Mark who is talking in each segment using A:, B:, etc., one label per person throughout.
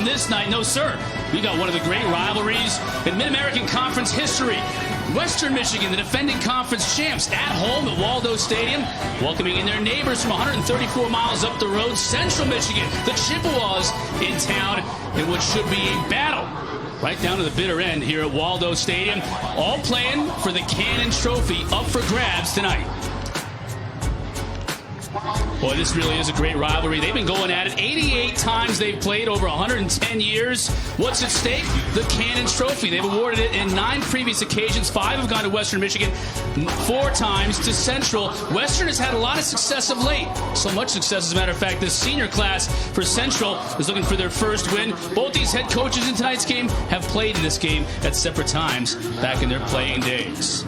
A: on this night, no sir. We got one of the great rivalries in Mid-American Conference history. Western Michigan, the defending conference champs, at home at Waldo Stadium, welcoming in their neighbors from 134 miles up the road, Central Michigan, the Chippewas in town in what should be a battle right down to the bitter end here at Waldo Stadium, all playing for the Cannon Trophy up for grabs tonight. Boy, this really is a great rivalry. They've been going at it 88 times they've played over 110 years. What's at stake? The Cannon Trophy. They've awarded it in 9 previous occasions. 5 have gone to Western Michigan, 4 times to Central. Western has had a lot of success of late. So much success, as a matter of fact, this senior class for Central is looking for their first win. Both these head coaches in tonight's game have played in this game at separate times back in their playing days.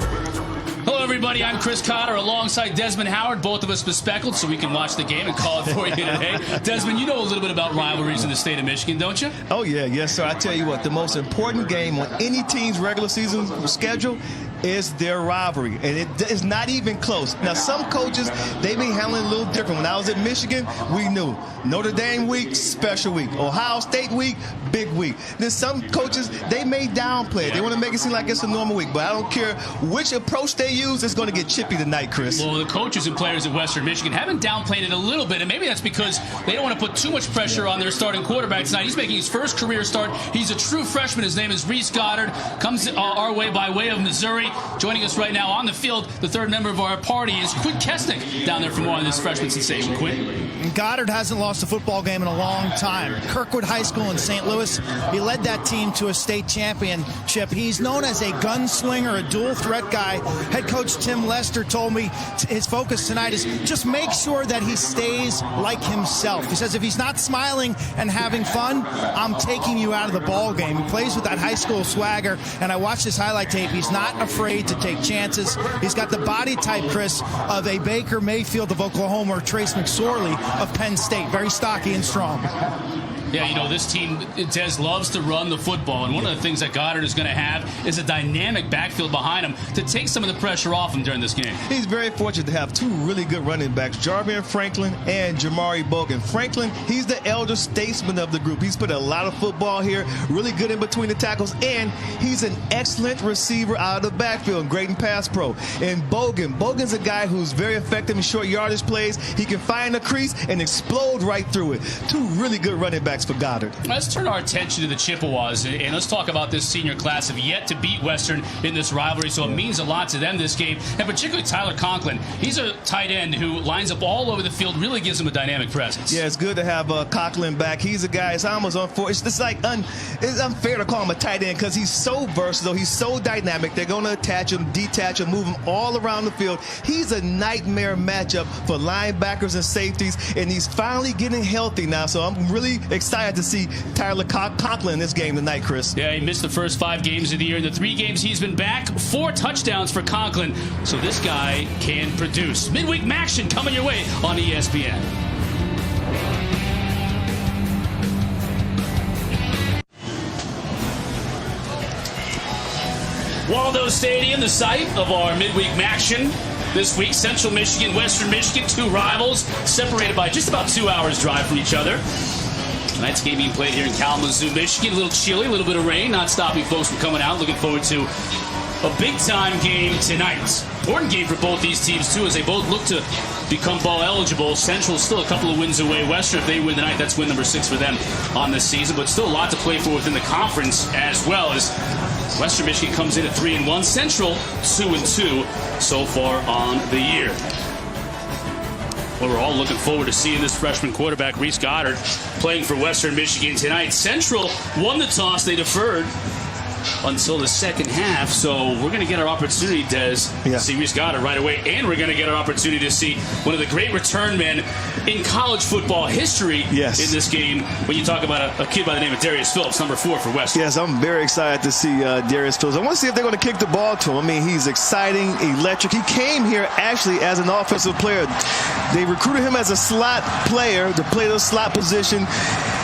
A: Hello, everybody. I'm Chris Cotter alongside Desmond Howard, both of us bespectacled, so we can watch the game and call it for you today. Desmond, you know a little bit about rivalries in the state of Michigan, don't you?
B: Oh, yeah. Yes, sir. I tell you what, the most important game on any team's regular season schedule is their rivalry, and it is not even close. Now, some coaches, they be handling it a little different. When I was at Michigan, we knew Notre Dame week, special week. Ohio State week, big week. Then some coaches, they may downplay it. They want to make it seem like it's a normal week, but I don't care which approach they use, it's going to get chippy tonight, Chris.
A: Well, the coaches and players at Western Michigan haven't downplayed it a little bit, and maybe that's because they don't want to put too much pressure on their starting quarterback tonight. He's making his first career start. He's a true freshman. His name is Reese Goddard. Comes our way by way of Missouri. Joining us right now on the field, the third member of our party is Quinn Kesnick down there from one of this freshman sensation. Quinn.
C: Goddard hasn't lost a football game in a long time. Kirkwood High School in St. Louis, he led that team to a state championship. He's known as a gunslinger, a dual threat guy. Head coach Tim Lester told me his focus tonight is just make sure that he stays like himself. He says if he's not smiling and having fun, I'm taking you out of the ball game. He plays with that high school swagger, and I watched his highlight tape. He's not afraid to take chances. He's got the body type, Chris, of a Baker Mayfield of Oklahoma or Trace McSorley of Penn State. Very stocky and strong.
A: Yeah, you know, this team, Des, loves to run the football, and one of the things that Goddard is going to have is a dynamic backfield behind him to take some of the pressure off him during this game.
B: He's very fortunate to have 2 really good running backs, Jarvian Franklin and Jamari Bogan. Franklin, he's the elder statesman of the group. He's put a lot of football here, really good in between the tackles, and he's an excellent receiver out of the backfield, great in pass pro. And Bogan's a guy who's very effective in short yardage plays. He can find a crease and explode right through it. 2 really good running backs for Goddard.
A: Let's turn our attention to the Chippewas, and let's talk about this senior class have yet to beat Western in this rivalry, so it means a lot to them this game, and particularly Tyler Conklin. He's a tight end who lines up all over the field, really gives him a dynamic presence.
B: Yeah, it's good to have Conklin back. He's a guy, it's almost unfortunate. It's like it's unfair to call him a tight end because he's so versatile, he's so dynamic. They're going to attach him, detach him, move him all around the field. He's a nightmare matchup for linebackers and safeties, and he's finally getting healthy now, so I'm really excited to see Tyler Conklin in this game tonight, Chris.
A: Yeah, he missed the first 5 games of the year. The 3 games he's been back, 4 touchdowns for Conklin. So this guy can produce. Midweek Maction coming your way on ESPN. Waldo Stadium, the site of our Midweek Maction. This week, Central Michigan, Western Michigan, 2 rivals, separated by just about 2 hours drive from each other. Tonight's game being played here in Kalamazoo, Michigan. A little chilly, a little bit of rain, not stopping folks from coming out. Looking forward to a big-time game tonight. Important game for both these teams, too, as they both look to become ball eligible. Central still a couple of wins away. Western, if they win tonight, that's win number 6 for them on this season. But still a lot to play for within the conference as well, as Western Michigan comes in at 3-1. Central 2-2 so far on the year. Well, we're all looking forward to seeing this freshman quarterback, Reese Goddard, playing for Western Michigan tonight. Central won the toss. They deferred until the second half, so we're going to get our opportunity, Des, to see Reese Goddard right away, and we're going to get our opportunity to see one of the great return men in college football history in this game when you talk about a kid by the name of Darius Phillips, number 4 for Western.
B: Yes, I'm very excited to see Darius Phillips. I want to see if they're going to kick the ball to him. I mean, he's exciting, electric. He came here actually as an offensive player. They recruited him as a slot player to play the slot position.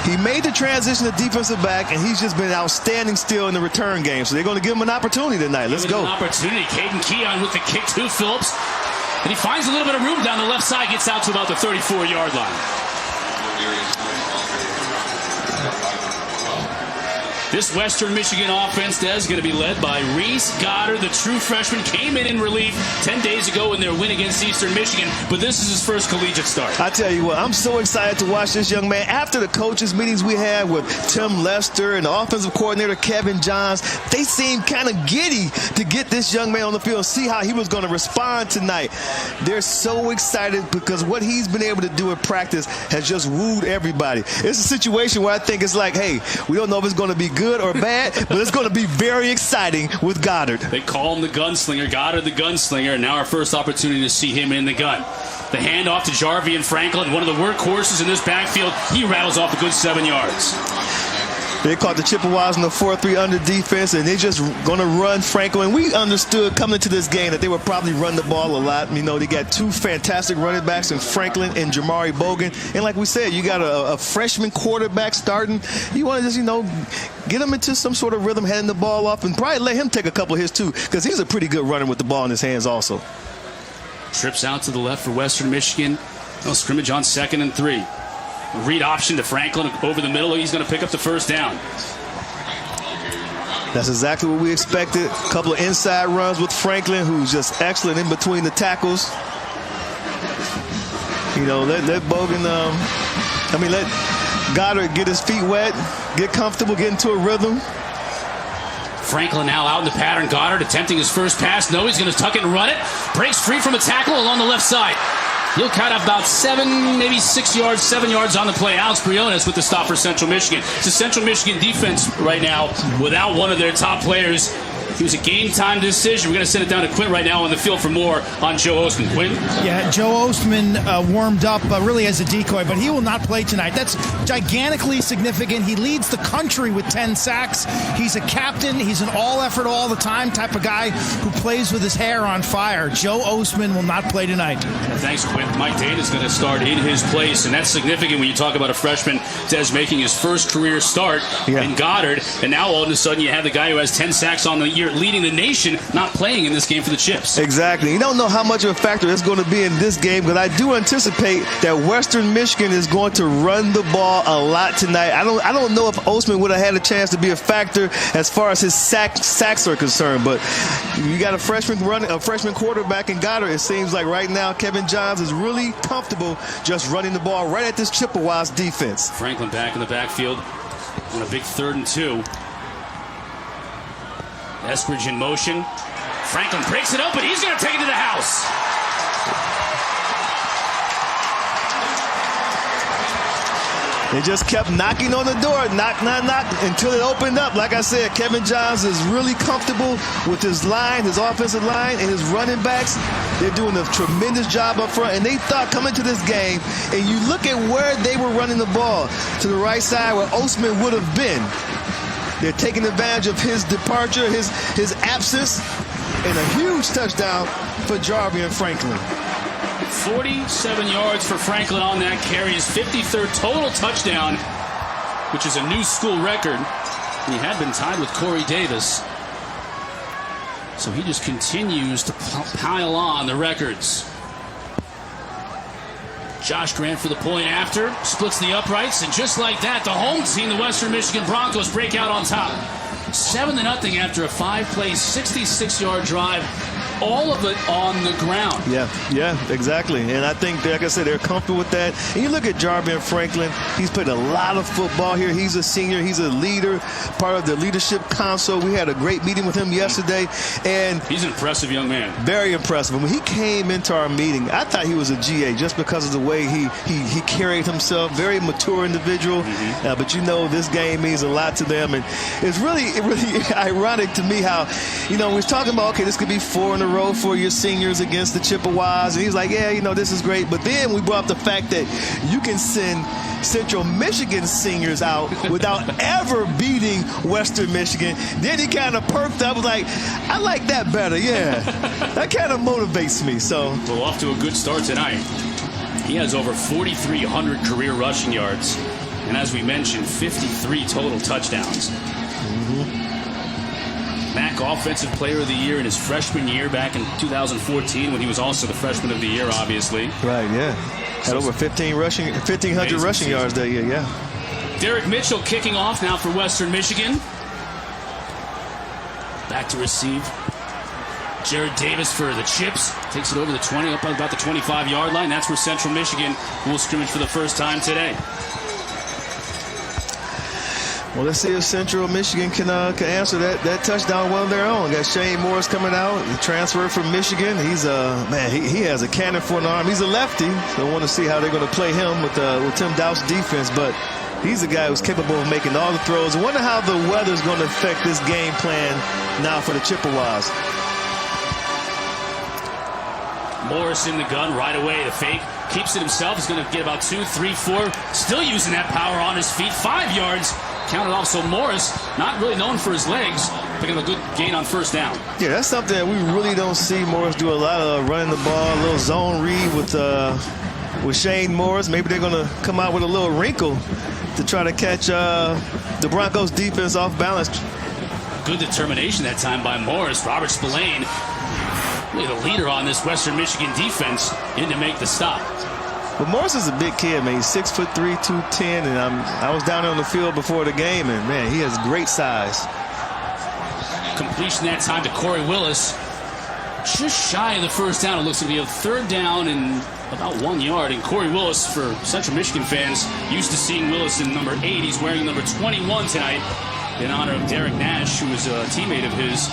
B: He made the transition to defensive back, and he's just been outstanding still in the return game. So they're going to give him an opportunity tonight. Let's go.
A: An opportunity. Caden Keon with the kick to Phillips. And he finds a little bit of room down the left side, gets out to about the 34-yard line. This Western Michigan offense is going to be led by Reese Goddard, the true freshman. Came in relief 10 days ago in their win against Eastern Michigan, but this is his first collegiate start.
B: I tell you what, I'm so excited to watch this young man. After the coaches meetings we had with Tim Lester and the offensive coordinator Kevin Johns, they seemed kind of giddy to get this young man on the field and see how he was going to respond tonight. They're so excited because what he's been able to do in practice has just wooed everybody. It's a situation where I think it's like, hey, we don't know if it's going to be good or bad, but it's going to be very exciting with Goddard.
A: They call him the gunslinger, Goddard the gunslinger, and now our first opportunity to see him in the gun. The handoff to Jarvian Franklin, one of the workhorses in this backfield. He rattles off a good 7 yards.
B: They caught the Chippewas in the 4-3 under defense, and they're just going to run Franklin. We understood coming into this game that they would probably run the ball a lot. You know, they got two fantastic running backs in Franklin and Jamari Bogan. And like we said, you got a freshman quarterback starting. You want to just, you know, get him into some sort of rhythm, heading the ball off, and probably let him take a couple of hits too, because he's a pretty good runner with the ball in his hands also.
A: Trips out to the left for Western Michigan. No scrimmage on 2nd and 3. Read option to Franklin over the middle. He's going to pick up the first down.
B: That's exactly what we expected. A couple of inside runs with Franklin, who's just excellent in between the tackles. You know, let Bogan, let Goddard get his feet wet, get comfortable, get into a rhythm.
A: Franklin now out in the pattern. Goddard attempting his first pass. No, he's going to tuck it and run it. Breaks free from a tackle along the left side. He'll cut about 7 yards, 7 yards on the play. Alex Briones with the stop for Central Michigan. It's a Central Michigan defense right now without one of their top players. It was a game-time decision. We're going to send it down to Quint right now on the field for more on Joe Ostman. Quint?
C: Yeah, Joe Ostman warmed up really as a decoy, but he will not play tonight. That's gigantically significant. He leads the country with 10 sacks. He's a captain. He's an all-effort, all-the-time type of guy who plays with his hair on fire. Joe Ostman will not play tonight.
A: Thanks, Quint. Mike Dana's going to start in his place, and that's significant when you talk about a freshman Des making his first career start in Goddard, and now all of a sudden you have the guy who has 10 sacks on the year leading the nation not playing in this game for the Chips.
B: Exactly. You don't know how much of a factor it's going to be in this game, but I do anticipate that Western Michigan is going to run the ball a lot tonight. I don't know if Ostman would have had a chance to be a factor as far as his sacks are concerned, but you got a freshman quarterback in Goddard. It seems like right now Kevin Johns is really comfortable just running the ball right at this Chippewas defense.
A: Franklin back in the backfield on a big 3rd and 2. Eskridge in motion. Franklin breaks it open. He's going to take it to the house.
B: They just kept knocking on the door, knock, knock, knock, until it opened up. Like I said, Kevin Johns is really comfortable with his line, his offensive line, and his running backs. They're doing a tremendous job up front, and they thought coming to this game, and you look at where they were running the ball, to the right side where Ostman would have been. They're taking advantage of his departure, his absence, and a huge touchdown for Jarvian Franklin.
A: 47 yards for Franklin on that carry. His 53rd total touchdown, which is a new school record. He had been tied with Corey Davis. So he just continues to pile on the records. Josh Grant for the point after, splits the uprights, and just like that, the home team, the Western Michigan Broncos, break out on top. 7-0 after a 5-play, 66-yard drive. All of it on the ground.
B: Yeah, exactly. And I think, like I said, they're comfortable with that. And you look at Jarvian Franklin, he's played a lot of football here. He's a senior. He's a leader, part of the leadership council. We had a great meeting with him yesterday. And
A: he's an impressive young man.
B: Very impressive. When he came into our meeting, I thought he was a GA just because of the way he carried himself. Very mature individual. But you know, this game means a lot to them. And it's really ironic to me how, you know, we're talking about, okay, this could be 4 in a row for your seniors against the Chippewas, and he's like, yeah, you know, this is great. But then we brought up the fact that you can send Central Michigan seniors out without ever beating Western Michigan. Then he kind of perked up, like, I like that better. Yeah, that kind of motivates me. So
A: well, off to a good start tonight. He has over 4,300 career rushing yards, and as we mentioned, 53 total touchdowns. Mac Offensive Player of the Year in his freshman year back in 2014 when he was also the Freshman of the Year, obviously.
B: Right, yeah. Had over 1,500 rushing yards that year, yeah.
A: Derek Mitchell kicking off now for Western Michigan. back to receive. Jared Davis for the chips. Takes it over the 20, up about the 25-yard line. That's where Central Michigan will scrimmage for the first time today.
B: Well, let's see if Central Michigan can answer that touchdown well of their own. Got Shane Morris coming out. He transferred from Michigan. He's man, he has a cannon for an arm. He's a lefty. So I want to see how they're going to play him with Tim Dough's defense. But he's a guy who's capable of making all the throws. I wonder how the weather's going to affect this game plan now for the Chippewas.
A: Morris in the gun right away. The fake keeps it himself. He's going to get about 2, 3, 4. Still using that power on his feet. 5 yards. Counted off. So Morris, not really known for his legs, picking up a good gain on first down.
B: Yeah, that's something that we really don't see Morris do a lot of, running the ball, a little zone read with Shane Morris. Maybe they're going to come out with a little wrinkle to try to catch the Broncos defense off balance.
A: Good determination that time by Morris. Robert Spillane, really the leader on this Western Michigan defense, in to make the stop.
B: But Morris is a big kid, man. He's 6'3", 210, and I was down there on the field before the game, and man, he has great size.
A: Completion that time to Corey Willis. Just shy of the first down. It looks to be a third down and about 1 yard. And Corey Willis, for Central Michigan fans, used to seeing Willis in number 8. He's wearing number 21 tonight in honor of Derek Nash, who was a teammate of his.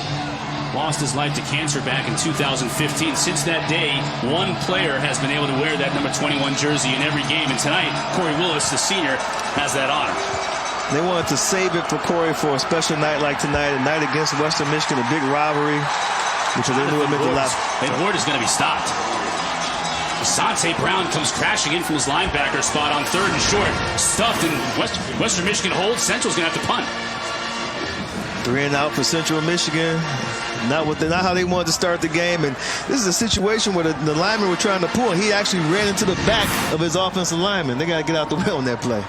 A: Lost his life to cancer back in 2015. Since that day, one player has been able to wear that number 21 jersey in every game. And tonight, Corey Willis, the senior, has that honor.
B: They wanted to save it for Corey for a special night like tonight, a night against Western Michigan, a big rivalry, which they knew it meant a lot.
A: And Ward is going to be stopped. Asante Brown comes crashing in from his linebacker spot on 3rd and short. Stuffed, and Western Michigan holds. Central's going to have to punt.
B: 3 and out for Central Michigan. Not how they wanted to start the game. And this is a situation where the linemen were trying to pull. He actually ran into the back of his offensive lineman. They got to get out the way on that play.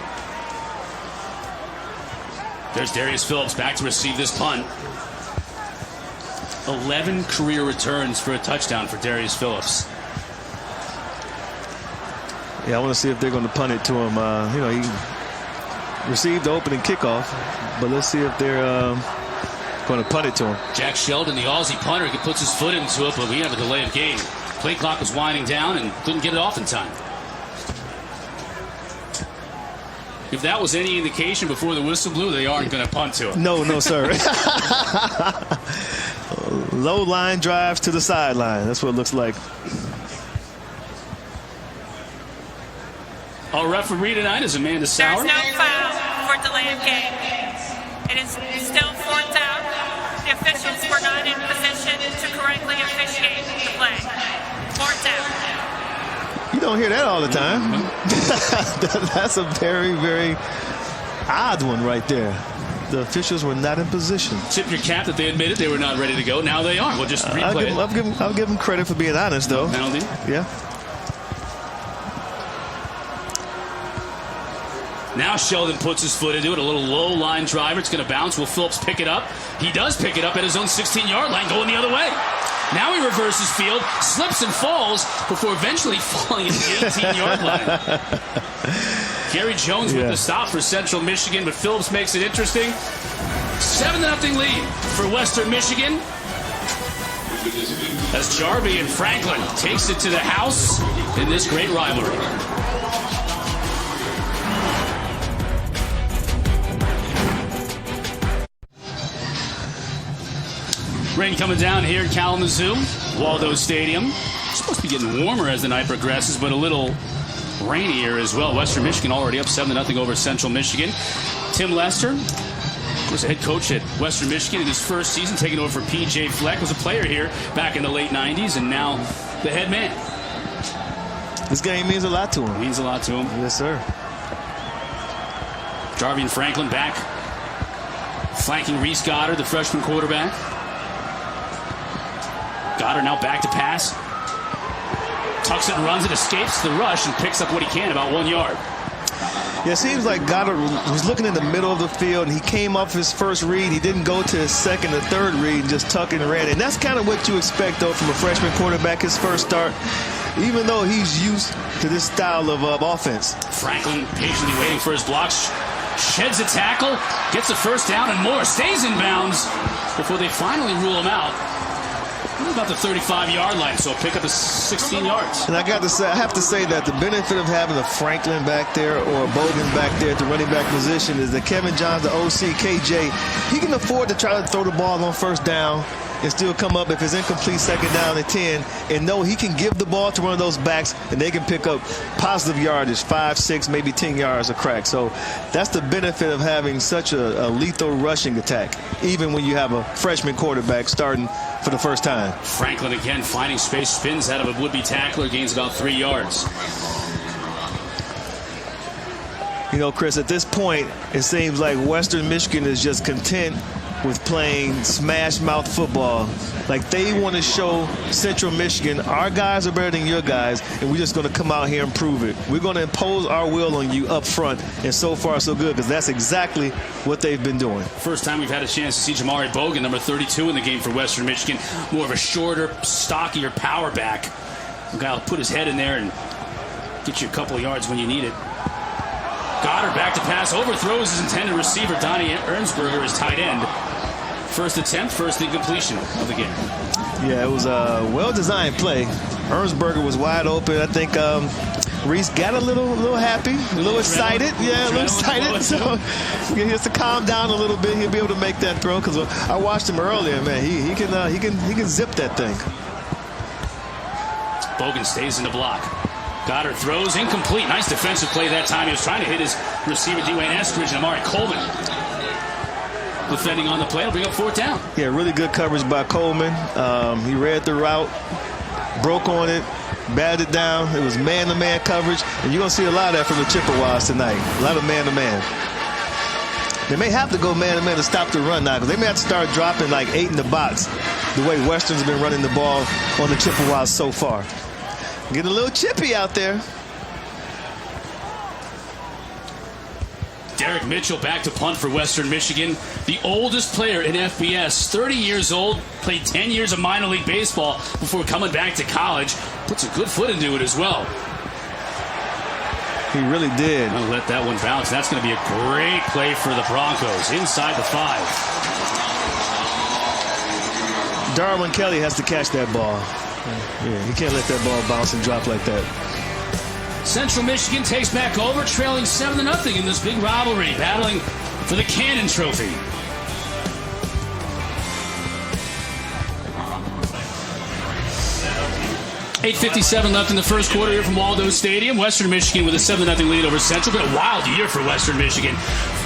A: There's Darius Phillips back to receive this punt. 11 career returns for a touchdown for Darius Phillips.
B: Yeah, I want to see if they're going to punt it to him. He received the opening kickoff, but let's see if they're going to punt it to him.
A: Jack Sheldon, the Aussie punter, he puts his foot into it, but we have a delay of game. Play clock was winding down and couldn't get it off in time. If that was any indication before the whistle blew, they aren't going to punt to it.
B: No, sir. Low line drives to the sideline. That's what it looks like.
A: Our referee tonight is Amanda Sauer.
D: There's no foul for delay of game. It is still 4th down. The officials were not in position to correctly officiate the play. 4th down.
B: You don't hear that all the time. That's a very, very odd one right there. The officials were not in position.
A: Tip your cap that they admitted they were not ready to go. Now they are. We'll just replay it.
B: I'll give them credit for being honest, though.
A: Penalty?
B: Yeah.
A: Now Sheldon puts his foot into it. A little low line driver. It's going to bounce. Will Phillips pick it up? He does pick it up at his own 16-yard line, going the other way. Now he reverses field, slips and falls before eventually falling at the 18-yard line. Gary Jones with the stop for Central Michigan, but Phillips makes it interesting. 7-0 lead for Western Michigan. As Jarvie and Franklin takes it to the house in this great rivalry. Rain coming down here in Kalamazoo, Waldo Stadium. It's supposed to be getting warmer as the night progresses, but a little rainier as well. Western Michigan already up 7-0 over Central Michigan. Tim Lester, of course, head coach at Western Michigan in his first season, taking over for P.J. Fleck, was a player here back in the late 90s, and now the head man.
B: This game means a lot to him.
A: Means a lot to him.
B: Yes, sir.
A: Jarvie and Franklin back, flanking Reese Goddard, the freshman quarterback. Goddard now back to pass. Tucks it and runs it, escapes the rush, and picks up what he can, about 1 yard.
B: Yeah, it seems like Goddard was looking in the middle of the field, and he came off his first read. He didn't go to his second or third read and just tuck and ran. And that's kind of what you expect, though, from a freshman quarterback, his first start, even though he's used to this style of offense.
A: Franklin patiently waiting for his blocks. Sheds a tackle, gets a first down, and more. Stays in bounds. before they finally rule him out. About the 35-yard line, so pick up a 16 yards.
B: And I have to say that the benefit of having a Franklin back there or a Bogan back there at the running back position is that Kevin Johns, the OC, KJ, he can afford to try to throw the ball on first down and still come up if it's incomplete second down and 10, and know he can give the ball to one of those backs and they can pick up positive yardage, 5, 6, maybe 10 yards a crack. So that's the benefit of having such a lethal rushing attack, even when you have a freshman quarterback starting for the first time.
A: Franklin again finding space, spins out of a would-be tackler, gains about 3 yards.
B: You know, Chris, at this point, it seems like Western Michigan is just content with playing smash mouth football. Like, they want to show Central Michigan, our guys are better than your guys, and we're just going to come out here and prove it. We're going to impose our will on you up front, and so far so good, because that's exactly what they've been doing.
A: First time we've had a chance to see Jamari Bogan, number 32 in the game for Western Michigan. More of a shorter, stockier power back. A guy will put his head in there and get you a couple of yards when you need it. Goddard back to pass, overthrows his intended receiver, Donnie Ernsberger, his tight end. First attempt, first incompletion of the game.
B: Yeah, it was a well-designed play. Ernsberger was wide open. I think Reese got a little happy, a little excited. Yeah, a little excited. So he has to calm down a little bit. He'll be able to make that throw, because I watched him earlier. Man, he can zip that thing.
A: Bogan stays in the block. Goddard throws, incomplete. Nice defensive play that time. He was trying to hit his receiver, Dwayne Eskridge, and Amari Coleman defending on the play. It'll bring up fourth down.
B: Yeah, really good coverage by Coleman. He read the route, broke on it, batted it down. It was man-to-man coverage, and you're going to see a lot of that from the Chippewas tonight. A lot of man-to-man. They may have to go man-to-man to stop the run now, because they may have to start dropping like 8 in the box, the way Western's been running the ball on the Chippewas so far. Getting a little chippy out there.
A: Derek Mitchell back to punt for Western Michigan. The oldest player in FBS, 30 years old, played 10 years of minor league baseball before coming back to college. Puts a good foot into it as well.
B: He really did.
A: I'm gonna let that one bounce. That's going to be a great play for the Broncos inside the 5.
B: Darwin Kelly has to catch that ball. Yeah, he can't let that ball bounce and drop like that.
A: Central Michigan takes back over, trailing 7-0 in this big rivalry, battling for the Cannon Trophy. 8:57 left in the first quarter here from Waldo Stadium. Western Michigan with a 7-0 lead over Central. Been a wild year for Western Michigan.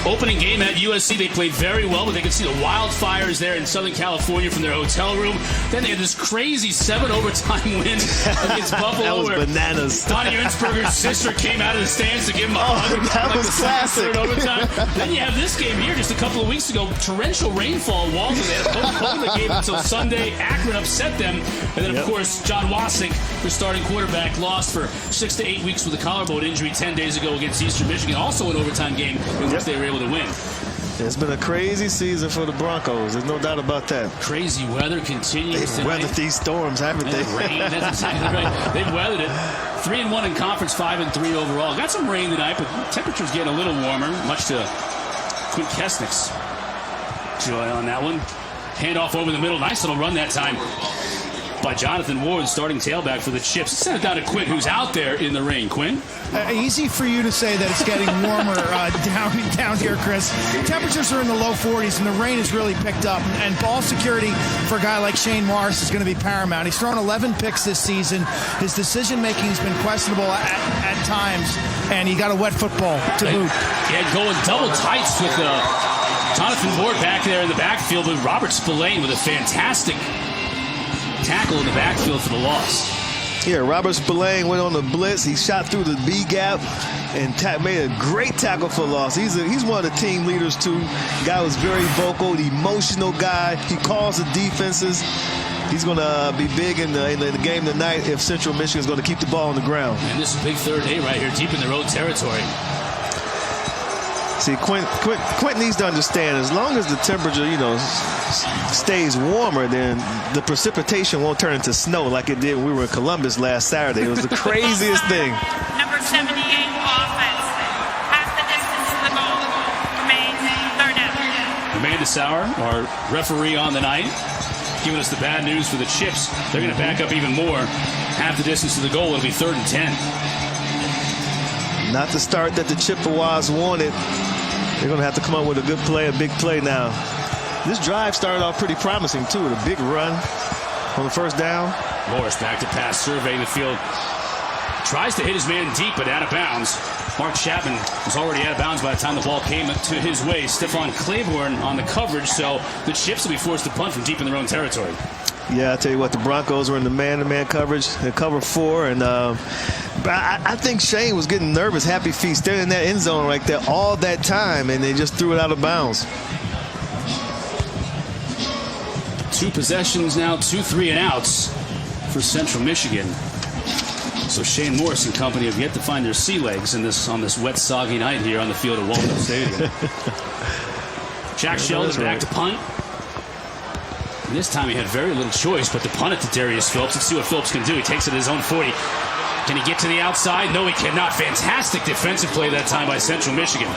A: Opening game at USC, they played very well, but they could see the wildfires there in Southern California from their hotel room. Then they had this crazy 7-overtime win against Buffalo.
B: That was bananas.
A: Donnie Ernsberger's sister came out of the stands to give him a hug.
B: That was classic.
A: Overtime. Then you have this game here just a couple of weeks ago. Torrential rainfall in Waldo. They had to postpone the game until Sunday. Akron upset them. And then, of course, John Wasik, their starting quarterback, lost for 6 to 8 weeks with a collarbone injury 10 days ago against Eastern Michigan. Also an overtime game in which they were able to win.
B: It's been a crazy season for the Broncos. There's no doubt about that.
A: Crazy weather continues.
B: They've weathered these storms, haven't they?
A: Rain, that's exactly right. They've weathered it. 3-1 in conference, 5-3 overall. Got some rain tonight, but temperatures getting a little warmer, much to Quint Kesnick's joy on that one. Handoff over the middle. Nice little run that time by Jonathan Ward, starting tailback for the Chips. Send it down to Quinn, who's out there in the rain. Quinn?
C: Easy for you to say that it's getting warmer down here, Chris. Temperatures are in the low 40s, and the rain has really picked up. And ball security for a guy like Shane Morris is going to be paramount. He's thrown 11 picks this season. His decision-making has been questionable at times, and he got a wet football to boot.
A: Yeah, going double tights with Jonathan Ward back there in the backfield, with Robert Spillane with a fantastic tackle in the backfield for the loss.
B: Yeah, Robert Spillane went on the blitz. He shot through the B gap and made a great tackle for loss. He's one of the team leaders too. Guy was very vocal, the emotional guy. He calls the defenses. He's going to be big in the game tonight if Central Michigan is going to keep the ball on the ground.
A: And this is a big third day right here, deep in their own territory.
B: See, Quint needs to understand, as long as the temperature, stays warmer, then the precipitation won't turn into snow like it did when we were in Columbus last Saturday. It was the craziest thing.
D: Number 78 offense. Pass the distance to the goal. Remains third down.
A: Amanda Sauer, our referee on the night, giving us the bad news for the Chips. They're going to back up even more. Half the distance to the goal. It'll be 3rd and 10.
B: Not the start that the Chippewas wanted. They're going to have to come up with a good play, a big play now. This drive started off pretty promising, too, with a big run on the first down.
A: Morris back to pass, surveying the field. Tries to hit his man deep, but out of bounds. Mark Chapman was already out of bounds by the time the ball came to his way. Stephon Claiborne on the coverage, so the Chips will be forced to punt from deep in their own territory.
B: Yeah, I tell you what, the Broncos were in the man-to-man coverage. They cover 4, and I think Shane was getting nervous. Happy Feet standing in that end zone right there all that time, and they just threw it out of bounds.
A: 2 possessions now, 2 3-and-outs for Central Michigan. So Shane Morris and company have yet to find their sea legs on this wet, soggy night here on the field at Walton Stadium. Jack Sheldon back to punt. And this time he had very little choice but to punt it to Darius Phillips. Let's see what Phillips can do. He takes it at his own 40. Can he get to the outside? No, he cannot. Fantastic defensive play that time by Central Michigan.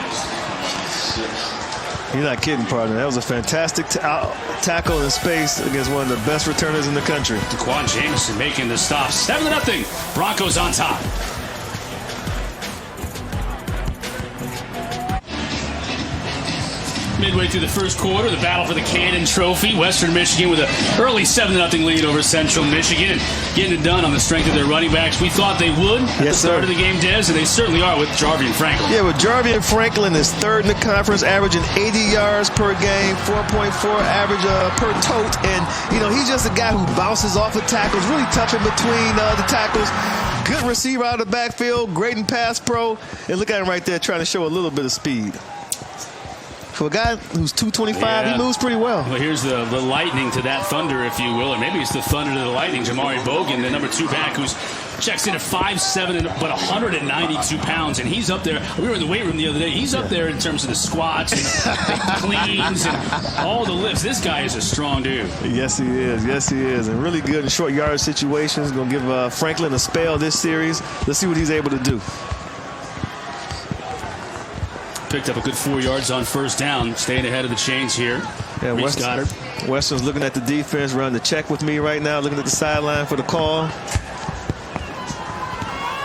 B: You're not kidding, partner. That was a fantastic tackle in space against one of the best returners in the country.
A: Daquan Jameson making the stop. 7-0. Broncos on top. Midway through the first quarter, the battle for the Cannon Trophy. Western Michigan with an early 7-0 lead over Central Michigan, and getting it done on the strength of their running backs. We thought they would at the start of the game, Des, and they certainly are with Jarvian Franklin.
B: Yeah, with Jarvian Franklin is 3rd in the conference, averaging 80 yards per game, 4.4 average per tote, and he's just a guy who bounces off of tackles, really tough in between the tackles. Good receiver out of the backfield, great in pass pro, and look at him right there trying to show a little bit of speed. For a guy who's 225, he moves pretty well.
A: Well, here's the lightning to that thunder, if you will, or maybe it's the thunder to the lightning. Jamari Bogan, the number 2 back, who's checks in at 5'7", but 192 pounds, and he's up there. We were in the weight room the other day. He's up there in terms of the squats and the cleans and all the lifts. This guy is a strong dude.
B: Yes, he is. Yes, he is. And really good in short yardage situations. Going to give Franklin a spell this series. Let's see what he's able to do.
A: Picked up a good 4 yards on first down, staying ahead of the chains here.
B: Yeah, Western's looking at the defense, running the check with me right now, looking at the sideline for the call.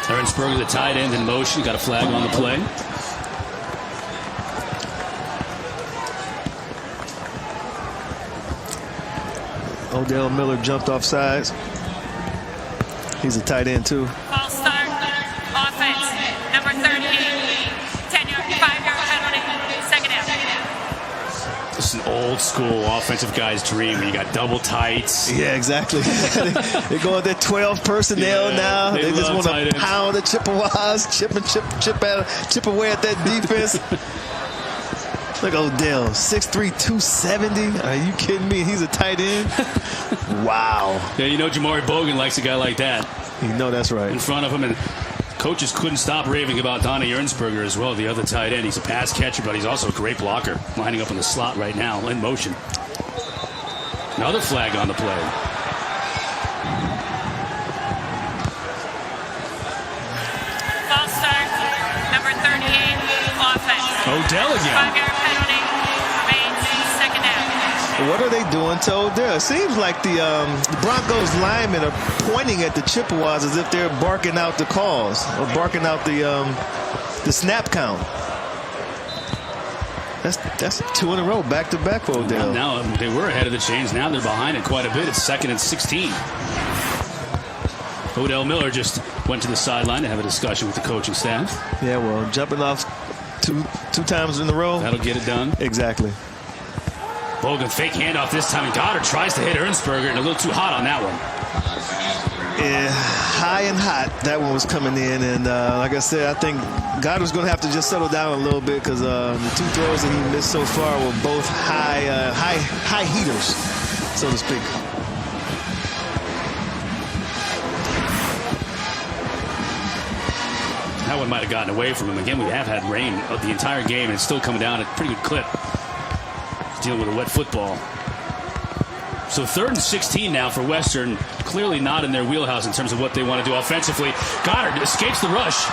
A: Ehrensberger, the tight end, in motion. Got a flag on the play.
B: Odell Miller jumped off sides. He's a tight end, too.
D: False start. Offense. Number 38. 5-yard penalty. 2nd down.
A: This is an old school offensive guy's dream. You got double tights.
B: Yeah, exactly. They go with their 12 personnel now. They just want to pound the Chippewas, chip away at that defense. Look, Odell, 6'3", 270. Are you kidding me? He's a tight end. Wow.
A: Yeah, Jamari Bogan likes a guy like that.
B: That's right.
A: In front of him, and coaches couldn't stop raving about Donnie Ehrensberger as well, the other tight end. He's a pass catcher, but he's also a great blocker. Lining up in the slot right now, in motion. Another flag on the play.
D: False start. Number 38. Offense.
A: Odell again.
D: 5-yard penalty. Remains 2nd down.
B: What are they doing to Odell? It seems like the Broncos linemen are pointing at the Chippewas as if they're barking out the calls or barking out the snap count. That's 2 in a row, back-to-back for Odell.
A: Now they were ahead of the chains. Now they're behind it quite a bit. It's 2nd and 16. Odell Miller just went to the sideline to have a discussion with the coaching staff.
B: Yeah, well, jumping off two times in a row.
A: That'll get it done.
B: Exactly.
A: Bogan fake handoff this time, and Goddard tries to hit Ehrensberger, and a little too hot on that one.
B: Yeah, high and hot. That one was coming in, and like I said, I think Goddard's going to have to just settle down a little bit because the 2 throws that he missed so far were both high heaters, so to speak.
A: That one might have gotten away from him. Again, we have had rain the entire game, and it's still coming down at a pretty good clip. Dealing with a wet football. So 3rd and 16 now for Western. Clearly not in their wheelhouse in terms of what they want to do offensively. Goddard escapes the rush.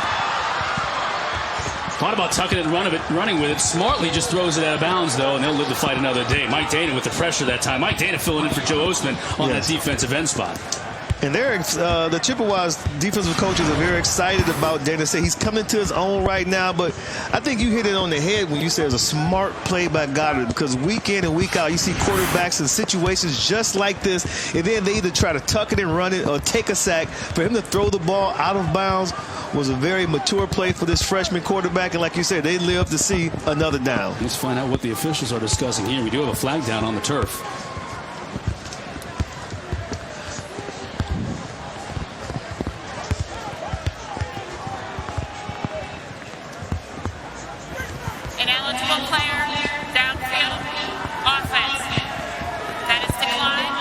A: Thought about tucking it and running with it. Smartly just throws it out of bounds, though, and they'll live to fight another day. Mike Dana with the pressure that time. Mike Dana filling in for Joe Ostman on that defensive end spot.
B: And the Chippewas defensive coaches are very excited about Dana. Say he's coming to his own right now, but I think you hit it on the head when you said it was a smart play by Goddard, because week in and week out you see quarterbacks in situations just like this, and then they either try to tuck it and run it or take a sack. For him to throw the ball out of bounds was a very mature play for this freshman quarterback, and like you said, they live to see another down.
A: Let's find out what the officials are discussing here. We do have a flag down on the turf.
D: Ineligible player, downfield, offense. That is declined.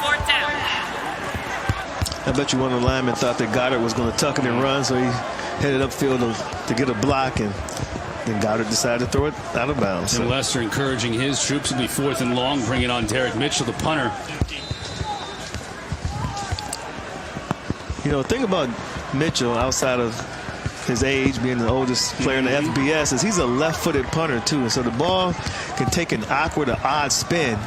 D: 4th down.
B: I bet you one of the linemen thought that Goddard was going to tuck it and run, so he headed upfield to get a block, and then Goddard decided to throw it out of bounds.
A: And Lester encouraging his troops to be 4th and long, bringing on Derek Mitchell, the punter.
B: You know, the thing about Mitchell, outside of his age, being the oldest player in the FBS, is he's a left-footed punter too, and so the ball can take an awkward or odd spin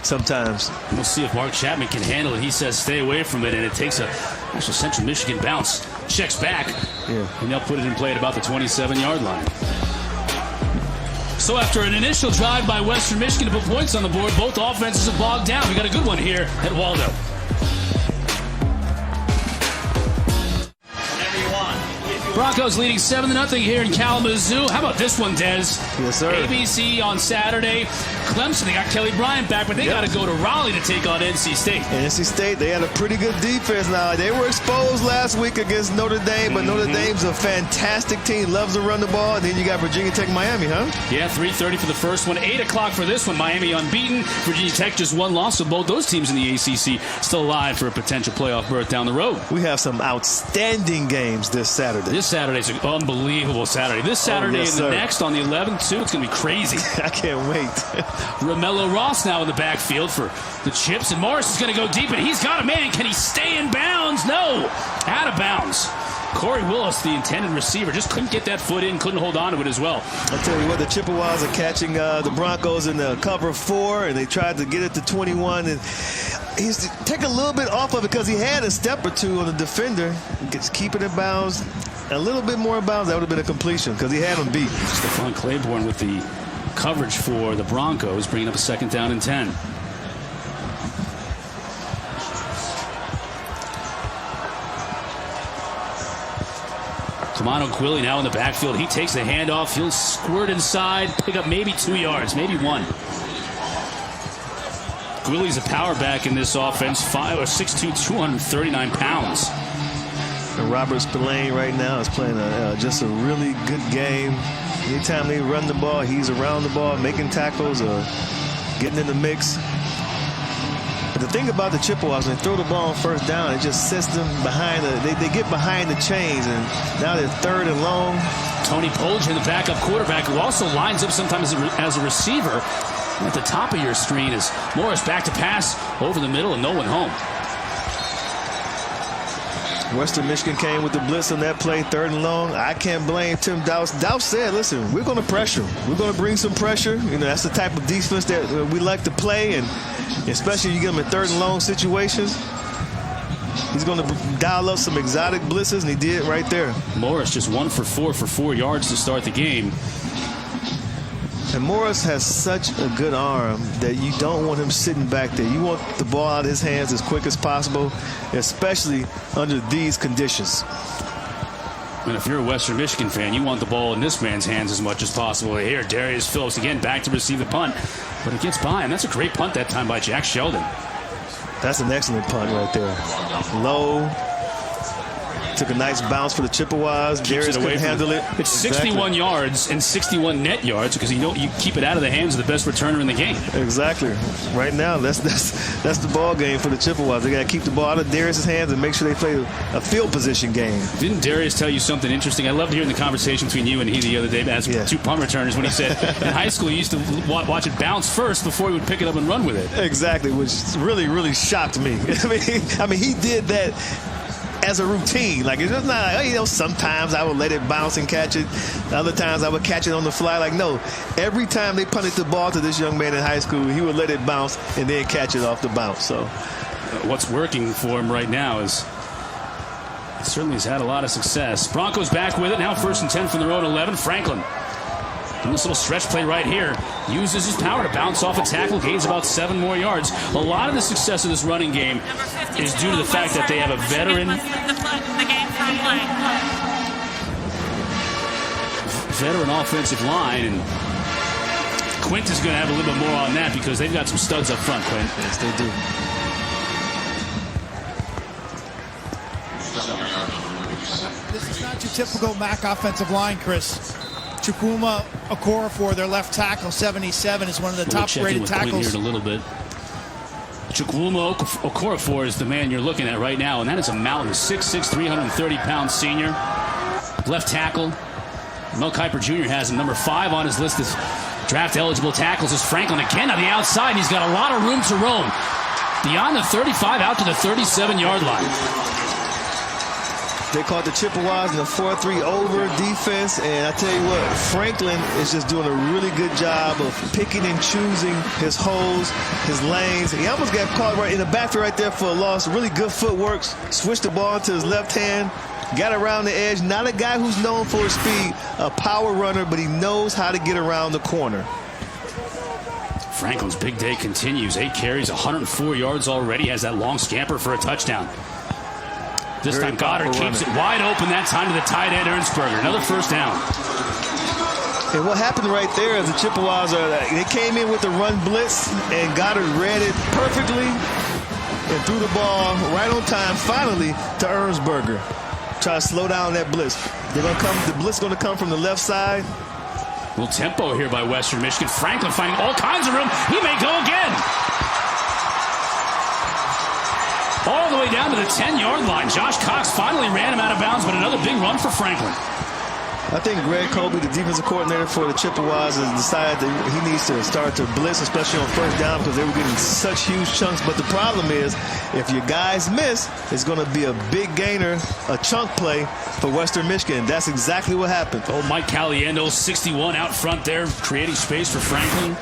B: sometimes.
A: We'll see if Mark Chapman can handle it. He says stay away from it, and it takes a actual Central Michigan bounce. Checks back, and they'll put it in play at about the 27-yard line. So after an initial drive by Western Michigan to put points on the board, both offenses have bogged down. We got a good one here at Waldo. Broncos leading 7-0 here in Kalamazoo. How about this one, Des?
B: Yes, sir.
A: ABC on Saturday. Clemson, they got Kelly Bryant back, but they got to go to Raleigh to take on NC State.
B: NC State, they had a pretty good defense now. They were exposed last week against Notre Dame, but Notre Dame's a fantastic team. Loves to run the ball. And then you got Virginia Tech, Miami, huh?
A: Yeah, 3:30 for the first one. 8 o'clock for this one. Miami unbeaten. Virginia Tech just one loss. So both those teams in the ACC still alive for a potential playoff berth down the road.
B: We have some outstanding games this Saturday.
A: This Saturday's an unbelievable Saturday. This Saturday
B: yes,
A: and the
B: sir.
A: next on the 11th, too. It's going to be crazy.
B: I can't wait.
A: Romello Ross now in the backfield for the Chips, and Morris is going to go deep, and he's got a man. Can he stay in bounds? No. Out of bounds. Corey Willis, the intended receiver, just couldn't get that foot in, couldn't hold on to it as well.
B: I'll tell you what, the Chippewas are catching the Broncos in the cover 4, and they tried to get it to 21, and he's taking a little bit off of it because he had a step or two on the defender. Gets keep it in bounds. A little bit more in bounds, that would have been a completion because he had him beat.
A: Stephon Claiborne with the coverage for the Broncos, bringing up a 2nd down and 10. Kamano Quilly now in the backfield. He takes the handoff. He'll squirt inside, pick up maybe 2 yards, maybe 1. Quilly's a power back in this offense, 6'2", 239 pounds.
B: And Robert Spillane right now is playing just a really good game. Anytime they run the ball, he's around the ball, making tackles or getting in the mix. But the thing about the Chippewas, when they throw the ball on 1st down, it just sets them behind. They get behind the chains, and now they're 3rd and long.
A: Tony Poljan, the backup quarterback, who also lines up sometimes as a receiver. At the top of your screen is Morris back to pass over the middle and no one home.
B: Western Michigan came with the blitz on that play, 3rd and long. I can't blame Tim Dowse. Dowse said, listen, we're going to pressure. We're going to bring some pressure. You know, that's the type of defense that we like to play, and especially you get them in 3rd and long situations. He's going to dial up some exotic blitzes, and he did right there.
A: Morris just 1 for 4 for 4 yards to start the game.
B: And Morris has such a good arm that you don't want him sitting back there. You want the ball out of his hands as quick as possible, especially under these conditions.
A: And if you're a Western Michigan fan, you want the ball in this man's hands as much as possible. Here, Darius Phillips again back to receive the punt, but it gets by him. That's a great punt that time by Jack Sheldon.
B: That's an excellent punt right there. Low. Took a nice bounce for the Chippewas. Darius couldn't handle it.
A: It's 61 yards and 61 net yards because you keep it out of the hands of the best returner in the game.
B: Exactly. Right now, that's the ball game for the Chippewas. They got to keep the ball out of Darius's hands and make sure they play a field position game.
A: Didn't Darius tell you something interesting? I loved hearing the conversation between you and he the other day as 2 punt returners when he said in high school he used to watch it bounce first before he would pick it up and run with it.
B: Exactly, which really, really shocked me. I mean, he did that as a routine. Like, it's just not like, oh, you know, sometimes I would let it bounce and catch it. Other times I would catch it on the fly. Like, no, every time they punted the ball to this young man in high school, he would let it bounce and then catch it off the bounce. So
A: what's working for him right now is certainly has had a lot of success. Broncos back with it now, 1st and 10 from their own 11. Franklin in this little stretch play right here uses his power to bounce off a tackle, gains about 7 more yards. A lot of the success of this running game is due to the fact that they have a veteran offensive line, and Quint is going to have a little bit more on that because they've got some studs up front, Quint.
B: Yes, they do.
C: This is not your typical MAC offensive line, Chris. Chukwuma Okorafor, their left tackle, 77, is one of the top-rated tackles.
A: Here in a little bit. Chukwuma Okorafor is the man you're looking at right now, and that is a mountain. 6'6", 330-pound senior. Left tackle. Mel Kiper Jr. has him number 5 on his list of draft-eligible tackles. Is Franklin again on the outside. He's got a lot of room to roam. Beyond the 35 out to the 37-yard line.
B: They called the Chippewas in the 4-3 over defense, and I tell you what, Franklin is just doing a really good job of picking and choosing his holes, his lanes. He almost got caught right in the backfield right there for a loss. Really good footwork, switched the ball to his left hand, got around the edge. Not a guy who's known for his speed, a power runner, but he knows how to get around the corner.
A: Franklin's big day continues. 8 carries, 104 yards already, has that long scamper for a touchdown. This time Goddard keeps it wide open that time to the tight end, Ernsberger. Another first down.
B: And what happened right there is the Chippewas, they came in with the run blitz, and Goddard read it perfectly and threw the ball right on time, finally, to Ernsberger. Try to slow down that blitz. The blitz is going to come from the left side.
A: A little tempo here by Western Michigan. Franklin finding all kinds of room. He may go again. All the way down to the 10-yard line. Josh Cox finally ran him out of bounds, but another big run for Franklin.
B: I think Greg Colby, the defensive coordinator for the Chippewas, has decided that he needs to start to blitz, especially on first down, because they were getting such huge chunks. But the problem is, if your guys miss, it's going to be a big gainer, a chunk play for Western Michigan. That's exactly what happened.
A: Oh, Mike Caliendo, 61 out front there, creating space for Franklin.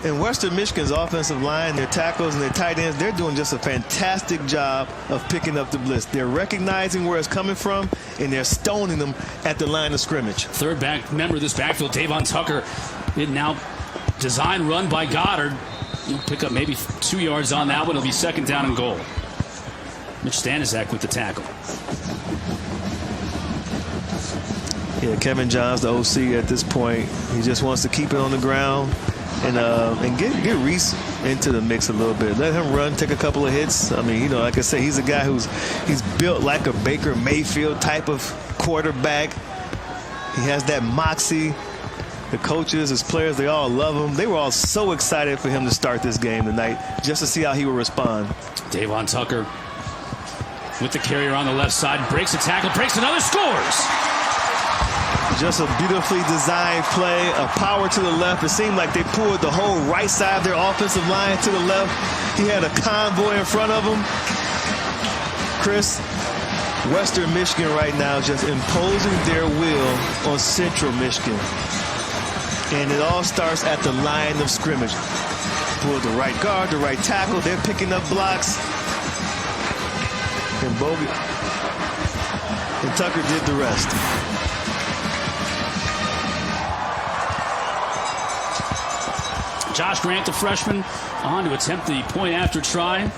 B: And Western Michigan's offensive line, their tackles and their tight ends, they're doing just a fantastic job of picking up the blitz. They're recognizing where it's coming from, and they're stoning them at the line of scrimmage.
A: Third member of this backfield, Davon Tucker, in now design run by Goddard. He'll pick up maybe 2 yards on that one. It'll be 2nd down and goal. Mitch Staniszak with the tackle.
B: Yeah, Kevin Johns, the OC at this point, he just wants to keep it on the ground. And get Reese into the mix a little bit. Let him run, take a couple of hits. I mean, you know, like I said, he's a guy he's built like a Baker Mayfield type of quarterback. He has that moxie. The coaches, his players, they all love him. They were all so excited for him to start this game tonight, just to see how he would respond.
A: Davon Tucker with the carrier on the left side, breaks a tackle, breaks another, scores.
B: Just a beautifully designed play, a power to the left. It seemed like they pulled the whole right side of their offensive line to the left. He had a convoy in front of him. Chris, Western Michigan right now just imposing their will on Central Michigan. And it all starts at the line of scrimmage. Pulled the right guard, the right tackle. They're picking up blocks. And Tucker did the rest.
A: Josh Grant, the freshman, on to attempt the point after try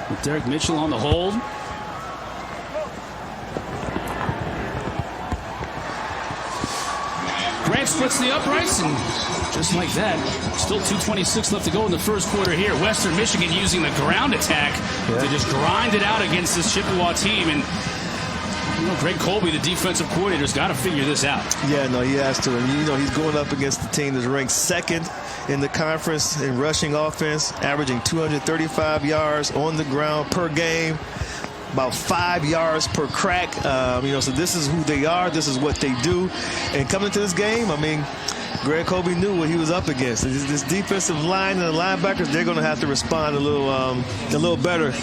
A: with Derek Mitchell on the hold. Grant splits the uprights, and just like that, still 2:26 left to go in the first quarter here. Western Michigan using the ground attack to just grind it out against this Chippewa team. And you know, Greg Colby, the defensive coordinator, has got to figure this out.
B: Yeah, no, he has to. And you know, he's going up against the team that's ranked 2nd in the conference in rushing offense, averaging 235 yards on the ground per game, about 5 yards per crack. You know, so this is who they are. This is what they do. And coming to this game, I mean, Greg Colby knew what he was up against. This defensive line and the linebackers, they're going to have to respond a little better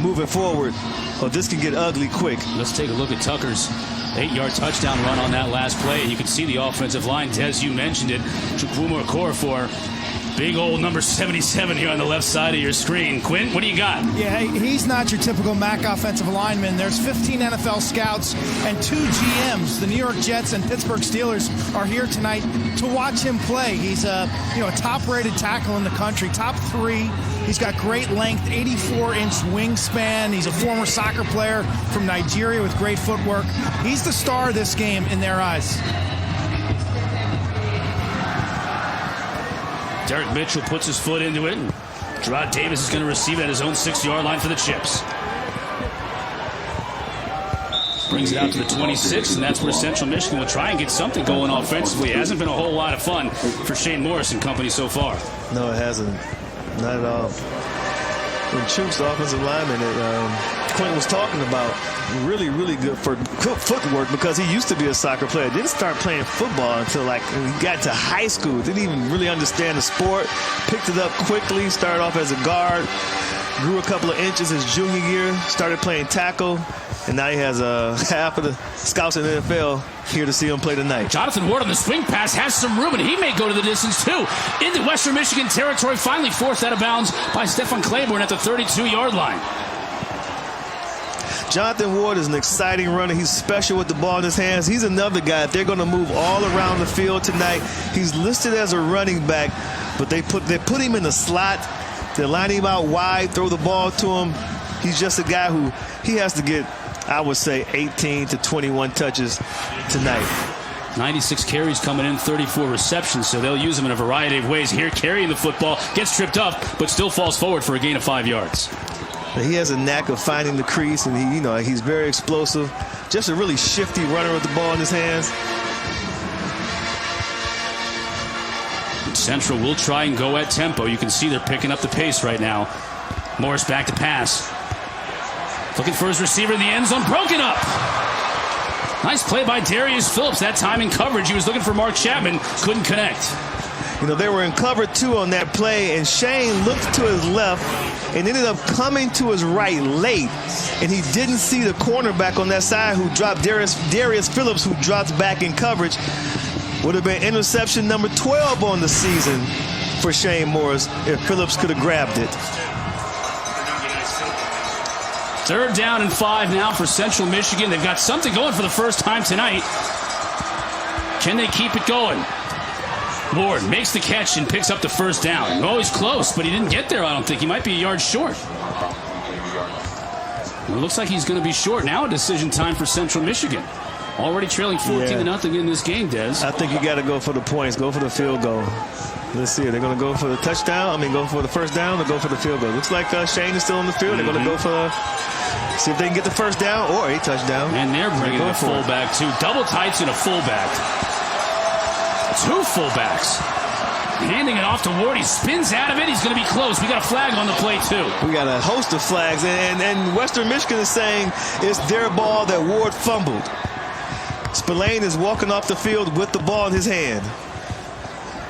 B: moving forward, or this can get ugly quick.
A: Let's take a look at Tucker's 8-yard touchdown run on that last play. And you can see the offensive line. Des, you mentioned it. Chukwuma Okorafor, big old number 77 here on the left side of your screen. Quinn, what do you got?
C: Yeah, he's not your typical MAC offensive lineman. There's 15 NFL scouts and 2 GMs. The New York Jets and Pittsburgh Steelers are here tonight to watch him play. He's a top-rated tackle in the country, top 3. He's got great length, 84-inch wingspan. He's a former soccer player from Nigeria with great footwork. He's the star of this game in their eyes.
A: Derek Mitchell puts his foot into it, and Gerard Davis is going to receive it at his own 6-yard line for the Chips. Brings it out to the 26, and that's where Central Michigan will try and get something going offensively. It hasn't been a whole lot of fun for Shane Morris and company so far.
B: No, it hasn't. Not at all. And Chooks, the offensive lineman that Quentin was talking about, really, really good for footwork because he used to be a soccer player. Didn't start playing football until when he got to high school. Didn't even really understand the sport. Picked it up quickly. Started off as a guard. Grew a couple of inches his junior year. Started playing tackle. And now he has half of the scouts in the NFL here to see him play tonight.
A: Jonathan Ward on the swing pass has some room, and he may go to the distance too. Into Western Michigan territory, finally forced out of bounds by Stefan Claiborne at the 32-yard line.
B: Jonathan Ward is an exciting runner. He's special with the ball in his hands. He's another guy. They're going to move all around the field tonight. He's listed as a running back, but they put him in the slot. They're lining him out wide, throw the ball to him. He's just a guy who he has to get, I would say, 18 to 21 touches tonight.
A: 96 carries coming in, 34 receptions, so they'll use him in a variety of ways. Here, carrying the football, gets tripped up, but still falls forward for a gain of 5 yards.
B: He has a knack of finding the crease, and he's very explosive. Just a really shifty runner with the ball in his hands.
A: Central will try and go at tempo. You can see they're picking up the pace right now. Morris back to pass. Looking for his receiver in the end zone. Broken up. Nice play by Darius Phillips. That time in coverage. He was looking for Mark Chapman. Couldn't connect.
B: They were in cover 2 on that play, and Shane looked to his left and ended up coming to his right late, and he didn't see the cornerback on that side who dropped Darius Phillips, who dropped back in coverage. Would have been interception number 12 on the season for Shane Morris if Phillips could have grabbed it.
A: 3rd down and 5 now for Central Michigan. They've got something going for the first time tonight. Can they keep it going? Ward makes the catch and picks up the first down. Always close, but he didn't get there, I don't think. He might be a yard short. It looks like he's going to be short. Now a decision time for Central Michigan. Already trailing 14-0 in this game, Des.
B: I think you got to go for the points. Go for the field goal. Let's see. They're going to go for the touchdown. Go for the first down or go for the field goal. Looks like Shane is still on the field. They're going to go for see if they can get the first down or a touchdown.
A: And they're bringing a fullback, too. Double tights and a fullback. 2 fullbacks. Handing it off to Ward. He spins out of it. He's going to be close. We got a flag on the play, too.
B: We got a host of flags. And Western Michigan is saying it's their ball that Ward fumbled. Spillane is walking off the field with the ball in his hand.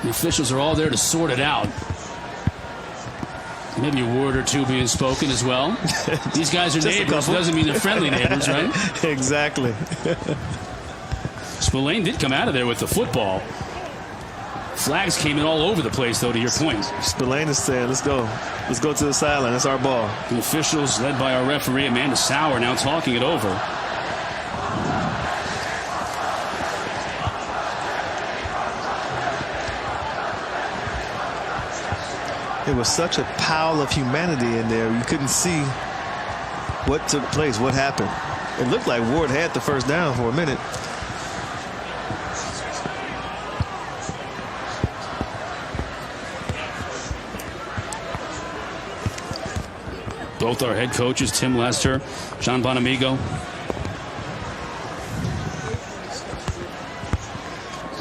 A: The officials are all there to sort it out. Maybe a word or two being spoken as well. These guys are neighbors. Doesn't mean they're friendly neighbors, right?
B: Exactly.
A: Spillane did come out of there with the football. Flags came in all over the place, though, to your point.
B: Spillane is saying, let's go. Let's go to the sideline. That's our ball.
A: The officials, led by our referee, Amanda Sauer, now talking it over.
B: There was such a pile of humanity in there. You couldn't see what took place, what happened. It looked like Ward had the first down for a minute.
A: Both our head coaches, Tim Lester, John Bonamigo,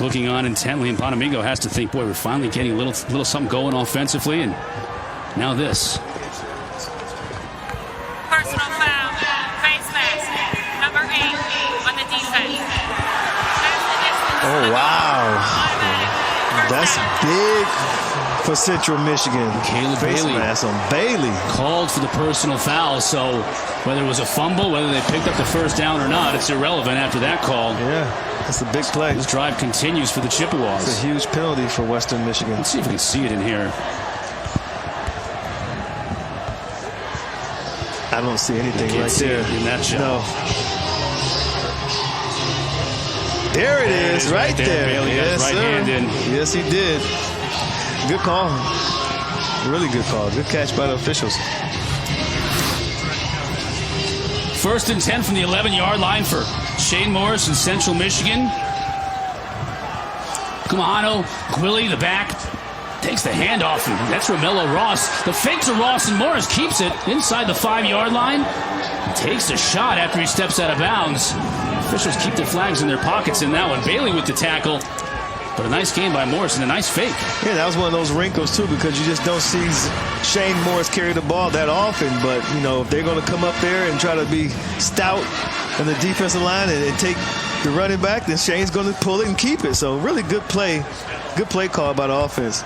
A: looking on intently, and Bonamigo has to think, boy, we're finally getting a little something going offensively, and now this.
D: Personal foul, face mask, number 8 on the defense.
B: Oh, wow. That's big for Central Michigan.
A: Caleb Bailey
B: mask on Bailey.
A: Called for the personal foul, so whether it was a fumble, whether they picked up the first down or not, it's irrelevant after that call.
B: Yeah, that's a big play.
A: This drive continues for the Chippewas.
B: It's a huge penalty for Western Michigan.
A: Let's see if we can see it in here.
B: I don't see anything right there
A: in that shot.
B: No. There it is, right there.
A: Bailey
B: Yes,
A: right
B: sir.
A: hand in.
B: Yes, he did. Good call. Really good call. Good catch by the officials.
A: 1st and 10 from the 11-yard line for Shane Morris in Central Michigan. Kumahano, Gwilly, the back, takes the handoff, and that's Romello Ross. The fake to Ross, and Morris keeps it inside the 5-yard line. Takes a shot after he steps out of bounds. Officials keep their flags in their pockets in that one. Bailey with the tackle. But a nice game by Morris and a nice fake.
B: Yeah, that was one of those wrinkles, too, because you just don't see Shane Morris carry the ball that often. But, you know, if they're going to come up there and try to be stout in the defensive line and take the running back, then Shane's going to pull it and keep it. So really good play call by the offense.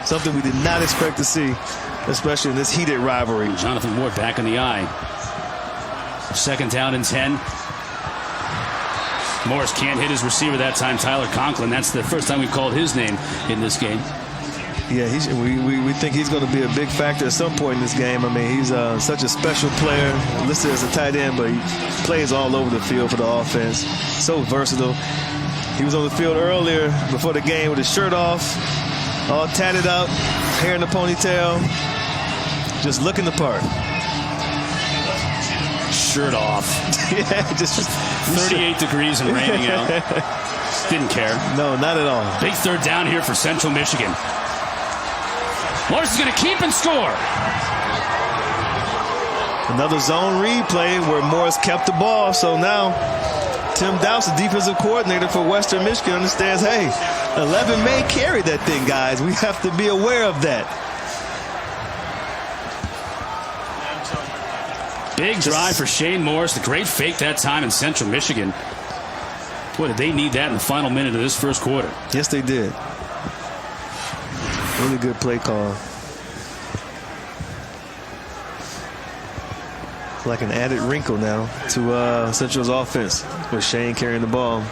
B: Something we did not expect to see, especially in this heated rivalry.
A: Jonathan Ward back in the eye. 2nd down and 10. Morris can't hit his receiver that time, Tyler Conklin. That's the first time we've called his name in this game.
B: Yeah, we think he's going to be a big factor at some point in this game. I mean, he's such a special player, listed as a tight end, but he plays all over the field for the offense. So versatile. He was on the field earlier before the game with his shirt off, all tatted up, hair in the ponytail, just looking the part.
A: Shirt off.
B: Yeah, just
A: 38 degrees and raining out. Didn't care.
B: No, not at all.
A: Big 3rd down here for Central Michigan. Morris is going to keep and score.
B: Another zone read play where Morris kept the ball. So now Tim Dowse, the defensive coordinator for Western Michigan, understands, hey, 11 may carry that thing, guys. We have to be aware of that.
A: Big drive for Shane Morris. The great fake that time in Central Michigan. Boy, did they need that in the final minute of this first quarter.
B: Yes, they did. Really good play call. Like an added wrinkle now to Central's offense with Shane carrying the ball.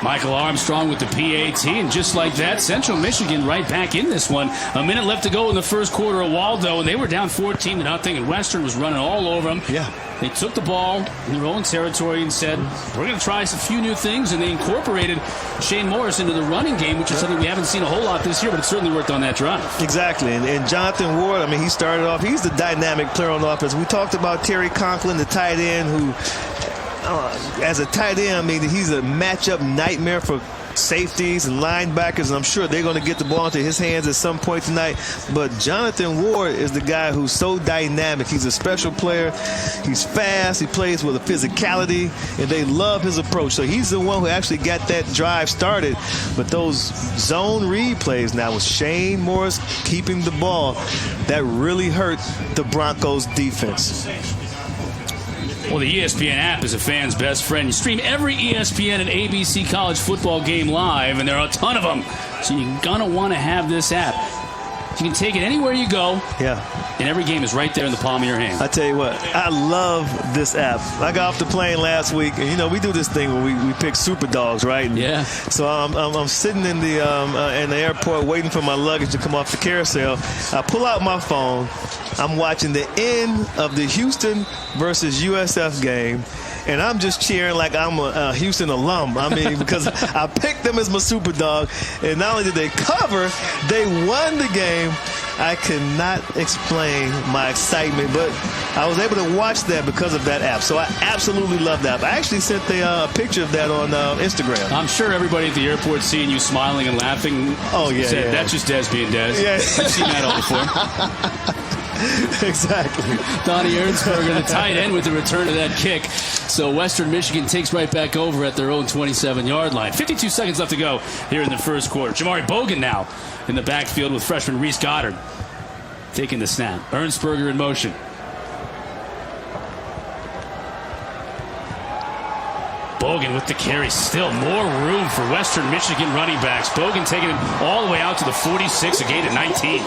A: Michael Armstrong with the PAT, and just like that, Central Michigan right back in this one. A minute left to go in the first quarter of Waldo, and they were down 14-0, and Western was running all over them.
B: Yeah.
A: They took the ball in their own territory and said, we're going to try a few new things, and they incorporated Shane Morris into the running game, which is something we haven't seen a whole lot this year, but it certainly worked on that drive.
B: Exactly, and Jonathan Ward, I mean, he started off, he's the dynamic player on offense. We talked about Terry Conklin, the tight end, who, as a tight end, I mean, he's a matchup nightmare for safeties and linebackers, and I'm sure they're going to get the ball into his hands at some point tonight. But Jonathan Ward is the guy who's so dynamic. He's a special player. He's fast. He plays with a physicality, and they love his approach. So he's the one who actually got that drive started. But those zone read plays now with Shane Morris keeping the ball, that really hurt the Broncos defense.
A: Well, the ESPN app is a fan's best friend. You stream every ESPN and ABC college football game live, and there are a ton of them. So you're going to want to have this app. You can take it anywhere you go.
B: Yeah.
A: And every game is right there in the palm of your hand.
B: I tell you what, I love this app. I got off the plane last week, and, you know, we do this thing where we pick super dogs, right? And
A: yeah.
B: So I'm sitting in the airport waiting for my luggage to come off the carousel. I pull out my phone. I'm watching the end of the Houston versus USF game, and I'm just cheering like I'm a Houston alum. I mean, because I picked them as my super dog, and not only did they cover, they won the game. I cannot explain my excitement, but I was able to watch that because of that app. So I absolutely love that. I actually sent a picture of that on Instagram.
A: I'm sure everybody at the airport seeing you smiling and laughing said, that's just Des being Des.
B: Yeah.
A: I've seen that all before.
B: Exactly.
A: Donnie Ernsberger, the tight end, with the return of that kick. So Western Michigan takes right back over at their own 27-yard line. 52 seconds left to go here in the first quarter. Jamari Bogan now in the backfield with freshman Reese Goddard taking the snap. Ernsberger in motion. Bogan with the carry. Still more room for Western Michigan running backs. Bogan taking it all the way out to the 46, a gain at 19.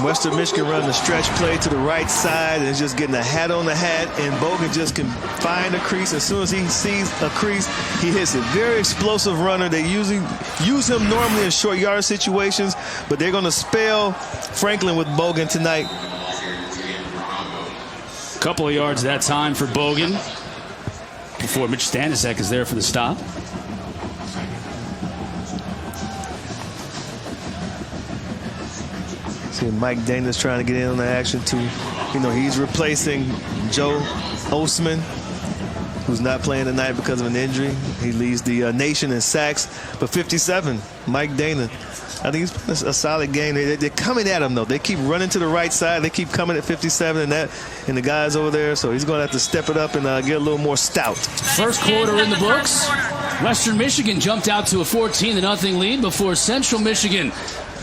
B: Western Michigan running a stretch play to the right side and just getting a hat on the hat, and Bogan just can find a crease. As soon as he sees a crease, he hits it. Very explosive runner. They usually use him normally in short yard situations, but they're going to spell Franklin with Bogan tonight.
A: Couple of yards that time for Bogan before Mitch Stanisiak is there for the stop.
B: See, Mike Dana's trying to get in on the action too. You know, he's replacing Joe Osman, who's not playing tonight because of an injury. He leads the nation in sacks. But 57, Mike Dana, I think he's a solid game. They're coming at him, though. They keep running to the right side. They keep coming at 57 and the guys over there. So he's going to have to step it up and get a little more stout.
A: First quarter in the books. Western Michigan jumped out to a 14-0 lead before Central Michigan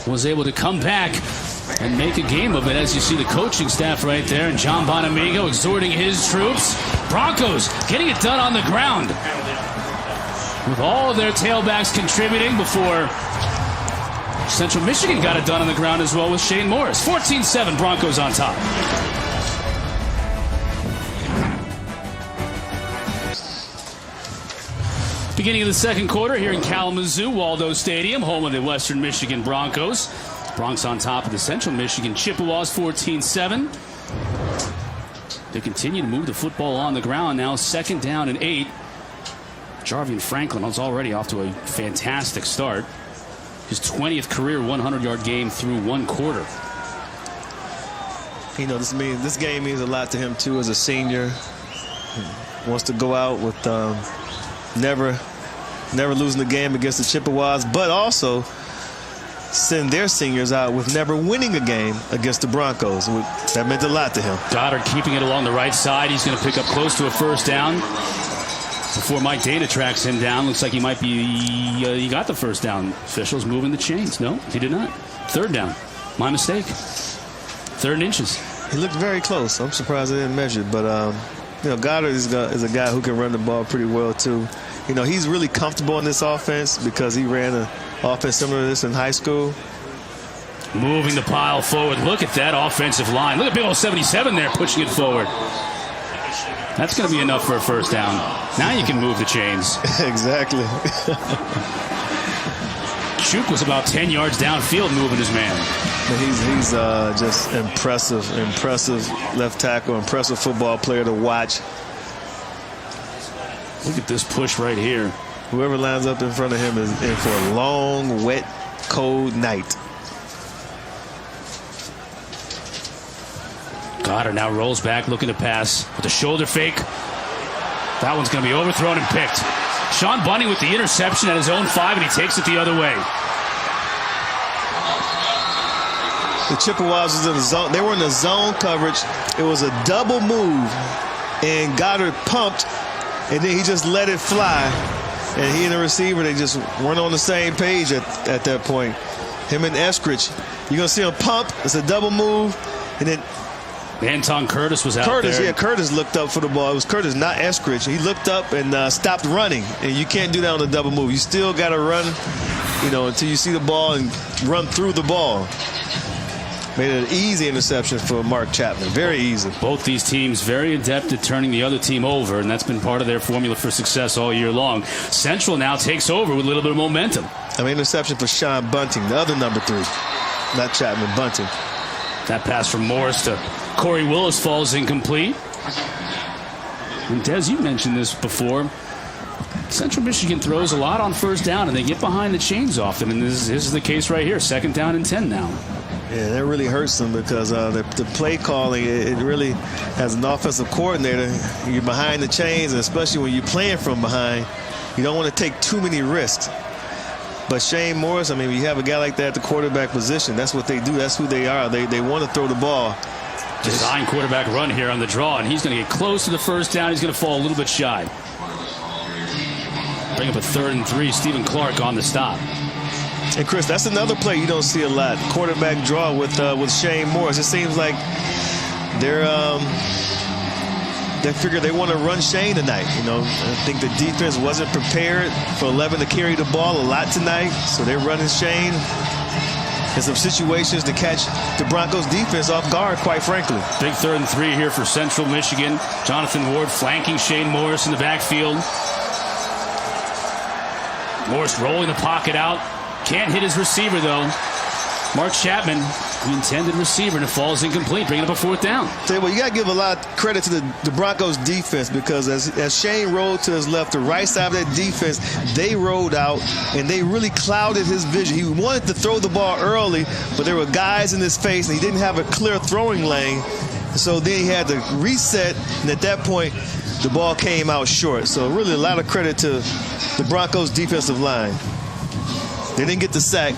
A: was able to come back and make a game of it, as you see the coaching staff right there, and John Bonamigo exhorting his troops. Broncos getting it done on the ground with all of their tailbacks contributing before Central Michigan got it done on the ground as well with Shane Morris. 14-7, Broncos on top. Beginning of the second quarter here in Kalamazoo, Waldo Stadium, home of the Western Michigan Broncos. Bronx on top of the Central Michigan Chippewas, 14-7. They continue to move the football on the ground now, 2nd down and 8. Jarvian Franklin is already off to a fantastic start. His 20th career 100-yard game through one quarter.
B: You know, this game means a lot to him too as a senior. He wants to go out with never losing the game against the Chippewas, but also send their seniors out with never winning a game against the Broncos. That meant a lot to him.
A: Goddard keeping it along the right side. He's going to pick up close to a first down before Mike Dana tracks him down. Looks like he might be, he got the first down. Officials moving the chains. No, he did not. 3rd down. My mistake. 3rd and inches.
B: He looked very close. I'm surprised they didn't measure it, but you know, Goddard is a guy who can run the ball pretty well too. You know, he's really comfortable in this offense because he ran an offense similar to this in high school.
A: Moving the pile forward. Look at that offensive line. Look at big old 77 there pushing it forward. That's going to be enough for a first down. Now you can move the chains.
B: Exactly.
A: Chuk was about 10 yards downfield moving his man.
B: He's just impressive left tackle, impressive football player to watch.
A: Look at this push right here.
B: Whoever lines up in front of him is in for a long, wet, cold night.
A: Goddard now rolls back looking to pass with a shoulder fake. That one's going to be overthrown and picked. Sean Bunting with the interception at his own 5, and he takes it the other way.
B: The Chippewas was in the zone. They were in the zone coverage. It was a double move, and Goddard pumped, and then he just let it fly. And he and the receiver, they just weren't on the same page at that point. Him and Eskridge. You're going to see him pump. It's a double move, and then
A: Anton Curtis was out there.
B: Yeah, Curtis looked up for the ball. It was Curtis, not Eskridge. He looked up and stopped running. And you can't do that on a double move. You still got to run, you know, until you see the ball and run through the ball. Made it an easy interception for Mark Chapman. Very easy.
A: Both these teams very adept at turning the other team over, and that's been part of their formula for success all year long. Central now takes over with a little bit of momentum.
B: I mean, interception for Sean Bunting, the other number 3. Not Chapman, Bunting.
A: That pass from Morris to Corey Willis falls incomplete. And Des, you mentioned this before. Central Michigan throws a lot on first down, and they get behind the chains often. And this is the case right here. 2nd down and 10 now.
B: Yeah, that really hurts them because the play calling, it really, as an offensive coordinator, you're behind the chains, and especially when you're playing from behind, you don't want to take too many risks. But Shane Morris, I mean, you have a guy like that at the quarterback position. That's what they do. That's who they are. They want to throw the ball.
A: Design quarterback run here on the draw, and he's going to get close to the first down. He's going to fall a little bit shy. Bring up a 3rd and 3. Stephen Clark on the stop.
B: And Chris, that's another play you don't see a lot. Quarterback draw with Shane Morris. It seems like they're they figured they want to run Shane tonight. You know, I think the defense wasn't prepared for 11 to carry the ball a lot tonight, so they're running Shane in some situations to catch the Broncos defense off guard, quite frankly.
A: Big 3rd and 3 here for Central Michigan. Jonathan Ward flanking Shane Morris in the backfield. Morris rolling the pocket out. Can't hit his receiver, though. Mark Chapman, the intended receiver, and it falls incomplete, bringing up a 4th down.
B: Tell you what, you got to give a lot of credit to the Broncos defense, because as Shane rolled to his left, the right side of that defense, they rolled out, and they really clouded his vision. He wanted to throw the ball early, but there were guys in his face, and he didn't have a clear throwing lane. So then he had to reset, and at that point, the ball came out short. So really a lot of credit to the Broncos defensive line. They didn't get the sack,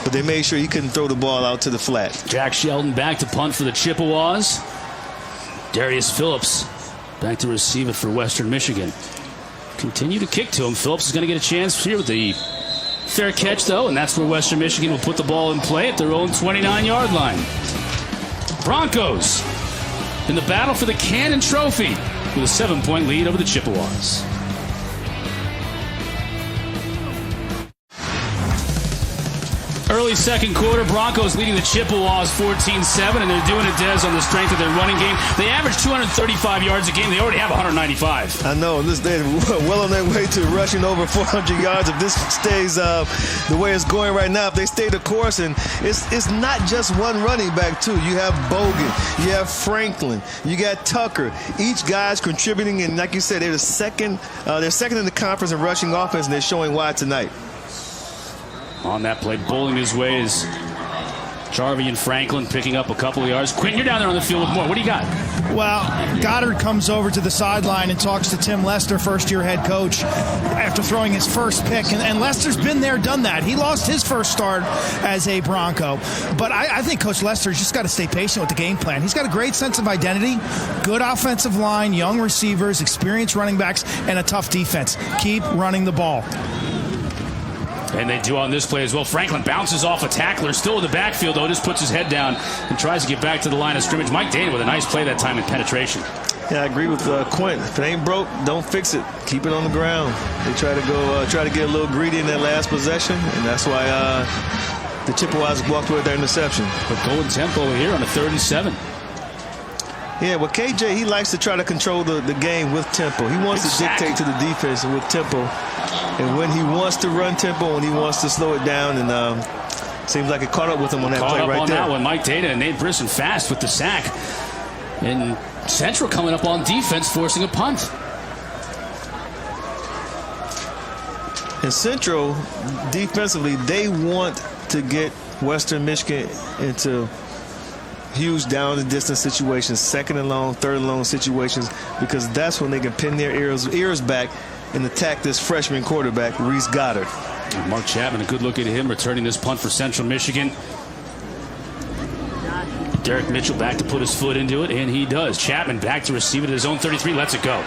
B: but they made sure he couldn't throw the ball out to the flat.
A: Jack Sheldon back to punt for the Chippewas. Darius Phillips back to receive it for Western Michigan. Continue to kick to him. Phillips is going to get a chance here with the fair catch, though, and that's where Western Michigan will put the ball in play at their own 29-yard line. Broncos in the battle for the Cannon Trophy with a 7-point lead over the Chippewas. Early second quarter, Broncos leading the Chippewas 14-7, and they're doing it, Des, on the strength of their running game. They average 235 yards a game. They already have 195.
B: I know. They're well on their way to rushing over 400 yards. If this stays the way it's going right now, if they stay the course, and it's not just one running back, too. You have Bogan, you have Franklin, you got Tucker. Each guy's contributing, and like you said, they're second in the conference in rushing offense, and they're showing why tonight.
A: On that play, bowling his way is Jarvie and Franklin picking up a couple of yards. Quinn, you're down there on the field with more. What do you got?
C: Well, Goddard comes over to the sideline and talks to Tim Lester, first-year head coach, after throwing his first pick. And Lester's been there, done that. He lost his first start as a Bronco. But I think Coach Lester's just got to stay patient with the game plan. He's got a great sense of identity, good offensive line, young receivers, experienced running backs, and a tough defense. Keep running the ball.
A: And they do on this play as well. Franklin bounces off a tackler, still in the backfield, though, just puts his head down and tries to get back to the line of scrimmage. Mike Dana with a nice play that time in penetration.
B: Yeah, I agree with Quint. If it ain't broke, don't fix it. Keep it on the ground. They try to get a little greedy in that last possession, and that's why the Chippewas walked away with their interception.
A: But going tempo here on a 3rd and 7.
B: Yeah, well, KJ, he likes to try to control the game with tempo. He wants to dictate to the defense with tempo. And when he wants to run tempo and he wants to slow it down, and seems like it caught up with him on that play right there.
A: Caught up on that one. Mike Dana and Nate Brisson fast with the sack. And Central coming up on defense, forcing a punt.
B: And Central, defensively, they want to get Western Michigan into huge down and distance situations, 2nd and long, 3rd and long situations, because that's when they can pin their ears back and attack this freshman quarterback, Reese Goddard.
A: Mark Chapman, a good look at him returning this punt for Central Michigan. Derek Mitchell back to put his foot into it, and he does. Chapman back to receive it at his own 33, lets it go.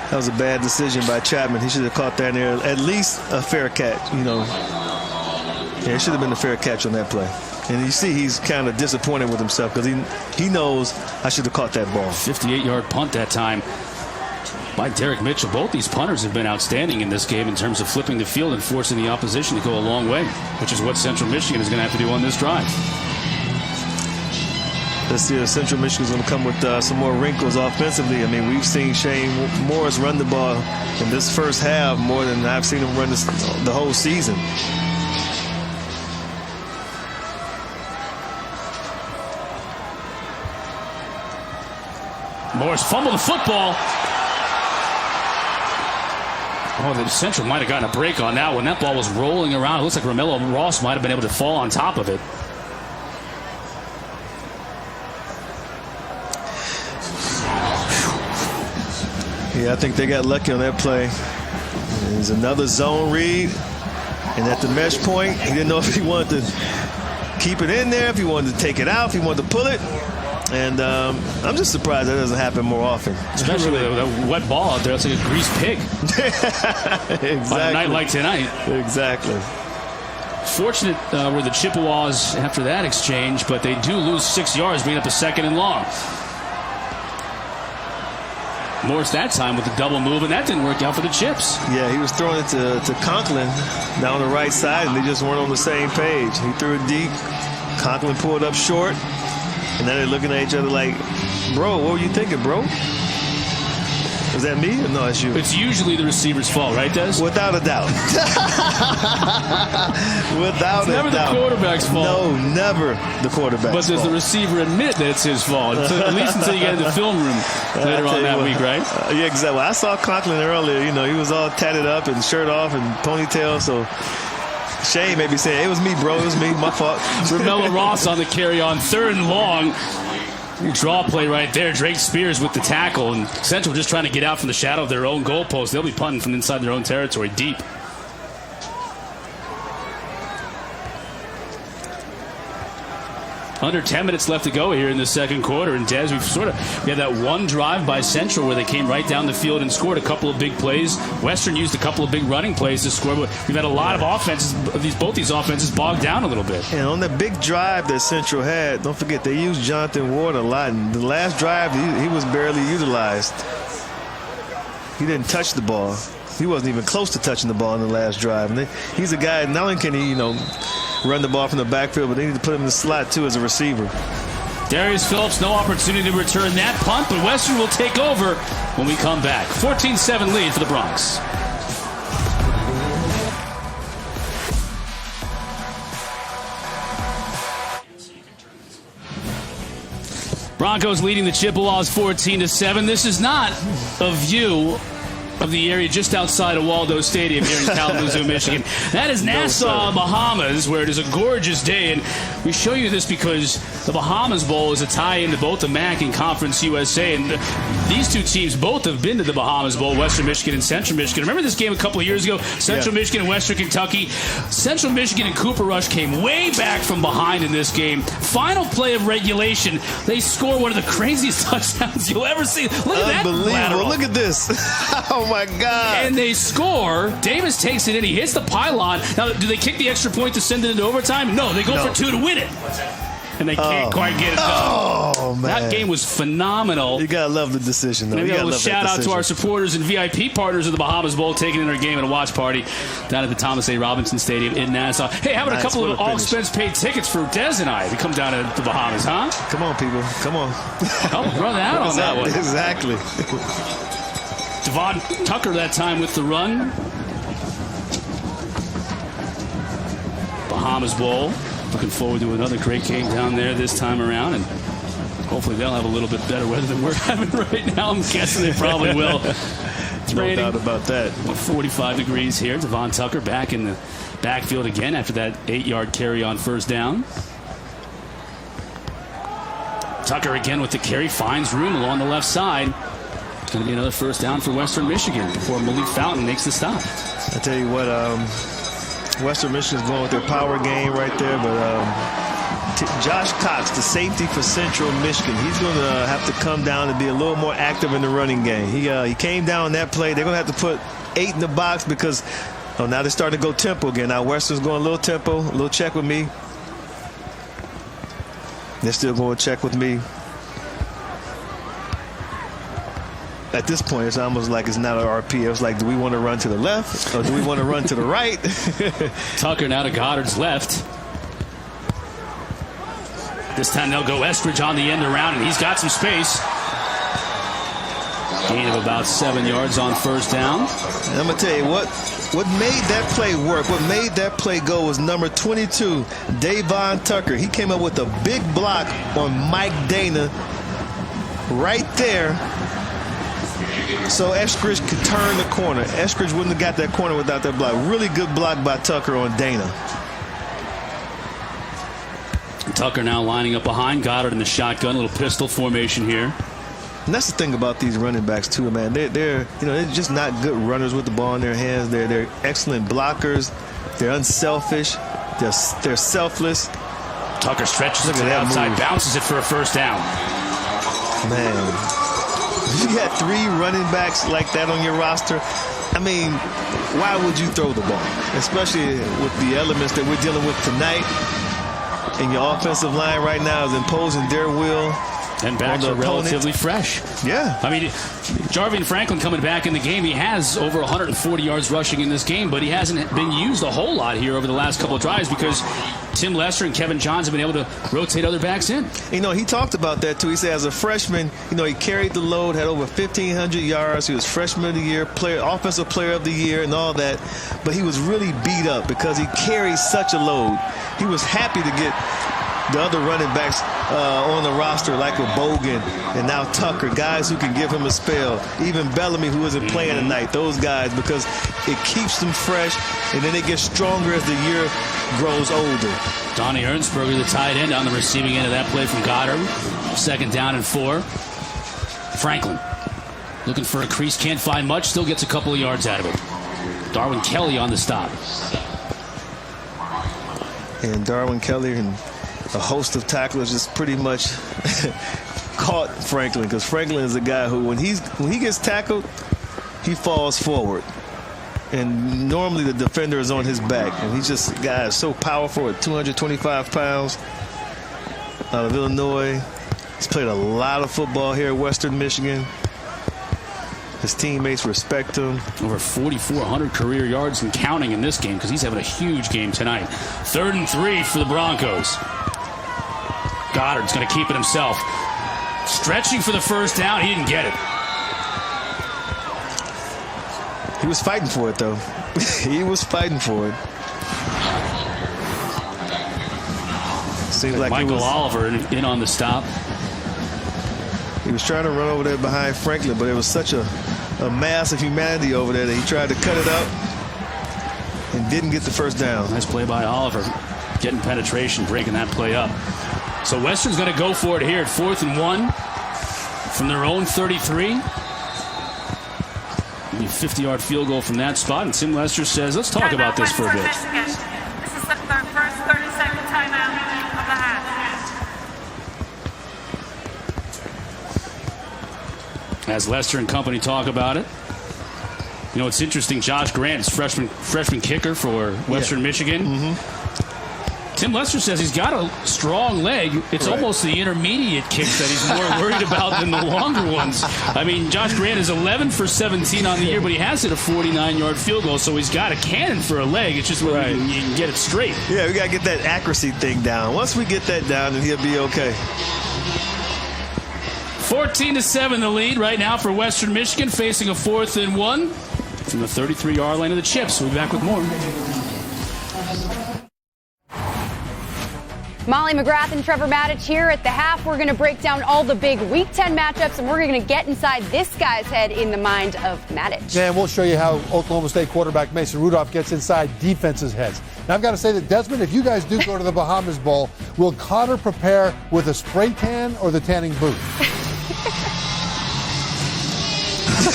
B: That was a bad decision by Chapman. He should have caught that in there. At least a fair catch, you know. Yeah, it should have been a fair catch on that play. And you see he's kind of disappointed with himself because he knows I should have caught that ball.
A: 58-yard punt that time by Derek Mitchell. Both these punters have been outstanding in this game in terms of flipping the field and forcing the opposition to go a long way, which is what Central Michigan is going to have to do on this drive.
B: Let's see if Central Michigan is going to come with some more wrinkles offensively. I mean, we've seen Shane Morris run the ball in this first half more than I've seen him run the whole season.
A: Morris fumbled the football. Oh, the Central might have gotten a break on that one. That ball was rolling around. It looks like Romello Ross might have been able to fall on top of it.
B: Yeah, I think they got lucky on that play. There's another zone read. And at the mesh point, he didn't know if he wanted to keep it in there, if he wanted to take it out, if he wanted to pull it. And I'm just surprised that doesn't happen more often.
A: Especially with a wet ball out there. It's like a greased pig.
B: Exactly.
A: On a night like tonight.
B: Exactly.
A: Fortunate were the Chippewas after that exchange, but they do lose 6 yards, bringing up a 2nd and long. Morris that time with the double move, and that didn't work out for the Chips.
B: Yeah, he was throwing it to Conklin down the right side, and they just weren't on the same page. He threw it deep. Conklin pulled up short, and then they're looking at each other like, bro, what were you thinking, bro? Is that me? No, it's you.
A: It's usually the receiver's fault, right, Des?
B: Without a doubt. Without a doubt.
A: Never the quarterback's fault.
B: No, never the quarterback's fault.
A: But does the receiver admit that it's his fault? At least until you get in the film room later on that week, right?
B: Yeah, exactly. I saw Conklin earlier. You know, he was all tatted up and shirt off and ponytail, so Shane may be saying, it was me, bro. It was me. My fault.
A: Romello Ross on the carry on 3rd and long. Draw play right there. Drake Spears with the tackle, and Central just trying to get out from the shadow of their own goalpost. They'll be punting from inside their own territory deep. Under 10 minutes left to go here in the second quarter. And Des, we had that one drive by Central where they came right down the field and scored a couple of big plays. Western used a couple of big running plays to score, but we've had a lot of offenses, both these offenses bogged down a little bit.
B: And on that big drive that Central had, don't forget, they used Jonathan Ward a lot. And the last drive, he was barely utilized. He didn't touch the ball. He wasn't even close to touching the ball in the last drive. And he's a guy, not only can he, run the ball from the backfield, but they need to put him in the slot, too, as a receiver.
A: Darius Phillips, no opportunity to return that punt, but Western will take over when we come back. 14-7 lead for the Bronx. Broncos leading the Chippewas 14-7. This is not a view of the area just outside of Waldo Stadium here in Kalamazoo, Michigan. That is Nassau, Bahamas, where it is a gorgeous day. And we show you this because the Bahamas Bowl is a tie-in to both the MAC and Conference USA. And these two teams both have been to the Bahamas Bowl, Western Michigan and Central Michigan. Remember this game a couple of years ago? Central Michigan and Western Kentucky. Central Michigan and Cooper Rush came way back from behind in this game. Final play of regulation, they score one of the craziest touchdowns you'll ever see. Look at that.
B: Unbelievable. Look at this. Oh, my God.
A: And they score. Davis takes it in. He hits the pylon. Now, do they kick the extra point to send it into overtime? No, they go for 2 to win it. And they can't quite get it done.
B: Oh, man.
A: That game was phenomenal.
B: You got to love the decision, though.
A: And we got a little shout out to our supporters and VIP partners of the Bahamas Bowl taking in their game at a watch party down at the Thomas A. Robinson Stadium in Nassau. Hey, how about a couple of all-expense-paid tickets for Des and I to come down to the Bahamas, huh?
B: Come on, people. Come on.
A: Help run out on that one.
B: Exactly.
A: Devon Tucker that time with the run. Bahamas Bowl. Looking forward to another great game down there this time around, and hopefully they'll have a little bit better weather than we're having right now. I'm guessing they probably will. It's
B: no doubt about that.
A: 45 degrees here. Devon Tucker back in the backfield again after that 8-yard carry on first down. Tucker again with the carry, finds room along the left side. It's going to be another first down for Western Michigan before Malik Fountain makes the stop.
B: I tell you what, Western Michigan's going with their power game right there, but Josh Cox, the safety for Central Michigan, he's going to have to come down and be a little more active in the running game. He came down on that play. They're going to have to put 8 in the box because now they're starting to go tempo again. Now Western's going a little tempo, a little check with me. They're still going to check with me. At this point, it's almost like it's not an RP. It's like, do we want to run to the left or do we want to run to the right?
A: Tucker now to Goddard's left. This time they'll go Eskridge on the end around, and he's got some space. Gain of about 7 yards on first down.
B: And I'm going to tell you what made that play work, what made that play go was number 22, Davon Tucker. He came up with a big block on Mike Dana right there. So Eskridge could turn the corner. Eskridge wouldn't have got that corner without that block. Really good block by Tucker on Dana.
A: Tucker now lining up behind Goddard in the shotgun. Little pistol formation here.
B: And that's the thing about these running backs too, man. They're just not good runners with the ball in their hands. They're excellent blockers. They're unselfish. They're selfless.
A: Tucker stretches it to the outside, bounces it for a first down.
B: Man. You got 3 running backs like that on your roster. I mean, why would you throw the ball? Especially with the elements that we're dealing with tonight. And your offensive line right now is imposing their will
A: And backs are relatively fresh.
B: Yeah.
A: I mean, Jarvin Franklin coming back in the game. He has over 140 yards rushing in this game, but he hasn't been used a whole lot here over the last couple of drives because Tim Lester and Kevin Johns have been able to rotate other backs in.
B: He talked about that, too. He said as a freshman, he carried the load, had over 1,500 yards. He was freshman of the year, offensive player of the year and all that. But he was really beat up because he carried such a load. He was happy to get the other running backs on the roster like a Bogan and now Tucker, guys who can give him a spell. Even Bellamy, who isn't playing tonight, those guys, because it keeps them fresh and then they get stronger as the year grows older.
A: Donnie Ernsberger, the tight end, on the receiving end of that play from Goddard. 2nd down and 4. Franklin looking for a crease, can't find much, still gets a couple of yards out of it. Darwin Kelly on the stop.
B: And Darwin Kelly and a host of tacklers just pretty much caught Franklin, because Franklin is a guy who, when he gets tackled, he falls forward. And normally the defender is on his back. And he's just a guy so powerful at 225 pounds out of Illinois. He's played a lot of football here at Western Michigan. His teammates respect him.
A: Over 4,400 career yards and counting in this game because he's having a huge game tonight. 3rd and 3 for the Broncos. Goddard's going to keep it himself. Stretching for the first down. He didn't get it.
B: He was fighting for it, though. He was fighting for it. Seems like
A: Michael Oliver in on the stop.
B: He was trying to run over there behind Franklin, but it was such a mass of humanity over there that he tried to cut it up and didn't get the first down.
A: Nice play by Oliver. Getting penetration, breaking that play up. So Western's going to go for it here at 4th and 1 from their own 33. 50-yard field goal from that spot, and Tim Lester says, let's talk about this for a bit.
D: This is the first 30-second timeout of the half.
A: As Lester and company talk about it. It's interesting. Josh Grant is freshman kicker for Western Michigan. Tim Lester says he's got a strong leg. It's almost the intermediate kicks that he's more worried about than the longer ones. I mean, Josh Grant is 11 for 17 on the year, but he has hit a 49-yard field goal, so he's got a cannon for a leg. It's just whether you can get it straight.
B: Yeah, we got to get that accuracy thing down. Once we get that down, then he'll be okay.
A: 14-7 the lead right now for Western Michigan, facing a 4th and 1 from the 33-yard line of the Chips. We'll be back with more.
E: Molly McGrath and Trevor Matich here at the half. We're going to break down all the big Week 10 matchups, and we're going to get inside this guy's head in the mind of Matich.
F: Yeah, and we'll show you how Oklahoma State quarterback Mason Rudolph gets inside defenses' heads. Now, I've got to say that, Desmond, if you guys do go to the Bahamas Bowl, will Connor prepare with a spray tan or the tanning booth?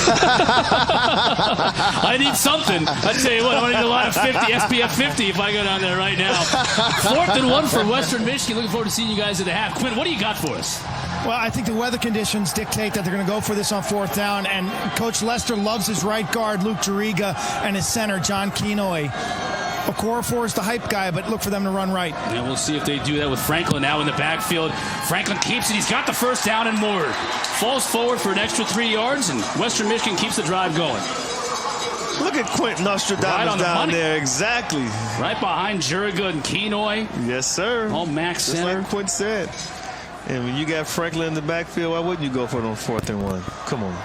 A: I need something. I tell you what, I need a lot of 50, SPF 50 if I go down there right now. 4th and 1 for Western Michigan. Looking forward to seeing you guys at the half. Quinn, what do you got for us?
C: Well, I think the weather conditions dictate that they're going to go for this on 4th down, and Coach Lester loves his right guard, Luke Juriga, and his center, John Kenoy. Okorafor is the hype guy, but look for them to run right.
A: And we'll see if they do that with Franklin now in the backfield. Franklin keeps it. He's got the first down and more. Falls forward for an extra 3 yards, and Western Michigan keeps the drive going.
B: Look at Quint Nostradamus down there. Exactly.
A: Right behind Juriga and Kenoy.
B: Yes, sir.
A: All max
B: Just
A: center.
B: like Quint said. And when you got Franklin in the backfield, why wouldn't you go for it on 4th and 1? Come on.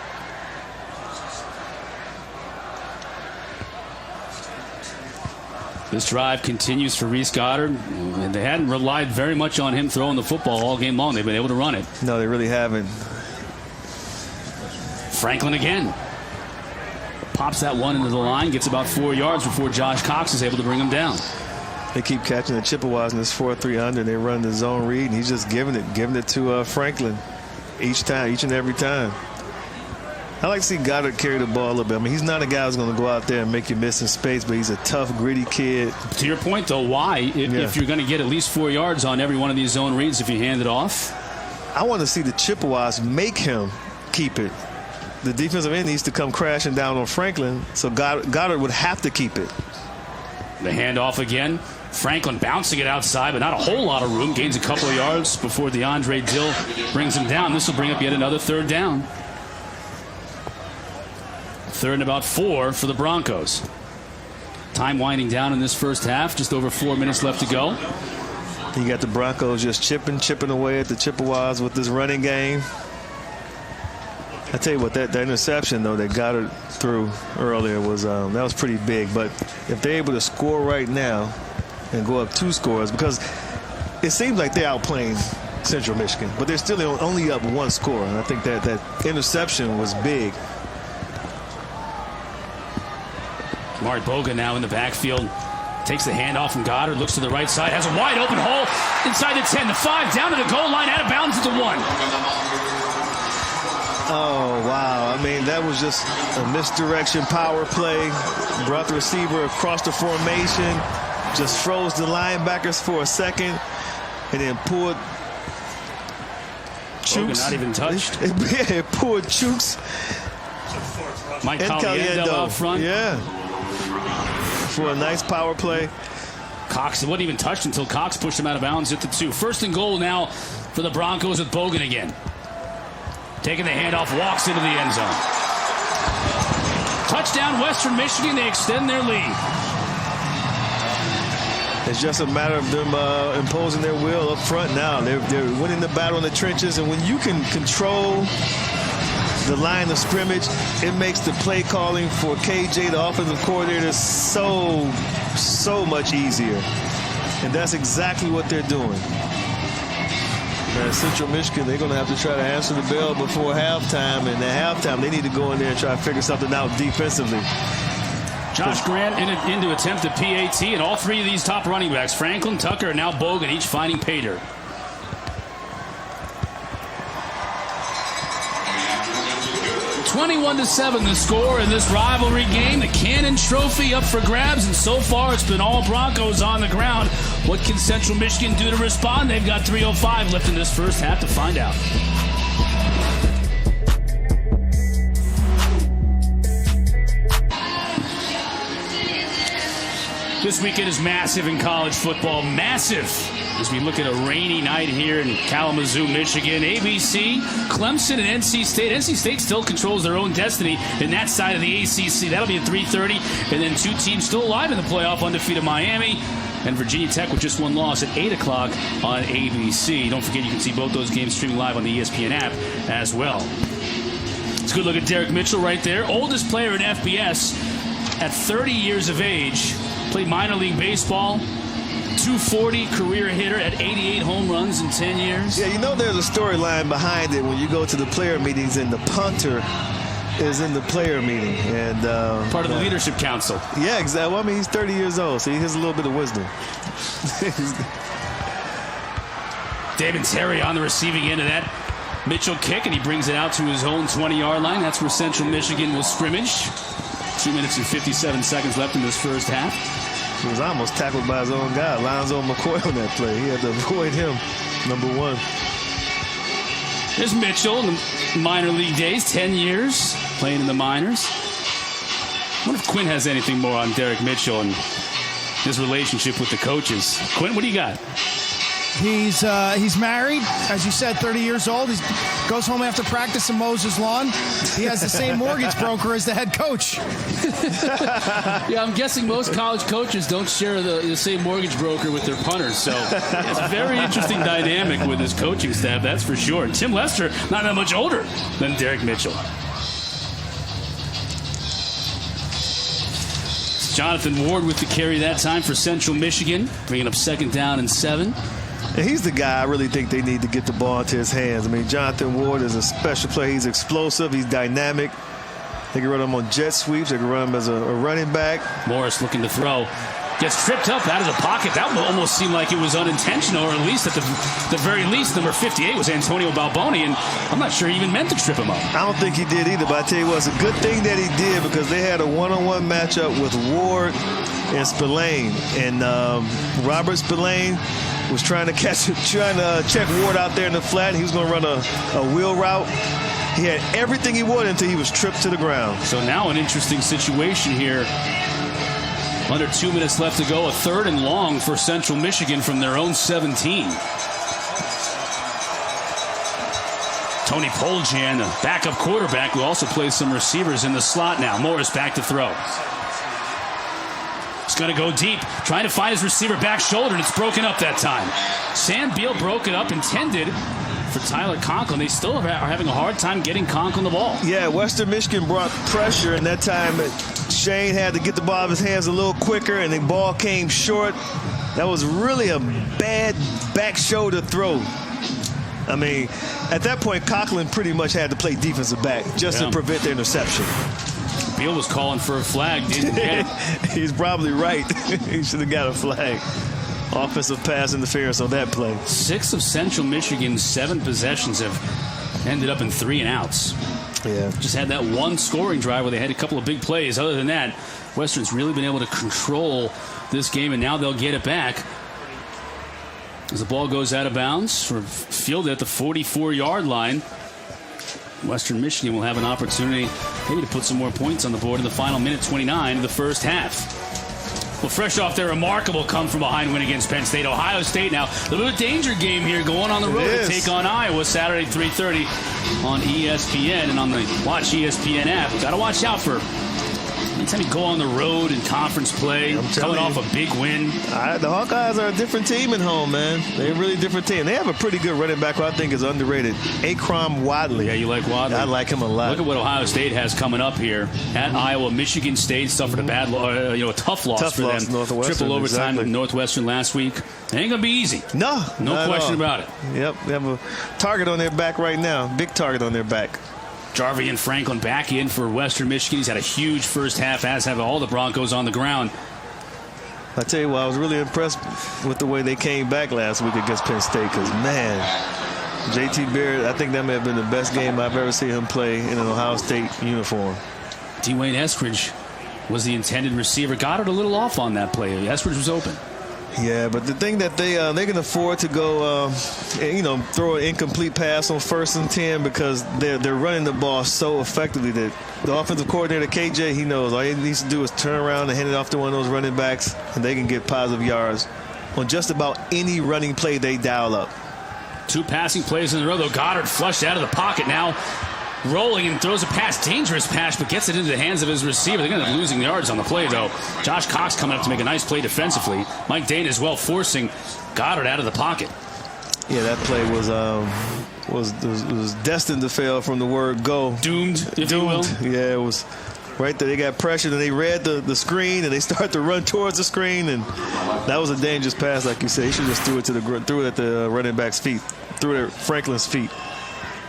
A: This drive continues for Reese Goddard, and they hadn't relied very much on him throwing the football all game long. They've been able to run it.
B: No, they really haven't.
A: Franklin again. Pops that one into the line, gets about 4 yards before Josh Cox is able to bring him down.
B: They keep catching the Chippewas in this 4-3 They run the zone read, and he's just giving it to Franklin each and every time. I like to see Goddard carry the ball a little bit. I mean, he's not a guy who's going to go out there and make you miss in space, but he's a tough, gritty kid.
A: To your point, though, why? If you're going to get at least 4 yards on every one of these zone reads if you hand it off?
B: I want to see the Chippewas make him keep it. The defensive end needs to come crashing down on Franklin, so Goddard would have to keep it.
A: The handoff again. Franklin bouncing it outside, but not a whole lot of room. Gains a couple of yards before DeAndre Dill brings him down. This will bring up yet another third down. Third and about 4 for the Broncos. Time winding down in this first half. Just over 4 minutes left to go.
B: You got the Broncos just chipping away at the Chippewas with this running game. I tell you what, that interception though that got it through earlier was that was pretty big. But if they're able to score right now and go up 2 scores, because it seems like they're outplaying Central Michigan, but they're still only up 1 score. And I think that interception was big.
A: Mark Boga now in the backfield. Takes the handoff from Goddard, looks to the right side, has a wide open hole inside the 10, the 5, down to the goal line, out of bounds at the 1.
B: Oh, wow. I mean, that was just a misdirection power play. Brought the receiver across the formation, just froze the linebackers for a second, and then pulled Chooks.
A: Not even touched.
B: It pulled Chooks.
A: Mike Caliendo out front.
B: Yeah. For a nice power play.
A: Cox wasn't even touched until Cox pushed him out of bounds at the 2. First and goal now for the Broncos with Bogan again. Taking the handoff, walks into the end zone. Touchdown, Western Michigan. They extend their lead.
B: It's just a matter of them imposing their will up front now. They're winning the battle in the trenches, and when you can control the line of scrimmage, it makes the play calling for KJ, the offensive coordinator, so much easier. And that's exactly what they're doing. Central Michigan, they're going to have to try to answer the bell before halftime, and at halftime they need to go in there and try to figure something out defensively.
A: Josh Grant in to attempt a PAT, and all 3 of these top running backs, Franklin, Tucker, and now Bogan, each finding pay dirt. (21-7) the score in this rivalry game. The Cannon Trophy up for grabs, and so far it's been all Broncos on the ground. What can Central Michigan do to respond? They've got 3:05 left in this first half to find out. This weekend is massive in college football. Massive. As we look at a rainy night here in Kalamazoo, Michigan. ABC, Clemson, and NC State. NC State still controls their own destiny in that side of the ACC. That'll be at 3:30. And then 2 teams still alive in the playoff, undefeated Miami and Virginia Tech with just 1 loss at 8 o'clock on ABC. Don't forget, you can see both those games streaming live on the ESPN app as well. It's a good look at Derek Mitchell right there. Oldest player in FBS at 30 years of age. Played minor league baseball. 240 career hitter at 88 home runs in 10 years.
B: Yeah, you know there's a storyline behind it when you go to the player meetings and the punter is in the player meeting. And
A: part of the leadership council.
B: Yeah, exactly. Well, I mean, he's 30 years old, so he has a little bit of wisdom.
A: David Terry on the receiving end of that Mitchell kick, and he brings it out to his own 20-yard line. That's where Central Michigan will scrimmage. 2 minutes and 57 seconds left in this first half.
B: He was almost tackled by his own guy, Lonzo McCoy, on that play. He had to avoid him, number 1.
A: There's Mitchell in the minor league days, 10 years playing in the minors. I wonder if Quinn has anything more on Derek Mitchell and his relationship with the coaches. Quinn, what do you got?
C: He's married, as you said, 30 years old. He goes home after practice and mows his lawn. He has the same mortgage broker as the head coach.
A: Yeah, I'm guessing most college coaches don't share the same mortgage broker with their punters. So it's a very interesting dynamic with his coaching staff, that's for sure. And Tim Lester, not that much older than Derek Mitchell. It's Jonathan Ward with the carry that time for Central Michigan, bringing up 2nd down and 7.
B: And he's the guy I really think they need to get the ball into his hands. I mean, Jonathan Ward is a special player. He's explosive. He's dynamic. They can run him on jet sweeps. They can run him as a running back.
A: Morris looking to throw. Gets tripped up out of the pocket. That almost seemed like it was unintentional, or at least at the very least, number 58 was Antonio Balboni, and I'm not sure he even meant to trip him up.
B: I don't think he did either, but I tell you what, it's a good thing that he did, because they had a one-on-one matchup with Ward and Spillane. And Robert Spillane was trying to check Ward out there in the flat. He was going to run a wheel route. He had everything he wanted until he was tripped to the ground.
A: So now an interesting situation here. Under 2 minutes left to go. A 3rd and long for Central Michigan from their own 17. Tony Poljan, the backup quarterback, who also plays some receivers in the slot now. Morris back to throw. He's going to go deep, trying to find his receiver back shoulder, and it's broken up that time. Sam Beal broke it up, intended for Tyler Conklin. They still are having a hard time getting Conklin the ball.
B: Yeah, Western Michigan brought pressure, and that time Shane had to get the ball out of his hands a little quicker, and the ball came short. That was really a bad back shoulder throw. I mean, at that point, Conklin pretty much had to play defensive back just to prevent the interception.
A: Beal was calling for a flag, didn't get it.
B: He's probably right. He should have got a flag. Offensive pass interference on that play.
A: 6 of Central Michigan's 7 possessions have ended up in 3 and outs.
B: Yeah.
A: Just had that one scoring drive where they had a couple of big plays. Other than that, Western's really been able to control this game, and now they'll get it back. As the ball goes out of bounds, fielded at the 44-yard line. Western Michigan will have an opportunity maybe to put some more points on the board in the final minute 29 of the first half. Well, fresh off their remarkable come-from-behind win against Penn State, Ohio State now a little bit danger game here going on the road to take on Iowa Saturday 3:30 on ESPN and on the Watch ESPN app. Got to watch out for anytime you go on the road in conference play, coming off a big win.
B: The Hawkeyes are a different team at home, man. They're a really different team. They have a pretty good running back who I think is underrated, Akram Wadley.
A: Yeah, you like Wadley?
B: I like him a lot.
A: Look at what Ohio State has coming up here at Iowa. Michigan State suffered a bad, a tough loss for them. Triple overtime with Northwestern last week. It ain't gonna be easy.
B: No
A: question about it.
B: Yep, they have a target on their back right now. Big target on their back.
A: Jarvian Franklin back in for Western Michigan. He's had a huge first half, as have all the Broncos on the ground.
B: I tell you what, I was really impressed with the way they came back last week against Penn State because, man, JT Barrett, I think that may have been the best game I've ever seen him play in an Ohio State uniform.
A: Dwayne Eskridge was the intended receiver. Goddard a little off on that play. Eskridge was open.
B: Yeah, but the thing that they can afford to go, throw an incomplete pass on 1st and 10 because they're running the ball so effectively that the offensive coordinator KJ, he knows all he needs to do is turn around and hand it off to one of those running backs, and they can get positive yards on just about any running play they dial up.
A: 2 passing plays in a row, though. Goddard flushed out of the pocket now. Rolling and throws a pass, dangerous pass, but gets it into the hands of his receiver. They're going to be losing yards on the play, though. Josh Cox coming up to make a nice play defensively. Mike Dana as well forcing Goddard out of the pocket.
B: Yeah, that play was destined to fail from the word go.
A: Doomed, if you will.
B: Yeah, it was right there. They got pressured, and they read the screen, and they start to run towards the screen, and that was a dangerous pass, like you said. He should just threw it at the running back's feet, threw it at Franklin's feet.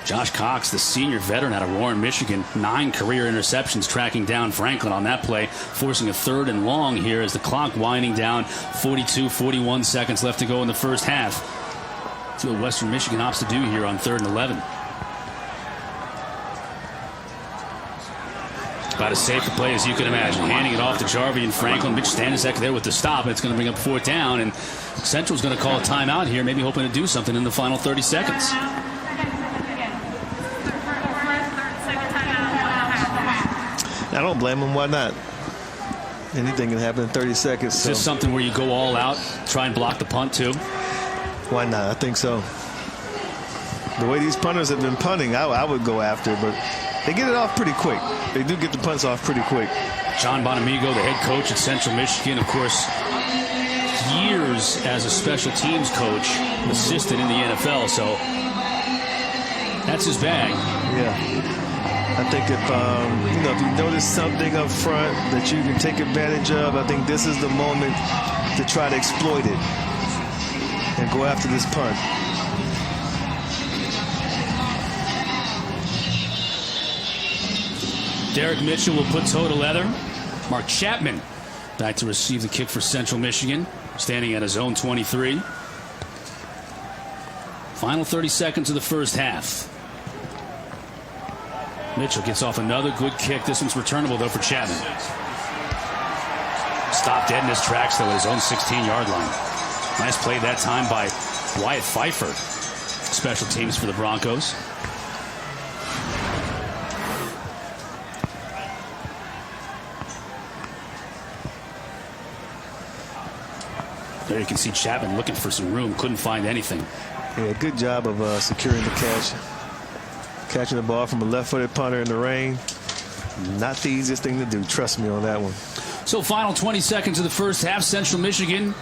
A: Josh Cox, the senior veteran out of Warren, Michigan, 9 career interceptions, tracking down Franklin on that play, forcing a 3rd and long here as the clock winding down. 41 seconds left to go in the first half. See what Western Michigan opts to do here on 3rd and 11. About as safe a play as you can imagine. Handing it off to Jarvian Franklin. Mitch Stanisiak there with the stop. It's going to bring up 4th down, and Central's going to call a timeout here, maybe hoping to do something in the final 30 seconds.
B: I don't blame him. Why not? Anything can happen in 30 seconds.
A: Is this something where you go all out, try and block the punt too?
B: Why not? I think so. The way these punters have been punting, I would go after, but they get it off pretty quick. They do get the punts off pretty quick.
A: John Bonamigo, the head coach at Central Michigan, of course, years as a special teams coach, assistant in the NFL, so that's his bag.
B: Yeah. I think if you notice something up front that you can take advantage of, I think this is the moment to try to exploit it and go after this punt.
A: Derek Mitchell will put toe to leather. Mark Chapman back to receive the kick for Central Michigan, standing at his own 23. Final 30 seconds of the first half. Mitchell gets off another good kick. This one's returnable, though, for Chapman. Stopped dead in his tracks, though, at his own 16-yard line. Nice play that time by Wyatt Pfeiffer. Special teams for the Broncos. There you can see Chapman looking for some room, couldn't find anything.
B: Yeah, good job of securing the catch. Catching the ball from a left-footed punter in the rain. Not the easiest thing to do, trust me on that one.
A: So final 20 seconds of the first half. Central Michigan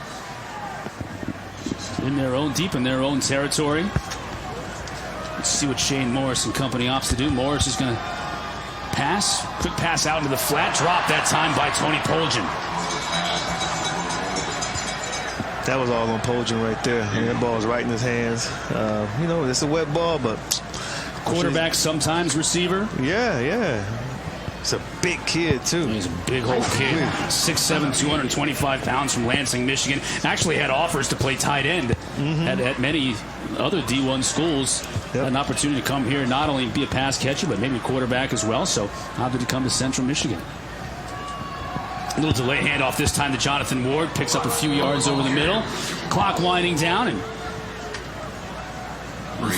A: deep in their own territory. Let's see what Shane Morris and company opts to do. Morris is going to pass. Quick pass out into the flat. Drop that time by Tony Poljan.
B: That was all on Poljan right there. And that ball was right in his hands. You know, it's a wet ball, but
A: quarterback, sometimes receiver.
B: Yeah. He's a big kid, too.
A: He's a big old kid. 6'7", 225 pounds from Lansing, Michigan. Actually had offers to play tight end at many other D1 schools. Had an opportunity to come here and not only be a pass catcher, but maybe quarterback as well. So opted to come to Central Michigan. A little delay handoff this time to Jonathan Ward. Picks up a few yards over the middle. Clock winding down. And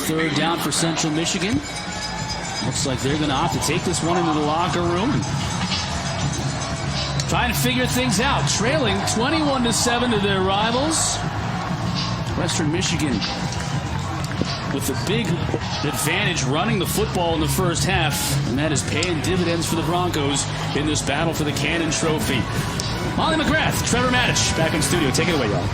A: third down for Central Michigan. Looks like they're going to opt to take this one into the locker room. Trying to figure things out. Trailing 21-7 to their rivals. Western Michigan with a big advantage running the football in the first half. And that is paying dividends for the Broncos in this battle for the Cannon Trophy. Molly McGrath, Trevor Matich back in studio. Take it away, y'all.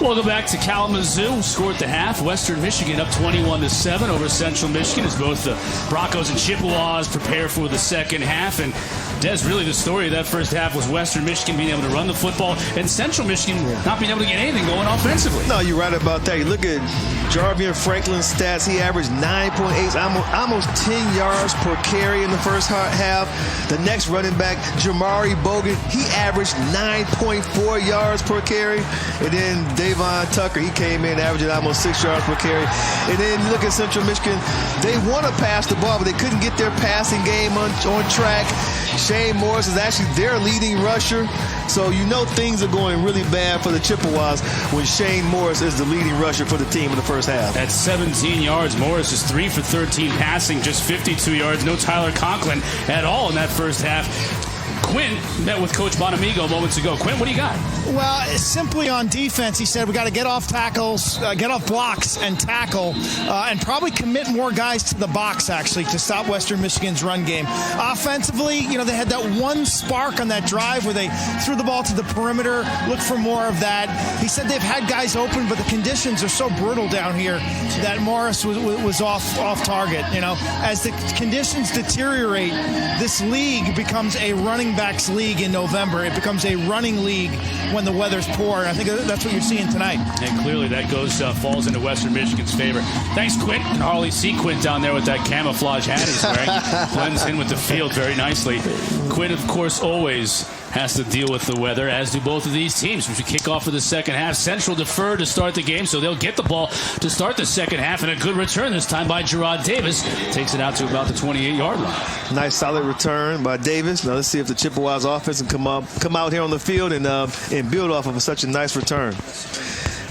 A: Welcome back to Kalamazoo. Score at the half. Western Michigan up 21-7 over Central Michigan as both the Broncos and Chippewas prepare for the second half. And Des, really the story of that first half was Western Michigan being able to run the football and Central Michigan not being able to get anything going offensively.
B: No, you're right about that. You look at Jarvian Franklin's stats. He averaged 9.8, almost 10 yards per carry in the first half. The next running back, Jamari Bogan, he averaged 9.4 yards per carry. And then Davon Tucker, he came in averaging almost 6 yards per carry. And then you look at Central Michigan, they want to pass the ball, but they couldn't get their passing game on track. Shane Morris is actually their leading rusher. So you know things are going really bad for the Chippewas when Shane Morris is the leading rusher for the team in the first half.
A: At 17 yards, Morris is 3 for 13 passing, just 52 yards. No Tyler Conklin at all in that first half. Quinn met with Coach Bonamigo moments ago. Quinn, what do you got?
C: Well, simply on defense, he said we got to get off tackles, get off blocks and tackle, and probably commit more guys to the box, actually, to stop Western Michigan's run game. Offensively, you know, they had that one spark on that drive where they threw the ball to the perimeter. Look for more of that. He said they've had guys open, but the conditions are so brutal down here that Morris was off target. You know, as the conditions deteriorate, this league becomes a running backs league in November. It becomes a running league when the weather's poor, and I think that's what you're seeing tonight.
A: And clearly that falls into Western Michigan's favor. Thanks, Quinn. And Harley Sequin down there with that camouflage hat he's wearing. Blends in with the field very nicely. Quinn, of course, always has to deal with the weather, as do both of these teams. Which we kick off for the second half. Central deferred to start the game, so they'll get the ball to start the second half, and a good return this time by Gerard Davis. Takes it out to about the 28-yard line.
B: Nice, solid return by Davis. Now let's see if the Chippewas offense can come out here on the field and build off of such a nice return.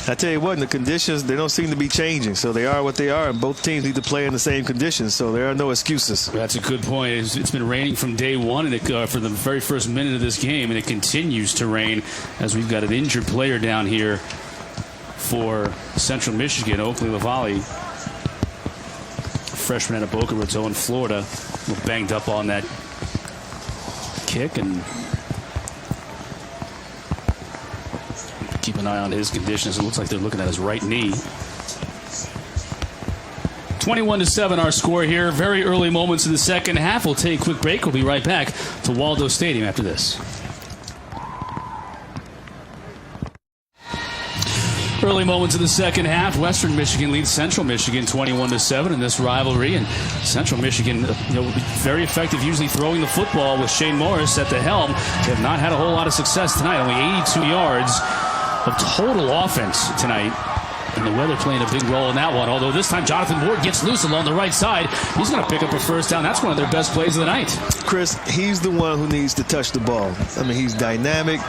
B: I tell you what, the conditions, they don't seem to be changing. So they are what they are, and both teams need to play in the same conditions. So there are no excuses.
A: That's a good point. It's been raining from day one and for the very first minute of this game, and it continues to rain as we've got an injured player down here for Central Michigan. Oakley Lavallee, freshman out of Boca Raton, Florida, a little banged up on that kick, and keep an eye on his conditions. It looks like they're looking at his right knee. 21-7 our score here. Very early moments in the second half. We'll take a quick break. We'll be right back to Waldo Stadium after this. Early moments of the second half. Western Michigan leads Central Michigan 21-7 in this rivalry, and Central Michigan, very effective, usually throwing the football with Shane Morris at the helm. They have not had a whole lot of success tonight. Only 82 yards of total offense tonight, and the weather playing a big role in that one. Although this time Jonathan Ward gets loose along the right side. He's going to pick up a first down. That's one of their best plays of the night.
B: Chris, he's the one who needs to touch the ball. I mean, he's dynamic.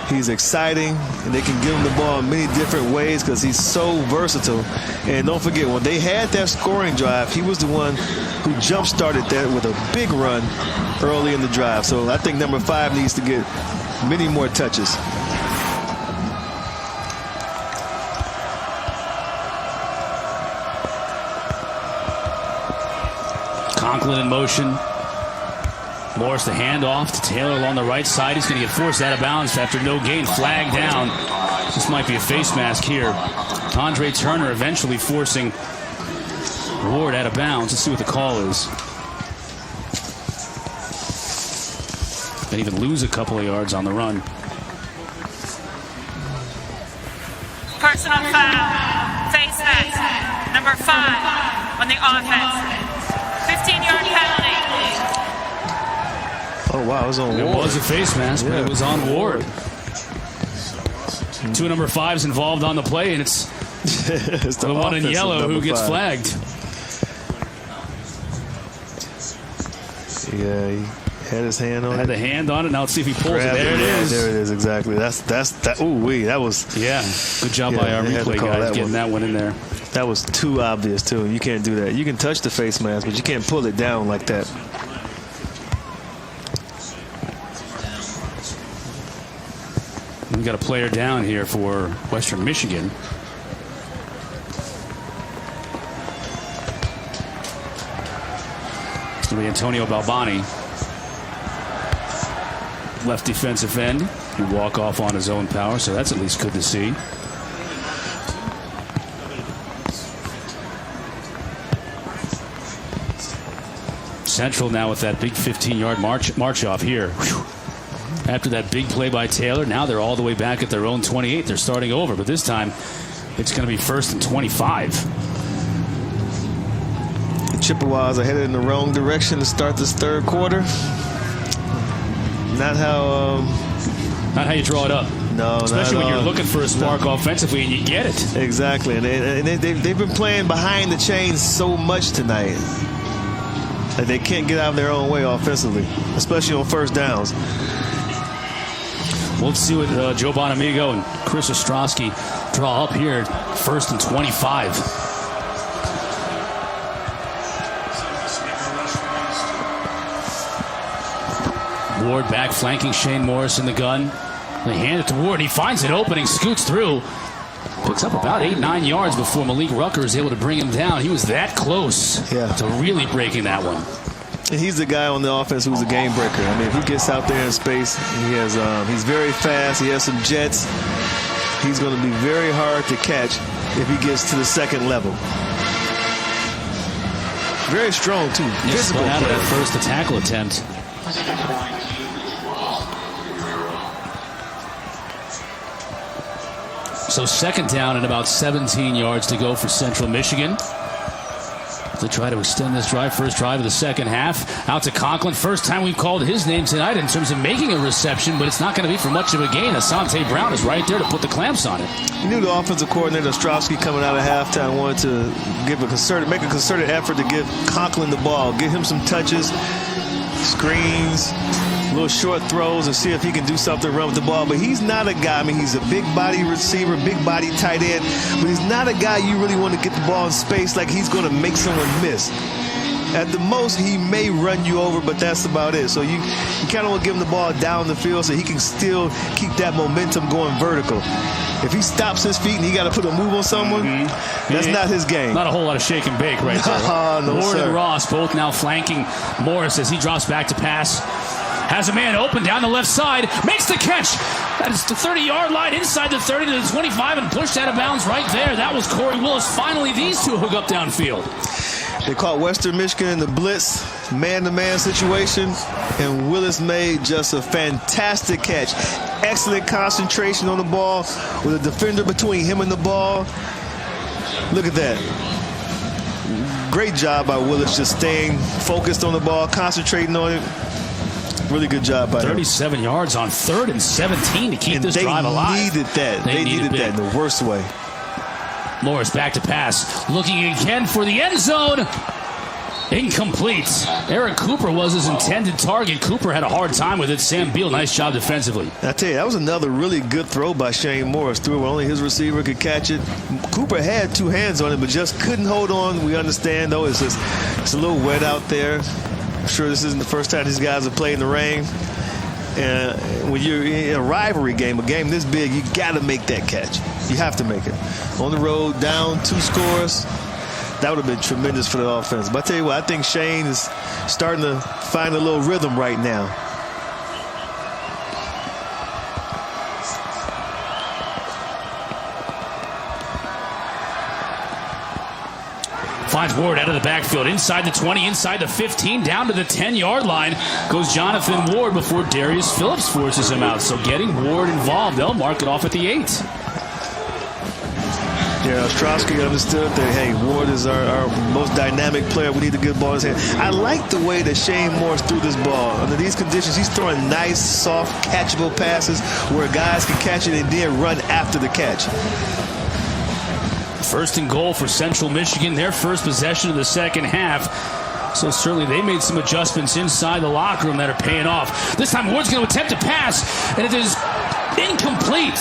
B: He's exciting, and they can give him the ball in many different ways because he's so versatile. And don't forget, when they had that scoring drive, he was the one who jump-started that with a big run early in the drive. So I think number 5 needs to get Many more touches.
A: Conklin in motion. Morris the handoff to Taylor along the right side. He's going to get forced out of bounds after no gain. Flag down. This might be a face mask here. Andre Turner eventually forcing Ward out of bounds. Let's see what the call is. And even lose a couple of yards on the run.
D: Personal foul. Face mask. Number 5 on the offense. 15-yard penalty.
B: Oh, wow, it was on Ward.
A: It was a face mask, but it was on Ward. 2 number 5s involved on the play, and it's,
B: it's
A: the one in yellow who gets
B: 5.
A: flagged.
B: Yeah, he had his hand on it.
A: Had the hand on it. Now let's see if he pulls it.
B: There
A: There it is.
B: There it is, exactly. That. Ooh, wee, that was.
A: Yeah, good job by our
B: they had to
A: replay
B: call
A: guys
B: that
A: getting that one in there.
B: That was too obvious, too. You can't do that. You can touch the face mask, but you can't pull it down like that.
A: We got a player down here for Western Michigan. It's going to be Antonio Balbani. Left defensive end. He walk off on his own power, so that's at least good to see. Central now with that big 15-yard march off here. Whew. After that big play by Taylor, now they're all the way back at their own 28. They're starting over, but this time it's going to be 1st and 25.
B: The Chippewas are headed in the wrong direction to start this third quarter. Not how
A: you draw it up.
B: No,
A: especially when you're
B: all.
A: looking for a spark offensively and you get it.
B: Exactly, and they've been playing behind the chains so much tonight that they can't get out of their own way offensively, especially on first downs.
A: We'll see what Joe Bonamigo and Chris Ostrowski draw up here. 1st and 25. Ward back flanking Shane Morris in the gun. They hand it to Ward. He finds an opening, scoots through. Picks up about 8-9 yards before Malik Rucker is able to bring him down. He was that close to really breaking that one.
B: And he's the guy on the offense who's a game breaker. I mean, if he gets out there in space, he's very fast. He has some jets. He's going to be very hard to catch if he gets to the second level. Very strong, too. Visible
A: out of
B: player.
A: that first tackle attempt. So 2nd down and about 17 yards to go for Central Michigan. To try to extend this drive, first drive of the second half. Out to Conklin. First time we've called his name tonight in terms of making a reception, but it's not going to be for much of a gain. Asante Brown is right there to put the clamps on it.
B: You knew the offensive coordinator, Ostrowski, coming out of halftime, wanted to make a concerted effort to give Conklin the ball, give him some touches, screens, little short throws, and see if he can do something run with the ball. But he's not a guy, I mean, he's a big body receiver, big body tight end, but he's not a guy you really want to get the ball in space like he's going to make someone miss. At the most, he may run you over, but that's about it. So you kind of want to give him the ball down the field so he can still keep that momentum going vertical. If he stops his feet and he got to put a move on someone, that's not his game.
A: Not a whole lot of shake and bake right there.
B: No,
A: Ward
B: sir.
A: and Ross both now flanking Morris as he drops back to pass. Has a man open down the left side. Makes the catch. That is the 30-yard line inside the 30 to the 25 and pushed out of bounds right there. That was Corey Willis. Finally, these two hook up downfield.
B: They caught Western Michigan in the blitz, man-to-man situation, and Willis made just a fantastic catch. Excellent concentration on the ball with a defender between him and the ball. Look at that. Great job by Willis, just staying focused on the ball, concentrating on it. Really good job by him.
A: 37 yards on 3rd and 17 to keep this drive alive.
B: They needed that. They needed that in the worst way.
A: Morris back to pass. Looking again for the end zone. Incomplete. Eric Cooper was his intended target. Cooper had a hard time with it. Sam Beal, nice job defensively.
B: I tell you, that was another really good throw by Shane Morris. Threw it where only his receiver could catch it. Cooper had 2 hands on it, but just couldn't hold on. We understand, though, it's a little wet out there. I'm sure this isn't the first time these guys have played in the rain. And when you're in a rivalry game, a game this big, you got to make that catch. You have to make it. On the road, down 2 scores, that would have been tremendous for the offense. But I tell you what, I think Shane is starting to find a little rhythm right now.
A: Finds Ward out of the backfield, inside the 20, inside the 15, down to the 10-yard line goes Jonathan Ward before Darius Phillips forces him out. So getting Ward involved, they'll mark it off at the 8.
B: Yeah, Ostrowski understood that, hey, Ward is our most dynamic player. We need to get the ball in his hand. I like the way that Shane Morris threw this ball. Under these conditions, he's throwing nice, soft, catchable passes where guys can catch it and then run after the catch.
A: First and goal for Central Michigan, their first possession of the second half. So certainly they made some adjustments inside the locker room that are paying off. This time Ward's going to attempt to pass, and it is incomplete.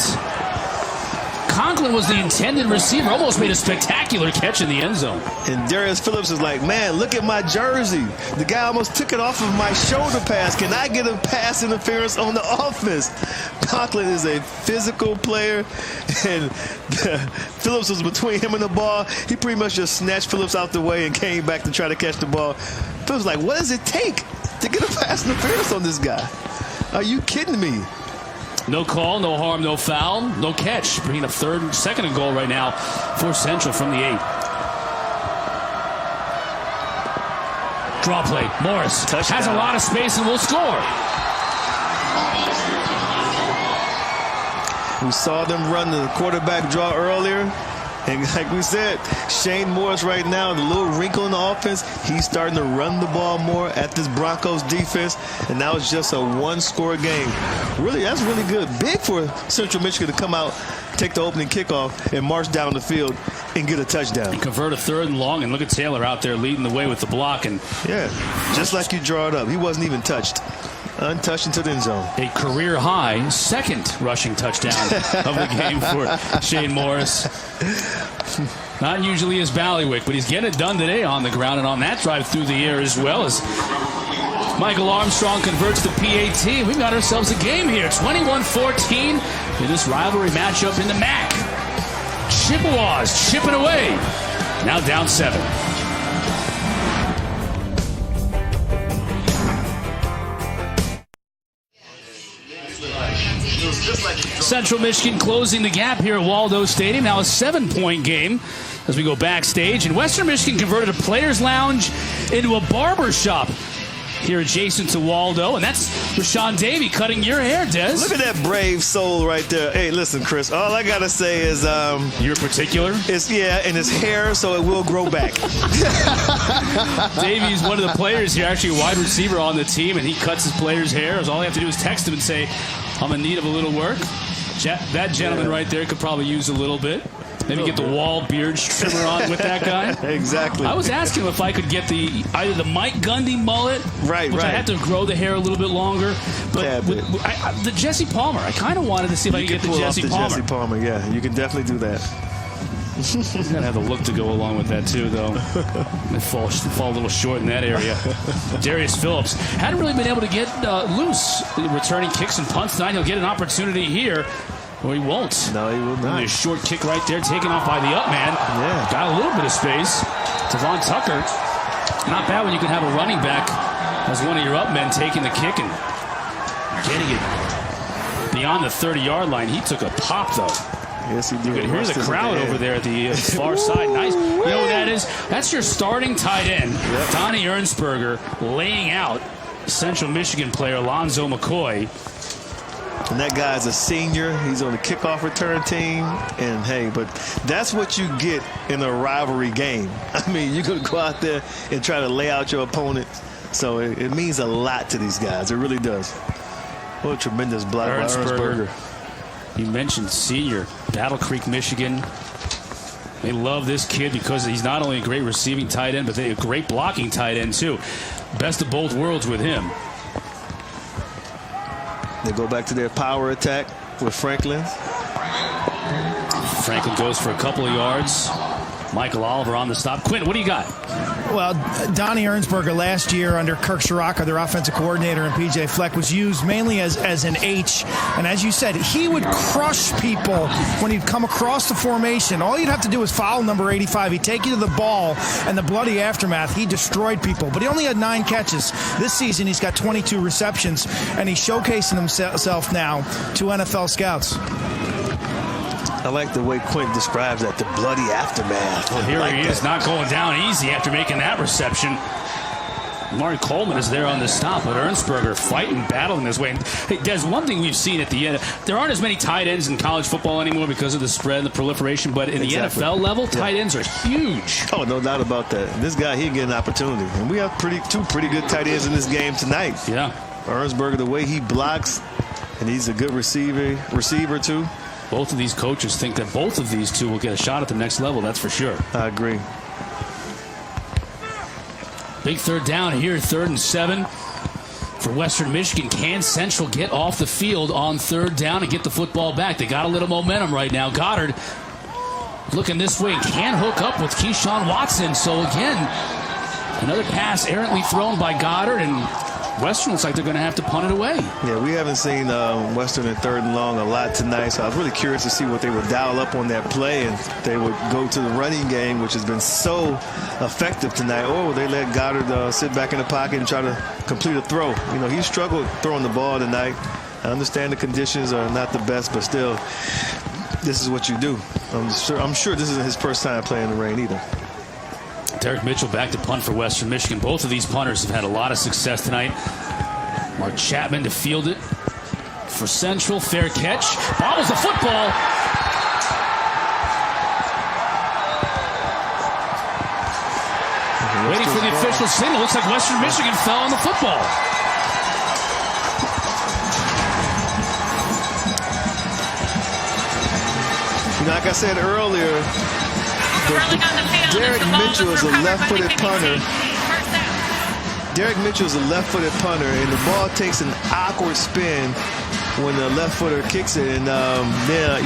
A: Conklin was the intended receiver, almost made a spectacular catch in the end zone.
B: And Darius Phillips is like, man, look at my jersey. The guy almost took it off of my shoulder pass. Can I get a pass interference on the offense? Conklin is a physical player, and Phillips was between him and the ball. He pretty much just snatched Phillips out the way and came back to try to catch the ball. Phillips was like, what does it take to get a pass interference on this guy? Are you kidding me?
A: No call, no harm, no foul, no catch. Bringing a second and goal right now for Central from the 8. Draw play. Morris
B: Touchdown.
A: Has a lot of space and will score.
B: We saw them run the quarterback draw earlier. And like we said, Shane Morris right now, the little wrinkle in the offense, he's starting to run the ball more at this Broncos defense. And now it's just a 1-score game. Really, that's really good. Big for Central Michigan to come out, take the opening kickoff, and march down the field and get a touchdown.
A: And convert a 3rd and long, and look at Taylor out there leading the way with the block. And
B: yeah, just like you draw it up. He wasn't even touched. Untouched into the end zone.
A: A career high 2nd rushing touchdown of the game for Shane Morris. Not usually his ballywick, but he's getting it done today on the ground and on that drive through the air as well, as Michael Armstrong converts the PAT. We've got ourselves a game here. 21-14 in this rivalry matchup in the MAC. Chippewas chipping away. Now down 7. Central Michigan closing the gap here at Waldo Stadium. Now a 7-point game as we go backstage. And Western Michigan converted a players' lounge into a barber shop here adjacent to Waldo. And that's Rashawn Davey cutting your hair, Des.
B: Look at that brave soul right there. Hey, listen, Chris, all I got to say is...
A: You're particular?
B: And his hair, so it will grow back.
A: Davey's one of the players here, actually a wide receiver on the team, and he cuts his players' hair. All I have to do is text him and say, I'm in need of a little work. That gentleman right there could probably use a little bit. Maybe get the wall beard trimmer on with that guy.
B: Exactly.
A: I was asking him if I could get either the Mike Gundy mullet, which I had to grow the hair a little bit longer, but the Jesse Palmer. I kind of wanted to see if I could get the Jesse Palmer.
B: Jesse Palmer, yeah, you can definitely do that.
A: He's going to have the look to go along with that, too, though. They fall a little short in that area. Darius Phillips hadn't really been able to get loose returning kicks and punts tonight. He'll get an opportunity here. Or he won't.
B: No, he will not.
A: A short kick right there, taken off by the up man.
B: Yeah.
A: Got a little bit of space. Devon Tucker. Not bad when you can have a running back as one of your up men taking the kick and getting it beyond the 30-yard line. He took a pop, though.
B: Yes, he did.
A: You can hear the crowd over there at the far side. Nice. You know what that is? That's your starting tight end, Donnie Ernsberger, laying out Central Michigan player Alonzo McCoy.
B: And that guy's a senior. He's on the kickoff return team. And, hey, but that's what you get in a rivalry game. I mean, you're going to go out there and try to lay out your opponent. So it means a lot to these guys. It really does. What a tremendous block by Ernsberger.
A: You mentioned senior, Battle Creek, Michigan. They love this kid because he's not only a great receiving tight end, but a great blocking tight end, too. Best of both worlds with him.
B: They go back to their power attack with Franklin.
A: Franklin goes for a couple of yards. Michael Oliver on the stop. Quinn, what do you got?
C: Well, Donnie Ernsberger last year under Kirk Ciarrocca, their offensive coordinator, and P.J. Fleck was used mainly as an H. And as you said, he would crush people when he'd come across the formation. All you'd have to do was follow number 85. He'd take you to the ball, and the bloody aftermath, he destroyed people. But he only had 9 catches. This season, he's got 22 receptions, and he's showcasing himself now to NFL scouts.
B: I like the way Quint describes that, the bloody aftermath.
A: Well, here he is, not going down easy after making that reception. Amari Coleman is there on the stop, but Ernsberger fighting, battling his way. Hey, Des, one thing we've seen at the end, there aren't as many tight ends in college football anymore because of the spread and the proliferation, but in the NFL level, tight ends are huge.
B: Oh, no doubt about that. This guy, he'll get an opportunity. And we have two pretty good tight ends in this game tonight.
A: Yeah.
B: Ernsberger, the way he blocks, and he's a good receiver too.
A: Both of these coaches think that both of these two will get a shot at the next level, that's for sure.
B: I agree.
A: Big third down here, 3rd and 7 for Western Michigan. Can Central get off the field on 3rd down and get the football back? They got a little momentum right now. Goddard looking this way, can hook up with Keyshawn Watson. So again, another pass errantly thrown by Goddard, and Western looks like they're going to have to punt it away.
B: Yeah, we haven't seen Western in 3rd and long a lot tonight, so I was really curious to see what they would dial up on that play, and they would go to the running game, which has been so effective tonight, or would they let Goddard sit back in the pocket and try to complete a throw? You know, he struggled throwing the ball tonight. I understand the conditions are not the best, but still, this is what you do. I'm sure this isn't his first time playing in the rain either.
A: Derek Mitchell back to punt for Western Michigan. Both of these punters have had a lot of success tonight. Mark Chapman to field it for Central. Fair catch. Bobbles the football. Waiting for the official signal. Looks like Western Michigan fell on the football.
B: Like I said earlier, Derek Mitchell is a left-footed punter. Derek Mitchell is a left-footed punter, and the ball takes an awkward spin when the left footer kicks it, and then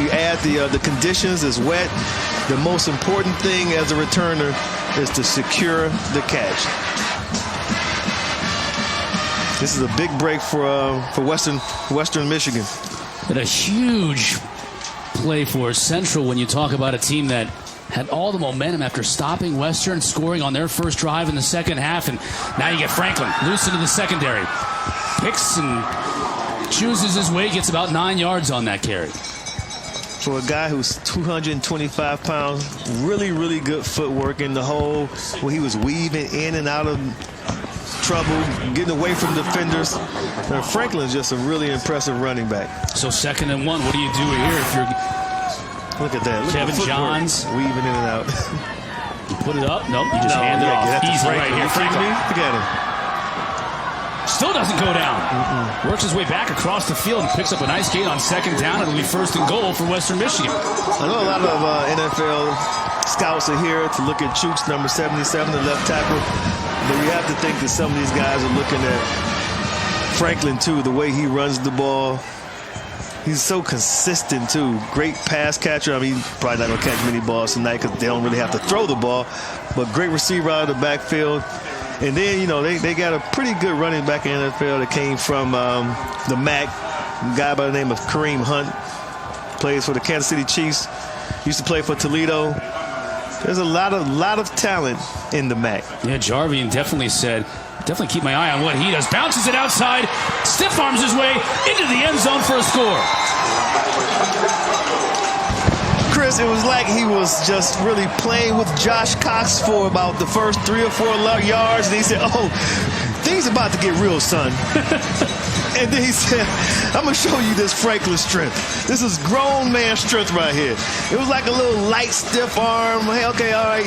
B: you add the conditions is wet. The most important thing as a returner is to secure the catch. This is a big break for Western Michigan.
A: And a huge play for Central when you talk about a team that had all the momentum after stopping Western, scoring on their first drive in the second half, and now you get Franklin loose into the secondary. Picks and chooses his way, gets about 9 yards on that carry.
B: For a guy who's 225 pounds, really, really good footwork in the hole where he was weaving in and out of trouble, getting away from defenders. Franklin's just a really impressive running back.
A: So 2nd and 1, what do you do here if you're...
B: Look at that. Look
A: Kevin
B: at the
A: Johns
B: weaving in and out.
A: You put it up? Nope, you just hand it off. Easy right here.
B: Forget him.
A: Still doesn't go down. Works his way back across the field and picks up a nice gain on 2nd down. It'll be 1st and goal for Western Michigan.
B: I know a lot of NFL scouts are here to look at Chooks, number 77, the left tackle. But you have to think that some of these guys are looking at Franklin, too, the way he runs the ball. He's so consistent, too. Great pass catcher. I mean, he's probably not going to catch many balls tonight because they don't really have to throw the ball. But great receiver out of the backfield. And then, you know, they got a pretty good running back in the NFL that came from the MAC. A guy by the name of Kareem Hunt. Plays for the Kansas City Chiefs. Used to play for Toledo. There's a lot of talent in the MAC.
A: Yeah, Jarvian definitely said, definitely keep my eye on what he does. Bounces it outside, stiff arms his way into the end zone for a score.
B: Chris, it was like he was just really playing with Josh Cox for about the first 3 or 4 yards, and he said, "Oh, things about to get real, son." And then he said, "I'm going to show you this Franklin strength. This is grown man strength right here." It was like a little light, stiff arm. Hey, okay, all right.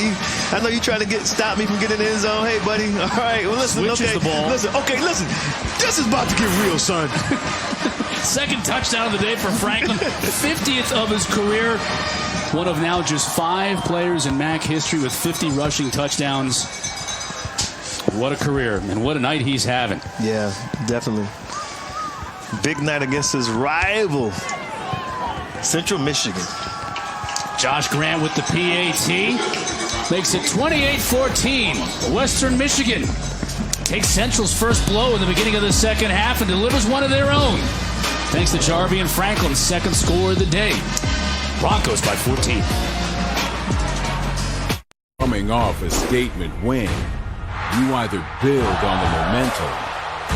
B: I know you trying to stop me from getting in the end zone. Hey, buddy. All right. Well, listen.
A: Switches the ball.
B: Listen. This is about to get real, son.
A: 2nd touchdown of the day for Franklin. 50th of his career. One of now just 5 players in MAC history with 50 rushing touchdowns. What a career, and what a night he's having.
B: Yeah, definitely. Big night against his rival, Central Michigan.
A: Josh Grant with the PAT. Makes it 28-14. Western Michigan takes Central's first blow in the beginning of the second half and delivers one of their own. Thanks to Jarvian Franklin's second score of the day. Broncos by 14.
G: Coming off a statement win, you either build on the momentum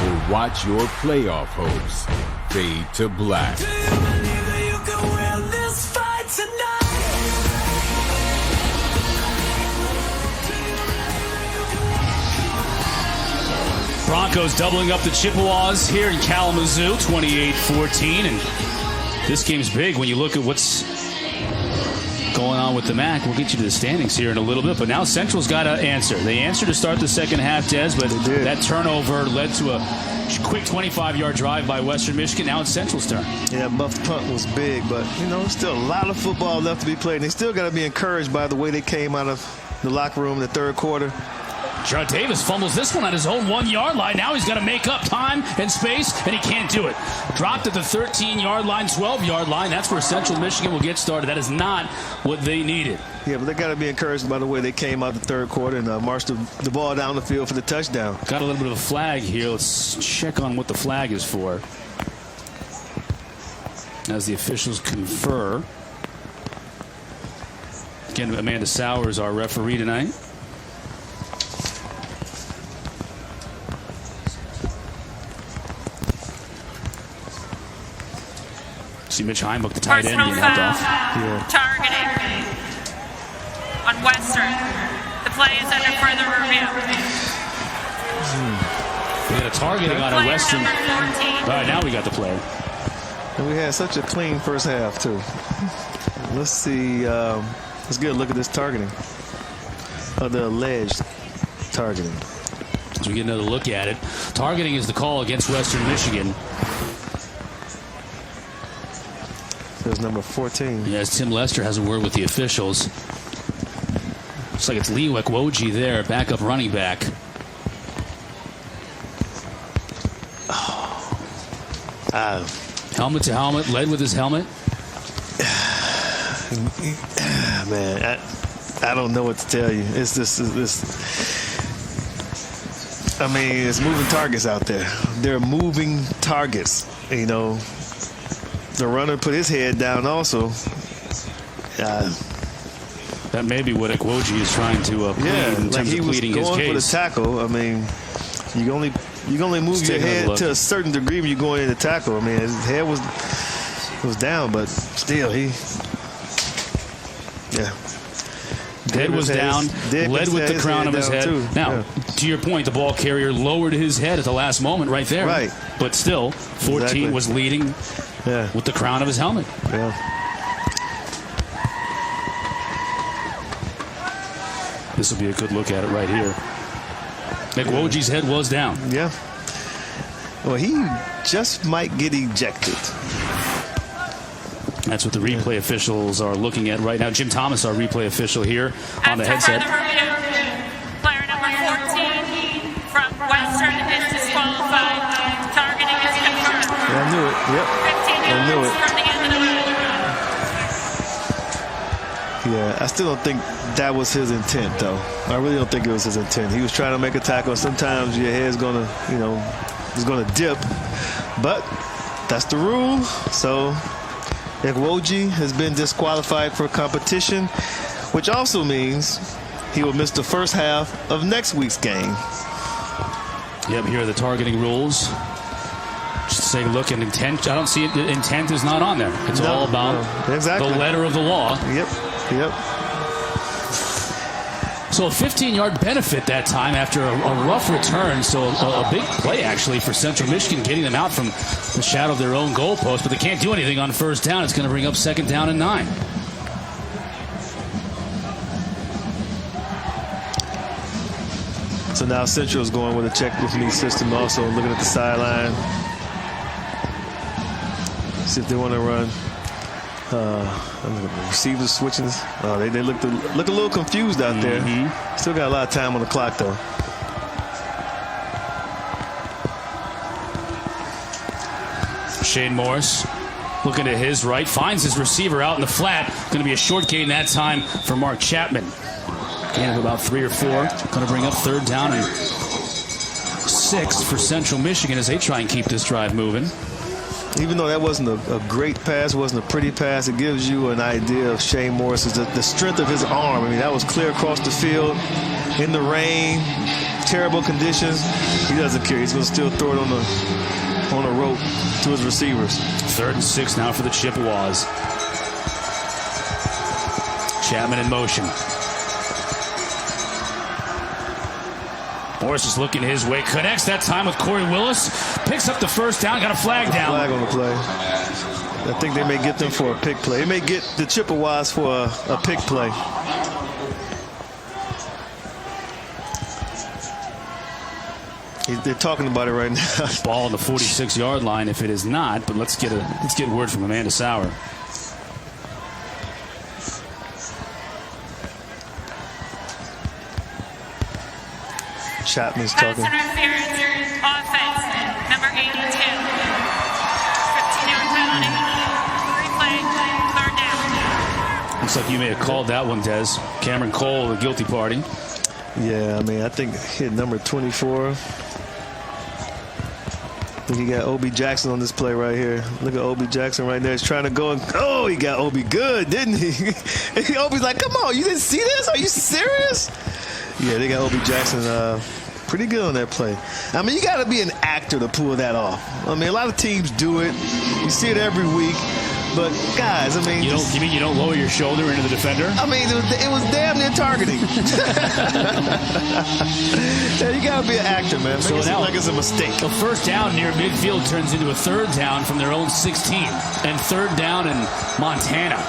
G: or watch your playoff hopes fade to black.
A: Broncos doubling up the Chippewas here in Kalamazoo, 28-14. And this game's big when you look at what's going on with the MAC. We'll get you to the standings here in a little bit. But now Central's got to answer. They answered to start the second half, Des, but that turnover led to a quick 25-yard drive by Western Michigan. Now it's Central's turn.
B: Yeah, Buff punt was big, but, still a lot of football left to be played. And they still got to be encouraged by the way they came out of the locker room in the third quarter.
A: Jarrett Davis fumbles this one at his own 1-yard line. Now he's got to make up time and space, and he can't do it. Dropped at the 13-yard line, 12-yard line. That's where Central Michigan will get started. That is not what they needed.
B: Yeah, but they got to be encouraged by the way they came out the third quarter and marched the ball down the field for the touchdown.
A: Got a little bit of a flag here. Let's check on what the flag is for. As the officials confer. Again, Amanda Sowers, our referee tonight. See Mitch Heimbuch, the tight end,
D: Personal
A: getting knocked
D: foul.
A: off.
D: Targeting on Western. The play is under further review.
A: We had a targeting on a
D: Player
A: Western.
D: number 14.
A: All right, now we got the play.
B: And we had such a clean first half, too. Let's see. Let's get a look at this targeting. The alleged targeting.
A: As we get another look at it. Targeting is the call against Western Michigan.
B: There's number 14.
A: Yes, Tim Lester has a word with the officials. Looks like it's Lee Wekwoji there, backup running back. Helmet to helmet, led with his helmet.
B: Man, I don't know what to tell you. It's this. I mean, it's moving targets out there. They're moving targets. The runner put his head down also.
A: That may be what Ekwoji is trying to plead in terms of pleading his case.
B: He was going for the tackle. I mean, you can only move your head to a certain degree when you're going in the tackle. I mean, his head was down, but still,
A: Head was down, led with the crown of his head. Now, to your point, the ball carrier lowered his head at the last moment right there.
B: Right.
A: But still, 14 was leading with the crown of his helmet.
B: Yeah.
A: This will be a good look at it right here. Ekwoji's head was down.
B: Yeah. Well, he just might get ejected.
A: That's what the replay officials are looking at right now. Jim Thomas, our replay official here on the headset.
D: Player number 14 from Western is disqualified. Targeting is confirmed.
B: Yeah, I knew it. Yep.
D: 15
B: I knew
D: yards
B: it.
D: from the end of the road.
B: Yeah, I still don't think that was his intent, though. I really don't think it was his intent. He was trying to make a tackle. Sometimes your head's gonna, is gonna dip, but that's the rule. So Ekwoji has been disqualified for competition, which also means he will miss the first half of next week's game.
A: Yep, here are the targeting rules. Just take a look at intent. I don't see it. Intent is not on there. It's all about the letter of the law.
B: Yep.
A: So a 15-yard benefit that time after a rough return. So a big play, actually, for Central Michigan, getting them out from the shadow of their own goalpost. But they can't do anything on first down. It's going to bring up 2nd down and 9.
B: So now Central's going with a check with me system also, looking at the sideline. See if they want to run. Receivers switching. They look a little confused out there. Still got a lot of time on the clock, though.
A: Shane Morris Looking to his right, finds his receiver out in the flat. Going to be a short gain that time for Mark Chapman. Gain of about 3 or 4. Going to bring up 3rd down and 6 for Central Michigan as they try and keep this drive moving.
B: Even though that wasn't a great pass, wasn't a pretty pass, it gives you an idea of Shane Morris, the strength of his arm. I mean, that was clear across the field in the rain, terrible conditions. He doesn't care. He's going to still throw it on a rope to his receivers.
A: 3rd and 6 now for the Chippewas. Chapman in motion. Morris is looking his way. Connects that time with Corey Willis. Picks up the 1st down. Got a flag down.
B: Flag on the play. I think they may get them for a pick play. They may get the Chippewas for a pick play. They're talking about it right now.
A: Ball on the 46-yard line if it is not, but let's get word from Amanda Sauer.
B: Chapman's
D: Pass
B: talking.
D: interference, offense, number 82. 15-yard penalty. Replay, 3rd down.
A: Looks like you may have called that one, Des. Cameron Cole, the guilty party.
B: Yeah, I mean, I think hit number 24. I think he got Obi Jackson on this play right here. Look at Obi Jackson right there. He's trying to go and he got Obi good, didn't he? Obi's like, come on, you didn't see this? Are you serious? Yeah, they got Obi Jackson pretty good on that play. I mean, you got to be an actor to pull that off. I mean, a lot of teams do it. You see it every week. But guys, I mean,
A: you mean you don't lower your shoulder into the defender?
B: I mean, it was damn near targeting. Yeah, you gotta be an actor, man. Make it seem like it's a mistake.
A: A 1st down near midfield turns into a 3rd down from their own 16, and 3rd down in Montana.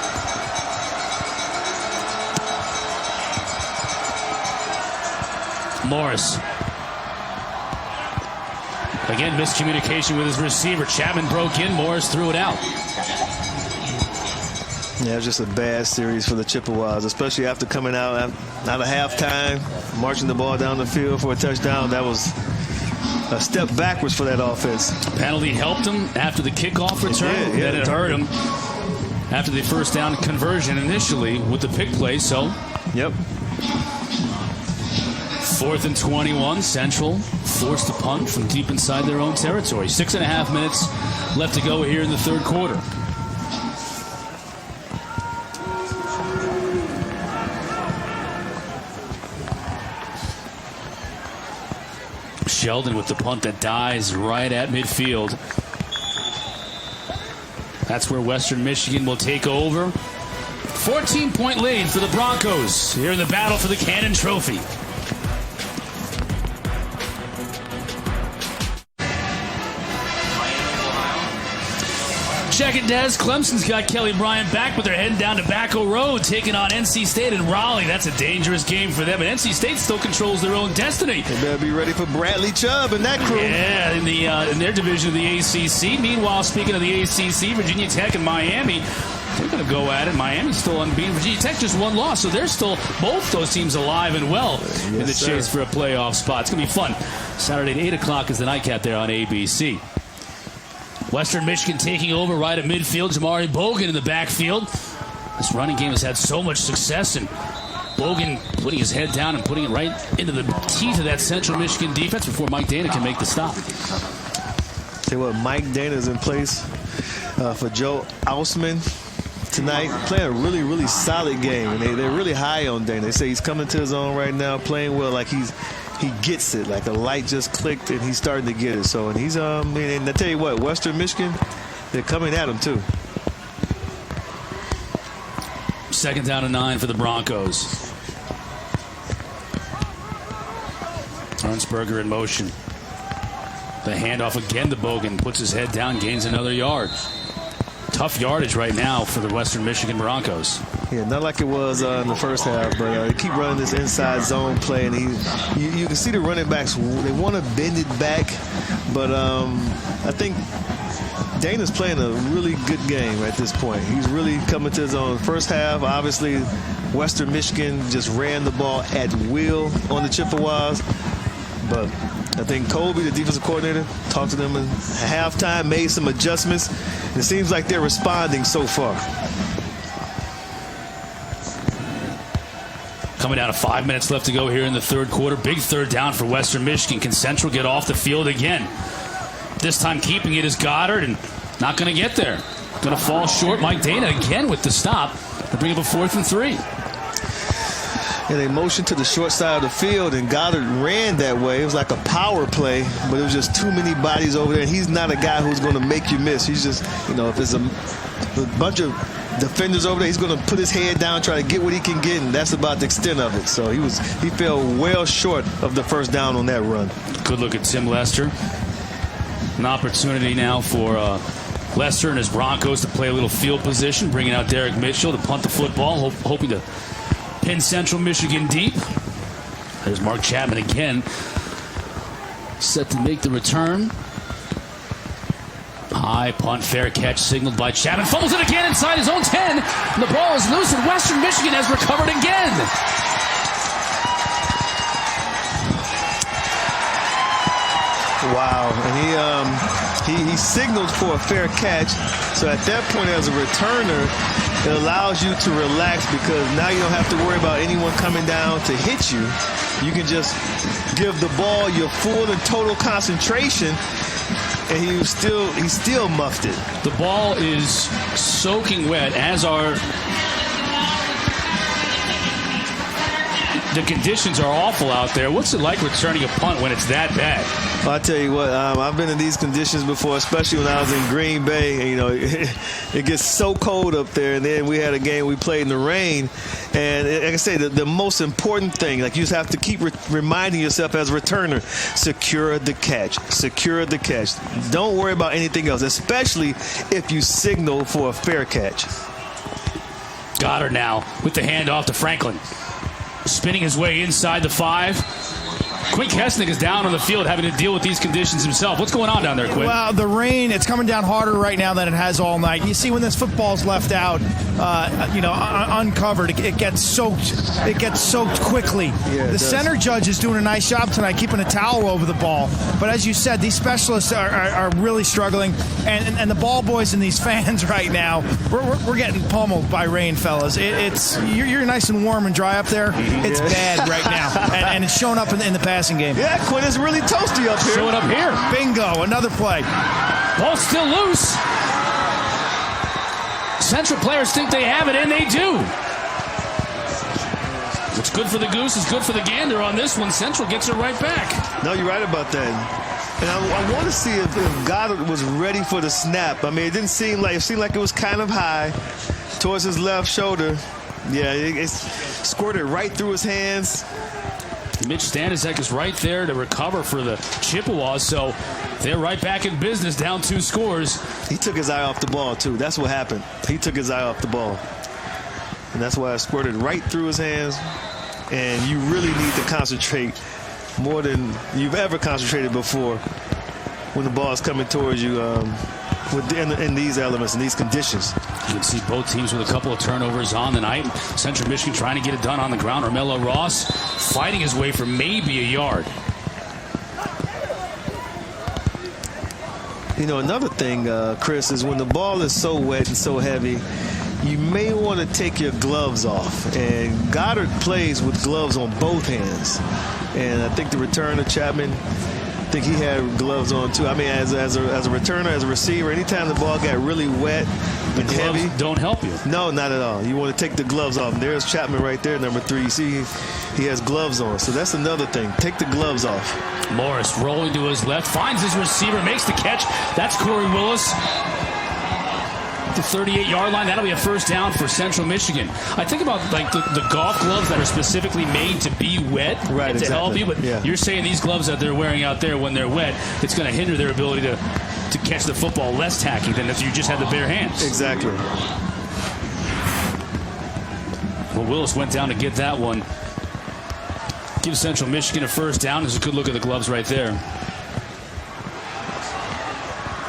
A: Morris. Again, miscommunication with his receiver. Chapman broke in. Morris threw it out.
B: Yeah, it was just a bad series for the Chippewas, especially after coming out of halftime, marching the ball down the field for a touchdown. That was a step backwards for that offense.
A: Penalty helped him after the kickoff return.
B: Then
A: it hurt him after the 1st down conversion initially with the pick play. So,
B: yep.
A: 4th and 21. Central forced to punt from deep inside their own territory. 6.5 minutes left to go here in the 3rd quarter. Sheldon with the punt that dies right at midfield. That's where Western Michigan will take over. 14-point lead for the Broncos here in the battle for the Cannon Trophy. Check it, Des. Clemson's got Kelly Bryant back, but they're heading down to Tobacco Road, taking on NC State and Raleigh. That's a dangerous game for them, and NC State still controls their own destiny.
B: They better be ready for Bradley Chubb and that crew.
A: Yeah, in their division of the ACC. Meanwhile, speaking of the ACC, Virginia Tech and Miami, they're going to go at it. Miami's still unbeaten. Virginia Tech just 1 loss, so they're still both those teams alive and well in the chase for a playoff spot. It's going to be fun. Saturday at 8 o'clock is the nightcap there on ABC. Western Michigan taking over right at midfield. Jamari Bogan in the backfield. This running game has had so much success, and Bogan putting his head down and putting it right into the teeth of that Central Michigan defense before Mike Dana can make the stop.
B: Tell you what, Mike Dana's in place for Joe Ausman tonight, playing a really, really solid game. And they're really high on Dana. They say he's coming to his own right now, playing well, like he gets it, like a light just clicked and he's starting to get it. So, and he's and I tell you what, Western Michigan, they're coming at him too.
A: 2nd down and 9 for the Broncos. Arnsberger in motion. The handoff again to Bogan, puts his head down, gains another yard. Tough yardage right now for the Western Michigan Broncos.
B: Yeah, not like it was in the first half, but they keep running this inside zone play, and you can see the running backs, they want to bend it back, but I think Dana's playing a really good game at this point. He's really coming to his own. First half, obviously, Western Michigan just ran the ball at will on the Chippewas, but I think Colby, the defensive coordinator, talked to them at halftime, made some adjustments. And it seems like they're responding so far.
A: Coming down to 5 minutes left to go here in the third quarter. Big third down for Western Michigan. Can Central get off the field again? This time keeping it is Goddard, and not going to get there. Going to fall short. Mike Dana again with the stop to bring up a 4th and 3.
B: And they motioned to the short side of the field, and Goddard ran that way. It was like a power play, but it was just too many bodies over there. And he's not a guy who's going to make you miss. He's just, you know, if it's a bunch of defenders over there, he's going to put his head down, try to get what he can get, and that's about the extent of it. So he fell well short of the first down on that run.
A: Good look at Tim Lester. An opportunity now for Lester and his Broncos to play a little field position, bringing out Derek Mitchell to punt the football, hoping to pin Central Michigan deep. There's Mark Chapman again, set to make the return. High punt, fair catch signaled by Chapman. Fumbles it again inside his own 10. And the ball is loose, and Western Michigan has recovered again.
B: Wow, and he signaled for a fair catch. So at that point, as a returner, it allows you to relax because now you don't have to worry about anyone coming down to hit you. You can just give the ball your full and total concentration, and he still muffed it.
A: The ball is soaking wet, as are the conditions are awful out there. What's it like returning a punt when it's that bad?
B: Well, I tell you what, I've been in these conditions before, especially when I was in Green Bay. And, you know, it gets so cold up there. And then we had a game we played in the rain. And like I say, the most important thing, like you just have to keep reminding yourself as a returner, secure the catch. Secure the catch. Don't worry about anything else, especially if you signal for a fair catch.
A: Goddard now with the handoff to Franklin. Spinning his way inside the 5. Quinn Kesnick is down on the field having to deal with these conditions himself. What's going on down there, Quinn?
C: Well, the rain, it's coming down harder right now than it has all night. You see when this football's left out, uncovered, it gets soaked. It gets soaked quickly.
B: Yeah,
C: the center judge is doing a nice job tonight keeping a towel over the ball. But as you said, these specialists are really struggling. And the ball boys and these fans right now, we're getting pummeled by rain, fellas. You're nice and warm and dry up there. It's bad right now. And it's showing up in the passing game.
B: Yeah, Quinn, it's really toasty up here.
A: Showing up here.
C: Bingo, another play.
A: Ball still loose. Central players think they have it, and they do. What's good for the goose is good for the gander on this one. Central gets it right back.
B: No, you're right about that. And I want to see if Goddard was ready for the snap. I mean, it seemed like it was kind of high towards his left shoulder. Yeah, it squirted right through his hands.
A: Mitch Stanisiak is right there to recover for the Chippewas, so they're right back in business, down 2 scores.
B: He took his eye off the ball, too. That's what happened. He took his eye off the ball. And that's why it squirted right through his hands. And you really need to concentrate more than you've ever concentrated before when the ball is coming towards you in these elements, in these conditions.
A: You can see both teams with a couple of turnovers on the night. Central Michigan trying to get it done on the ground. Romello Ross fighting his way for maybe a yard.
B: You know, another thing, Chris, is when the ball is so wet and so heavy, you may want to take your gloves off. And Goddard plays with gloves on both hands. And I think the returner, Chapman, I think he had gloves on too. I mean, as a returner, as a receiver, anytime the ball got really wet and heavy,
A: don't help you.
B: No, not at all. You want to take the gloves off. And there's Chapman right there, number 3. You see, he has gloves on. So that's another thing. Take the gloves off.
A: Morris rolling to his left, finds his receiver, makes the catch. That's Corey Willis. The 38-yard line. That'll be a first down for Central Michigan. I think about like the golf gloves that are specifically made to be wet,
B: right,
A: to help you. But
B: yeah.
A: You're saying these gloves that they're wearing out there when they're wet, it's going to hinder their ability to catch the football less tacky than if you just had the bare hands.
B: Exactly.
A: Well, Willis went down to get that one. Gives Central Michigan a first down. There's a good look at the gloves right there.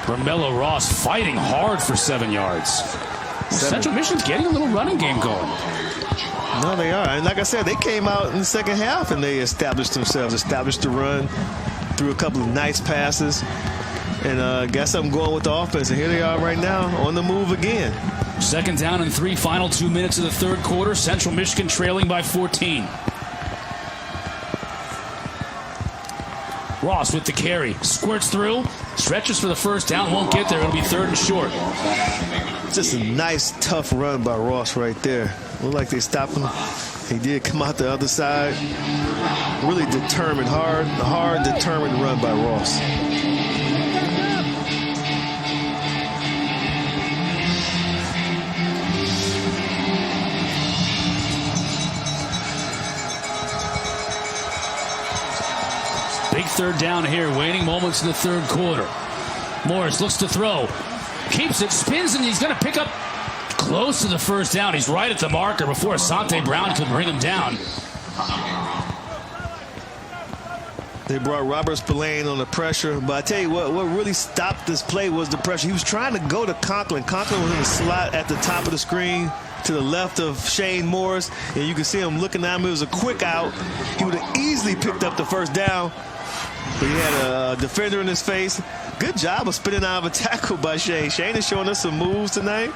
A: Romello Ross fighting hard for 7 yards. Central Michigan's getting a little running game going.
B: No, they are. And like I said, they came out in the second half and they established themselves, established the run. threw a couple of nice passes, and got something going with the offense. And here they are right now on the move again.
A: 2nd down and 3, final 2 minutes of the 3rd quarter. Central Michigan trailing by 14. Ross with the carry, squirts through, stretches for the 1st down, won't get there. It'll be 3rd and short.
B: Just a nice, tough run by Ross right there. Looked like they stopped him. He did come out the other side. Really determined, hard, determined run by Ross.
A: Big 3rd down here, waning moments in the 3rd quarter. Morris looks to throw, keeps it, spins, and he's going to pick up close to the 1st down. He's right at the marker before Asante Brown could bring him down.
B: They brought Robert Spillane on the pressure, but I tell you what really stopped this play was the pressure. He was trying to go to Conklin. Conklin was in the slot at the top of the screen to the left of Shane Morris, and you can see him looking at him. It was a quick out. He would have easily picked up the 1st down, but he had a defender in his face. Good job of spinning out of a tackle by Shane. Shane is showing us some moves tonight.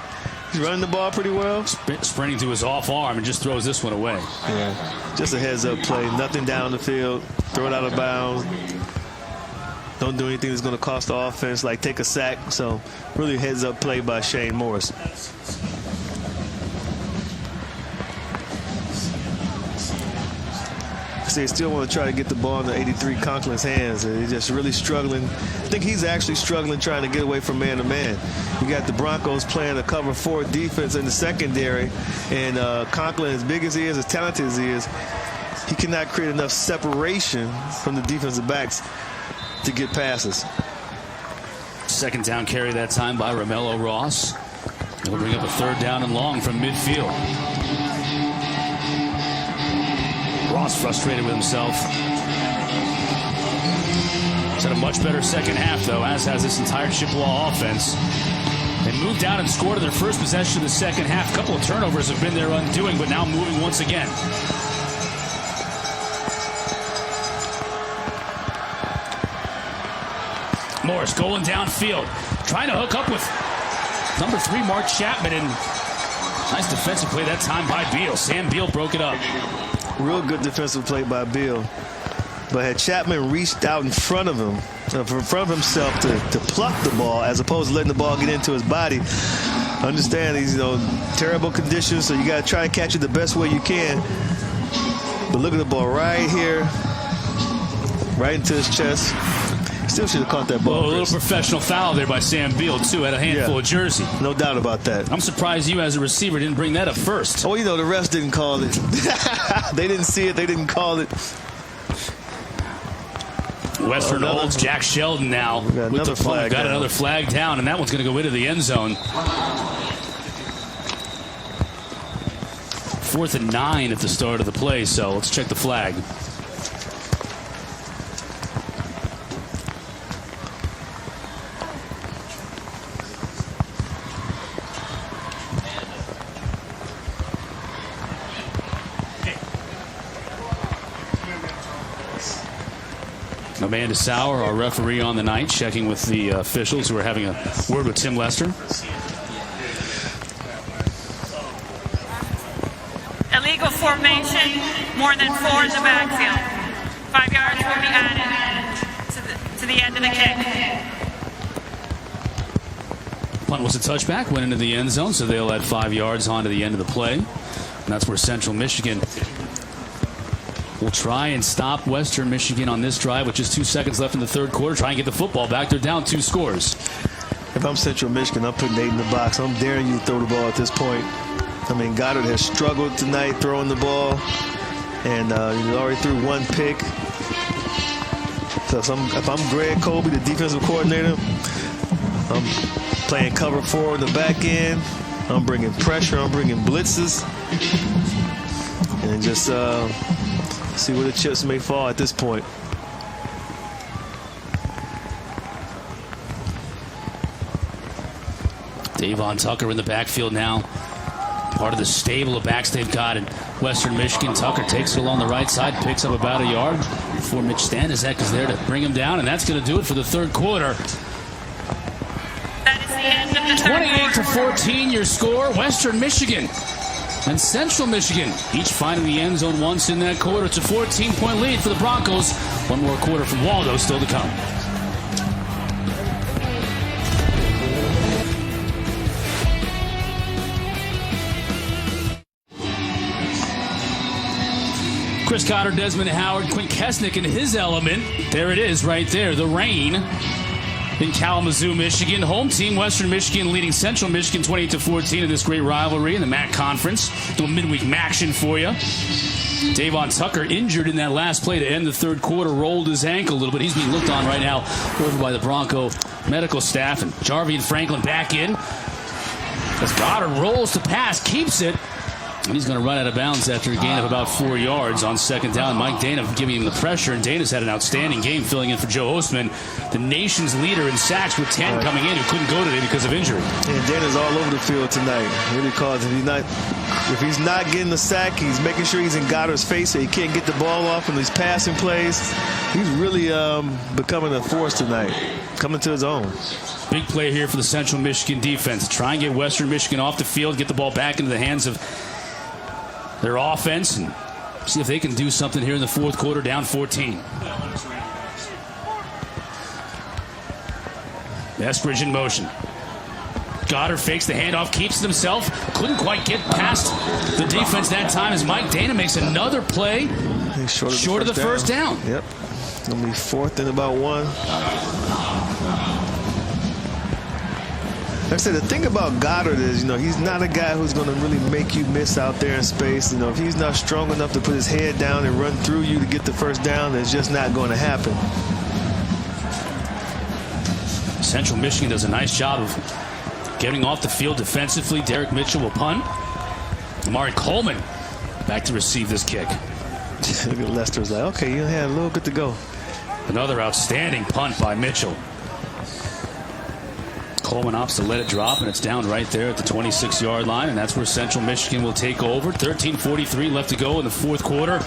B: He's running the ball pretty well.
A: Sprinting to his off arm and just throws this one away.
B: Yeah, just a heads-up play. Nothing down the field. Throw it out of bounds. Don't do anything that's going to cost the offense, like take a sack. So really heads-up play by Shane Morris. They still want to try to get the ball in the 83 Conklin's hands. They're just really struggling. I think he's actually struggling trying to get away from man-to-man. You got the Broncos playing a cover 4 defense in the secondary, and Conklin, as big as he is, as talented as he is, he cannot create enough separation from the defensive backs to get passes.
A: 2nd down carry that time by Romello Ross. He'll bring up a 3rd down and long from midfield. Ross frustrated with himself. He's had a much better 2nd half, though, as has this entire Chippewa offense. They moved out and scored their 1st possession of the 2nd half. A couple of turnovers have been their undoing, but now moving once again. Morris going downfield, trying to hook up with number 3, Mark Chapman, and nice defensive play that time by Beal. Sam Beal broke it up.
B: Real good defensive play by Beal. But had Chapman reached out in front of him, in front of himself to pluck the ball as opposed to letting the ball get into his body, understand these terrible conditions, so you got to try to catch it the best way you can. But look at the ball right here, right into his chest. Still should have caught that ball.
A: A little professional foul there by Sam Beal, too, at a handful of jersey.
B: No doubt about that.
A: I'm surprised you, as a receiver, didn't bring that up first.
B: Oh, the refs didn't call it. They didn't see it. They didn't call it.
A: Western holds Jack Sheldon now.
B: Another flag.
A: Got another flag down, and that one's going to go into the end zone. 4th and 9 at the start of the play, so let's check the flag. Amanda Sauer, our referee on the night, checking with the officials who are having a word with Tim Lester.
D: Illegal formation, more than 4 in the backfield. 5 yards will be added to the end of the kick.
A: Punt was a touchback, went into the end zone, so they'll add 5 yards onto the end of the play. And that's where Central Michigan will try and stop Western Michigan on this drive with just 2 seconds left in the 3rd quarter. Try and get the football back. They're down 2 scores.
B: If I'm Central Michigan, I'm putting 8 in the box. I'm daring you to throw the ball at this point. I mean, Goddard has struggled tonight throwing the ball, and he already threw 1 pick. So if I'm Greg Colby, the defensive coordinator, I'm playing cover 4 in the back end. I'm bringing pressure. I'm bringing blitzes. And just see where the chips may fall at this point.
A: Davon Tucker in the backfield now. Part of the stable of backs they've got in Western Michigan. Tucker takes it along the right side, picks up about a yard before Mitch Standizek is there to bring him down, and that's going to do it for the third quarter.
D: That is the end of the third
A: 28-14 your score. Western Michigan and Central Michigan each finding the end zone once in that quarter. It's a 14-point lead for the Broncos. One more quarter from Waldo still to come. Chris Cotter, Desmond Howard, Quint Kesnick in his element. There it is right there, the rain in Kalamazoo, Michigan. Home team, Western Michigan, leading Central Michigan 28-14 in this great rivalry in the MAC Conference. Doing midweek action for you. Davon Tucker injured in that last play to end the third quarter, rolled his ankle a little bit. He's being looked on right now over by the Bronco medical staff. And Jarvian Franklin back in. As Goddard rolls to pass, keeps it. And he's going to run out of bounds after a gain of about 4 yards on second down. Mike Dana giving him the pressure, and Dana's had an outstanding game filling in for Joe Ostman, the nation's leader in sacks with 10 coming in, who couldn't go today because of injury.
B: And Dana's all over the field tonight. Really, because if he's not getting the sack, he's making sure he's in Goddard's face so he can't get the ball off in these passing plays. He's really becoming a force tonight, coming to his own.
A: Big play here for the Central Michigan defense. Try and get Western Michigan off the field, get the ball back into the hands of their offense, and see if they can do something here in the fourth quarter, down 14. Eskridge in motion. Goddard fakes the handoff, keeps it himself. Couldn't quite get past the defense that time as Mike Dana makes another play short of the first down.
B: Yep. It'll be fourth and about 1. Like I said, the thing about Goddard is, he's not a guy who's going to really make you miss out there in space. If he's not strong enough to put his head down and run through you to get the first down, it's just not going to happen.
A: Central Michigan does a nice job of getting off the field defensively. Derek Mitchell will punt. Amari Coleman back to receive this kick.
B: Look at Lester's like, okay, you had a little bit to go.
A: Another outstanding punt by Mitchell. Coleman opts to let it drop, and it's down right there at the 26-yard line, and that's where Central Michigan will take over. 13:43 left to go in the fourth quarter.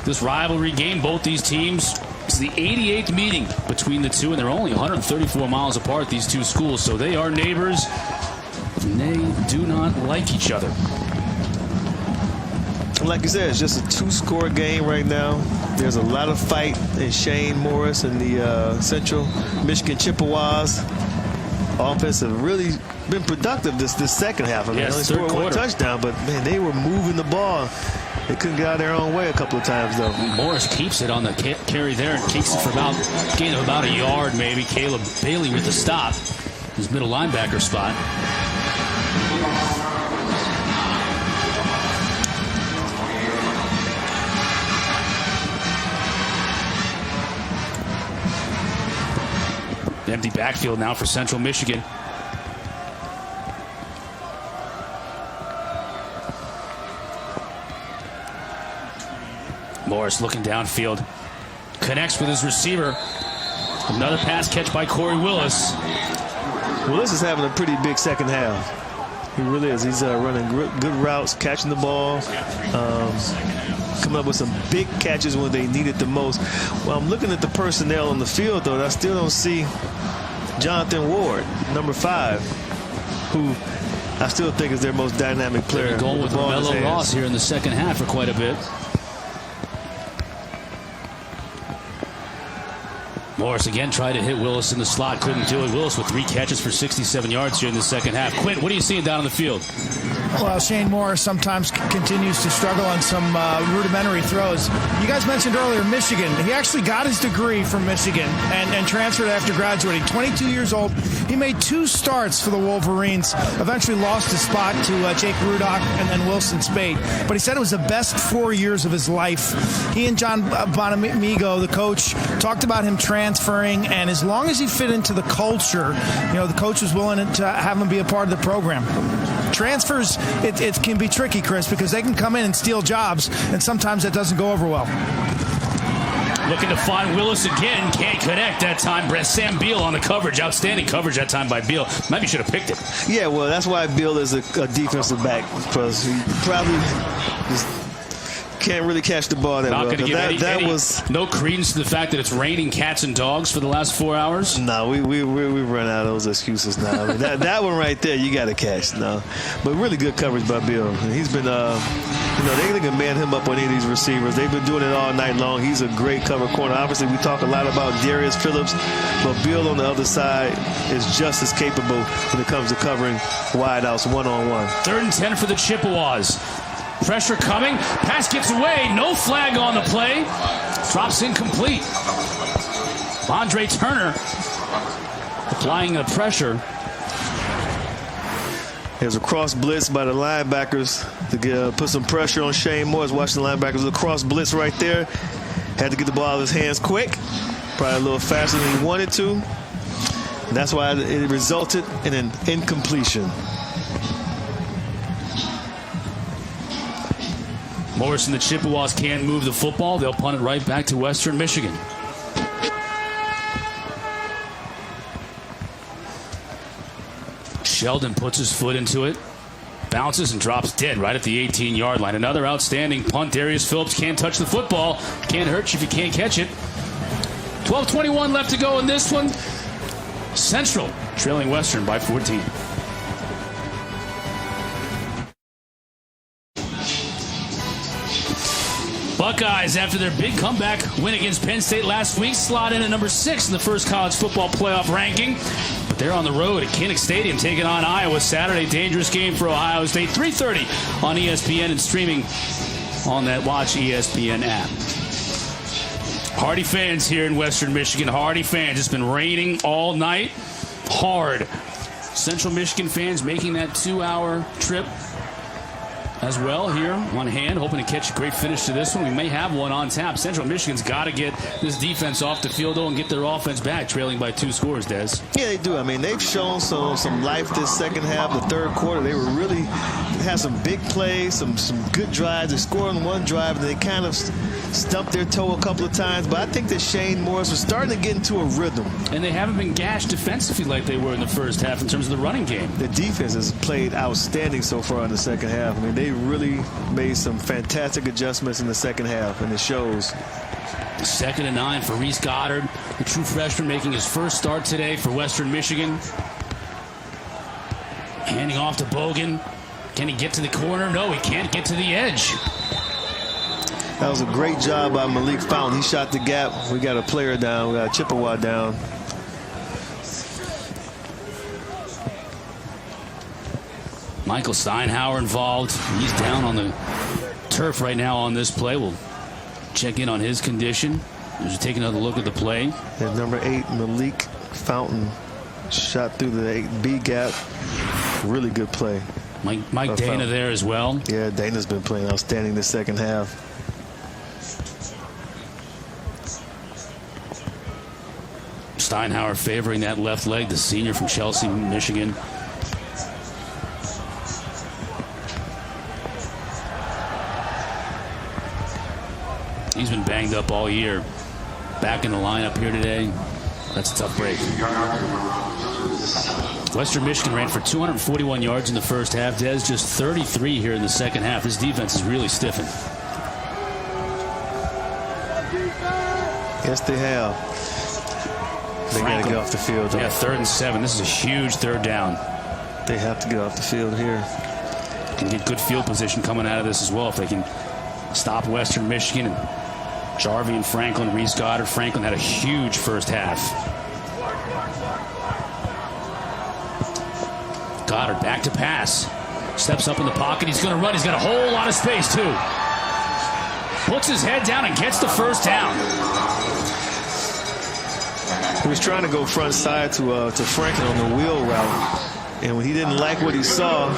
A: This rivalry game, both these teams, it's the 88th meeting between the two, and they're only 134 miles apart, these two schools, so they are neighbors, and they do not like each other.
B: Like you said, it's just a 2-score game right now. There's a lot of fight in Shane Morris and the Central Michigan Chippewas. Offense have really been productive this second half. They only scored 1 touchdown, but man, they were moving the ball. They couldn't get out of their own way a couple of times, though.
A: Morris keeps it on the carry there and takes it for about gain of about a yard, maybe. Caleb Bailey with the stop, his middle linebacker spot. Empty backfield now for Central Michigan. Morris looking downfield. Connects with his receiver. Another pass catch by Corey Willis.
B: Willis is having a pretty big second half. He really is. He's running good routes, catching the ball. Coming up with some big catches when they need it the most. Well, I'm looking at the personnel on the field, though, and I still don't see Jonathan Ward, number 5, who I still think is their most dynamic player.
A: Going with Romello Ross here in the second half for quite a bit. Morris again tried to hit Willis in the slot, couldn't do it. Willis with 3 catches for 67 yards here in the second half. Quint, what are you seeing down on the field?
C: Well, Shane Morris sometimes continues to struggle on some rudimentary throws. You guys mentioned earlier Michigan. He actually got his degree from Michigan and transferred after graduating. 22 years old. He made 2 starts for the Wolverines. Eventually lost his spot to Jake Rudock and then Wilson Spade. But he said it was the best 4 years of his life. He and John Bonamigo, the coach, talked about him transferring, and as long as he fit into the culture, the coach was willing to have him be a part of the program. Transfers, it can be tricky, Chris, because they can come in and steal jobs, and sometimes that doesn't go over well.
A: Looking to find Willis again. Can't connect that time. Sam Beal on the coverage. Outstanding coverage that time by Beal. Maybe should have picked it.
B: Yeah, well, that's why Beal is a defensive back, because he probably just can't really catch the ball that
A: Not
B: well.
A: going to give no credence to the fact that it's raining cats and dogs for the last 4 hours.
B: No, we run out of those excuses now. I mean, that one right there, you got to catch. No, but really good coverage by Beal. He's been, they can man him up on any of these receivers. They've been doing it all night long. He's a great cover corner. Obviously, we talk a lot about Darius Phillips, but Beal on the other side is just as capable when it comes to covering wideouts one-on-one.
A: 3rd and 10 for the Chippewas. Pressure coming. Pass gets away. No flag on the play. Drops incomplete. Andre Turner applying the pressure.
B: There's a cross blitz by the linebackers to put some pressure on Shane Morris. Watching the linebackers. A cross blitz right there. Had to get the ball out of his hands quick. Probably a little faster than he wanted to. And that's why it resulted in an incompletion.
A: Morris and the Chippewas can't move the football. They'll punt it right back to Western Michigan. Sheldon puts his foot into it. Bounces and drops dead right at the 18-yard line. Another outstanding punt. Darius Phillips can't touch the football. Can't hurt you if you can't catch it. 12:21 left to go in this one. Central trailing Western by 14. Buckeyes, after their big comeback win against Penn State last week, slot in at number 6 in the first college football playoff ranking. But they're on the road at Kinnick Stadium taking on Iowa Saturday. Dangerous game for Ohio State. 3:30 on ESPN and streaming on that Watch ESPN app. Hardy fans here in Western Michigan. Hardy fans. It's been raining all night. Hard. Central Michigan fans making that 2-hour trip as well here on hand, hoping to catch a great finish to this one. We may have one on tap. Central Michigan's got to get this defense off the field, though, and get their offense back, trailing by 2 scores, Des.
B: Yeah, they do. I mean, they've shown some life this second half, the third quarter. They were really had some big plays, some good drives. They scored on one drive, and they kind of stumped their toe a couple of times. But I think that Shane Morris was starting to get into a rhythm.
A: And they haven't been gashed defensively like they were in the first half in terms of the running game.
B: The defense has played outstanding so far in the second half. I mean, they really made some fantastic adjustments in the second half, and it shows.
A: 2nd and 9 for Reese Goddard, the true freshman making his first start today for Western Michigan. Handing off to Bogan. Can he get to the corner? No, he can't get to the edge.
B: That was a great job by Malik Fountain. He shot the gap. We got a player down. We got a Chippewa down.
A: Michael Steinhauer involved. He's down on the turf right now on this play. We'll check in on his condition. Just take another look at the play.
B: And number 8, Malik Fountain, shot through the B gap. Really good play.
A: Mike Dana there as well.
B: Yeah, Dana's been playing outstanding this second half.
A: Steinhauer favoring that left leg, the senior from Chelsea, Michigan. He's been banged up all year. Back in the lineup here today. That's a tough break. Western Michigan ran for 241 yards in the first half. Des, just 33 here in the second half. This defense is really stiffened.
B: Yes, they have. They got to get off the field.
A: Yeah, 3rd and 7. This is a huge 3rd down.
B: They have to get off the field here.
A: Can get good field position coming out of this as well if they can stop Western Michigan. And Jarvie and Franklin, Reese Goddard. Franklin had a huge first half. Goddard back to pass. Steps up in the pocket. He's going to run. He's got a whole lot of space, too. Puts his head down and gets the first down.
B: He was trying to go front side to Franklin on the wheel route. And when he didn't like what he saw,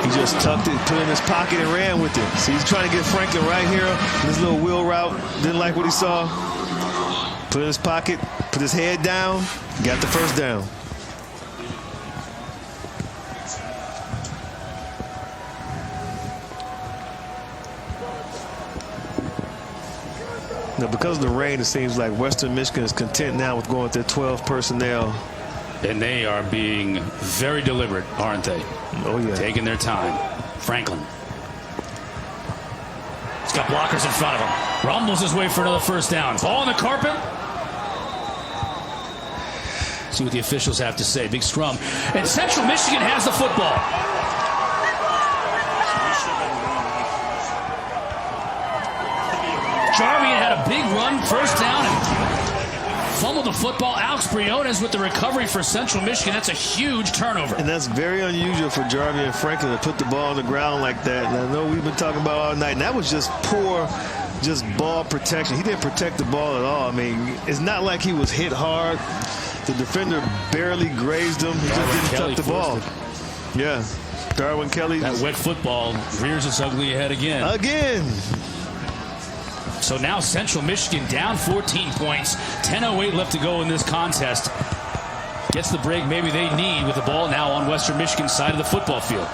B: he just tucked it, put it in his pocket, and ran with it. So he's trying to get Franklin right here in this little wheel route. Didn't like what he saw. Put it in his pocket, put his head down, got the first down. Now, because of the rain, it seems like Western Michigan is content now with going with their 12 personnel.
A: And they are being very deliberate, aren't they?
B: Oh, yeah.
A: Taking their time. Franklin. He's got blockers in front of him. Rumbles his way for another first down. Ball on the carpet. See what the officials have to say. Big scrum. And Central Michigan has the football. Jarvian had a big run, first down, and fumbled the football. Alex Briones with the recovery for Central Michigan. That's a huge turnover.
B: And that's very unusual for Jarvian Franklin to put the ball on the ground like that. And I know we've been talking about all night, and that was just poor, just ball protection. He didn't protect the ball at all. I mean, it's not like he was hit hard. The defender barely grazed him. He just didn't touch the ball. Yeah. Darwin Kelly.
A: That wet football rears its ugly head again. So now Central Michigan down 14 points. 10:08 left to go in this contest. Gets the break maybe they need with the ball now on Western Michigan's side of the football field.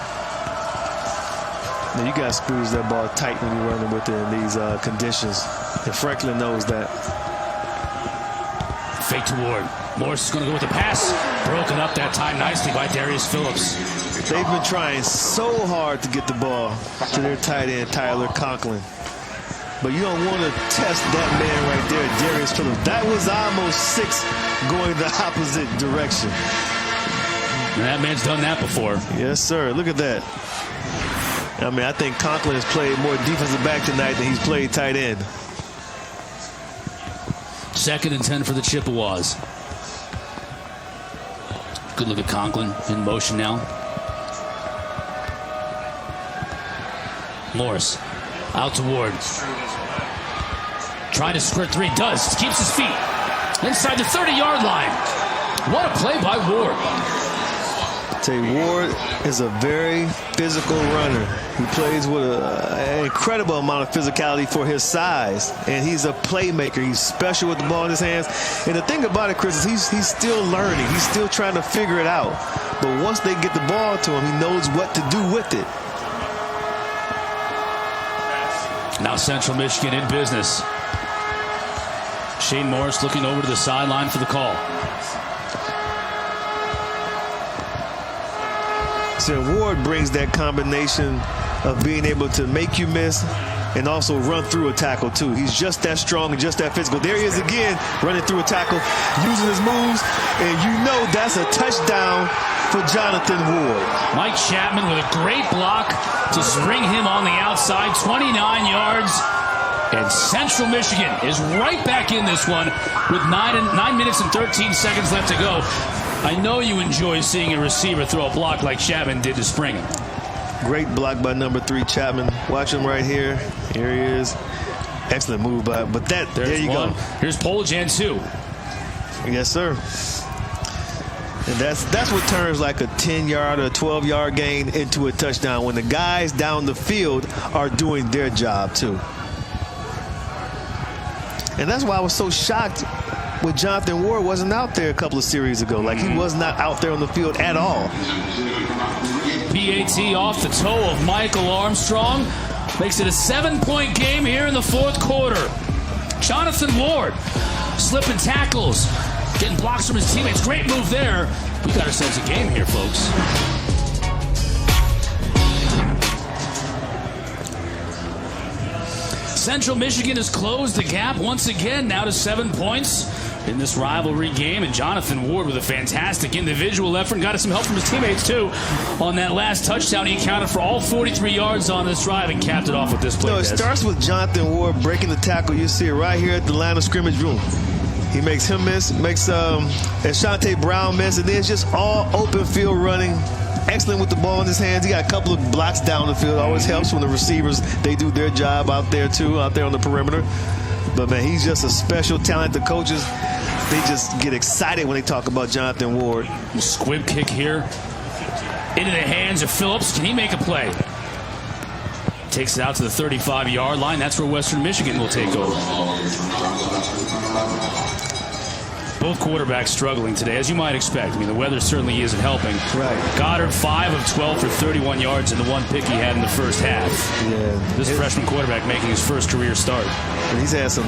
B: Now you got to squeeze that ball tight when you're running with it in these conditions. And Franklin knows that.
A: Fake to Ward. Morris is going to go with the pass. Broken up that time nicely by Darius Phillips.
B: They've been trying so hard to get the ball to their tight end, Tyler Conklin. But you don't want to test that man right there, Darius Phillips. That was almost 6 going the opposite direction.
A: And that man's done that before.
B: Yes, sir. Look at that. I mean, I think Conklin has played more defensive back tonight than he's played tight end.
A: 2nd and 10 for the Chippewas. Good look at Conklin in motion now. Morris out to Ward. Trying to squirt 3. Does. Keeps his feet. Inside the 30-yard line. What a play by Ward.
B: Ward is a very physical runner. He plays with an incredible amount of physicality for his size, and he's a playmaker. He's special with the ball in his hands. And the thing about it, Chris, is he's still learning. He's still trying to figure it out. But once they get the ball to him, he knows what to do with it.
A: Now Central Michigan in business. Shane Morris looking over to the sideline for the call.
B: So Ward brings that combination of being able to make you miss and also run through a tackle too. He's just that strong and just that physical. There he is again, running through a tackle, using his moves, and you know that's a touchdown for Jonathan Ward.
A: Mike Chapman with a great block to spring him on the outside, 29 yards. And Central Michigan is right back in this one with 9 minutes and 13 seconds left to go. I know you enjoy seeing a receiver throw a block like Chapman did to spring him.
B: Great block by number 3, Chapman. Watch him right here. Here he is. Excellent move by, but there you go.
A: Here's Poljan too.
B: Yes, sir. And that's what turns like a 10-yard or 12-yard gain into a touchdown, when the guys down the field are doing their job too. And that's why I was so shocked when Jonathan Ward wasn't out there a couple of series ago. Like, he was not out there on the field at all.
A: PAT off the toe of Michael Armstrong. Makes it a 7-point game here in the 4th quarter. Jonathan Ward slipping tackles, getting blocks from his teammates. Great move there. We got ourselves a game here, folks. Central Michigan has closed the gap once again, now to 7 points in this rivalry game. And Jonathan Ward with a fantastic individual effort and got us some help from his teammates too on that last touchdown. He accounted for all 43 yards on this drive and capped it off with this play.
B: No, it starts with Jonathan Ward breaking the tackle. You see it right here at the line of scrimmage room. He makes him miss, makes Ashante Brown miss, and then it's just all open field running. Excellent with the ball in his hands. He got a couple of blocks down the field. Always helps when the receivers, they do their job out there too, out there on the perimeter. But man, he's just a special talent. The coaches, they just get excited when they talk about Jonathan Ward.
A: Squib kick here into the hands of Phillips. Can he make a play? Takes it out to the 35-yard line. That's where Western Michigan will take over. Both quarterbacks struggling today, as you might expect. I mean, the weather certainly isn't helping.
H: Right.
A: Goddard, 5 of 12 for 31 yards and the one pick he had in the first half.
H: Yeah.
A: This freshman quarterback making his first career start.
H: And he's had some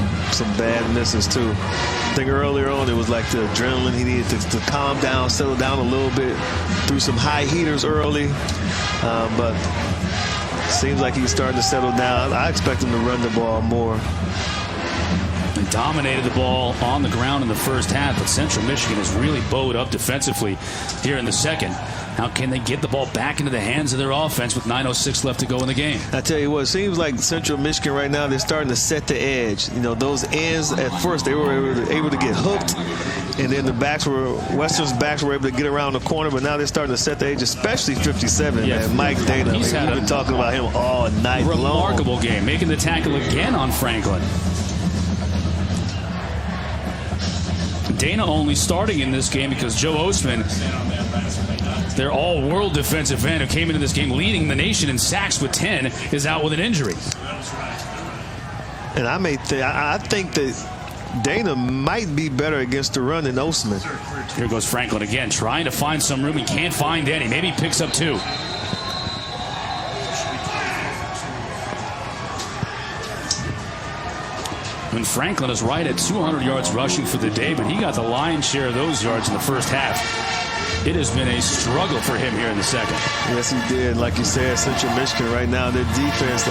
H: bad misses, too. I think earlier on it was like the adrenaline. He needed to calm down, settle down a little bit, threw some high heaters early. But seems like he's starting to settle down. I expect him to run the ball more.
A: They dominated the ball on the ground in the first half, but Central Michigan has really bowed up defensively here in the second. How can they get the ball back into the hands of their offense with 9:06 left to go in the game?
H: I tell you what, it seems like Central Michigan right now, they're starting to set the edge. You know, those ends at first, they were able to get hooked, and then Western's backs were able to get around the corner, but now they're starting to set the edge, especially 57,
A: yeah,
H: man. Mike Dana,
A: he's had
H: we've been talking about him all night long.
A: Remarkable game, making the tackle again on Franklin. Dana only starting in this game because Joe Ostman, their all-world defensive end who came into this game leading the nation in sacks with 10, is out with an injury.
H: And I think that Dana might be better against the run than Ostman.
A: Here goes Franklin again, trying to find some room. He can't find any. Maybe he picks up 2. When Franklin is right at 200 yards rushing for the day, but he got the lion's share of those yards in the first half. It has been a struggle for him here in the second.
H: Yes, he did. Like you said, Central Michigan right now, their defense,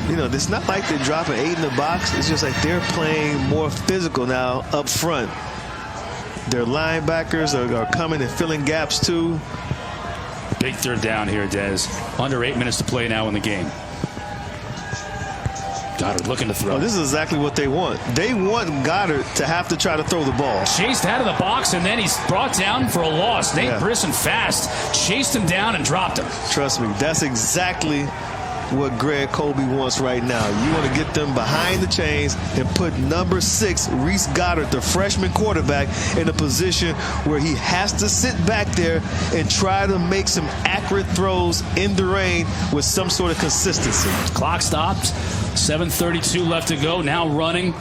H: you know, it's not like they're dropping 8 in the box. It's just like they're playing more physical now up front. Their linebackers are coming and filling gaps too.
A: Big third down here, Dez. Under 8 minutes to play now in the game. Goddard looking to throw.
H: Oh, this is exactly what they want. They want Goddard to have to try to throw the ball.
A: Chased out of the box, and then he's brought down for a loss. Nate Brisson fast chased him down and dropped him.
H: Trust me, that's exactly what Greg Colby wants right now. You want to get them behind the chains and put number 6, Reese Goddard, the freshman quarterback, in a position where he has to sit back there and try to make some accurate throws in the rain with some sort of consistency.
A: Clock stopped. 7:32 left to go. Now running.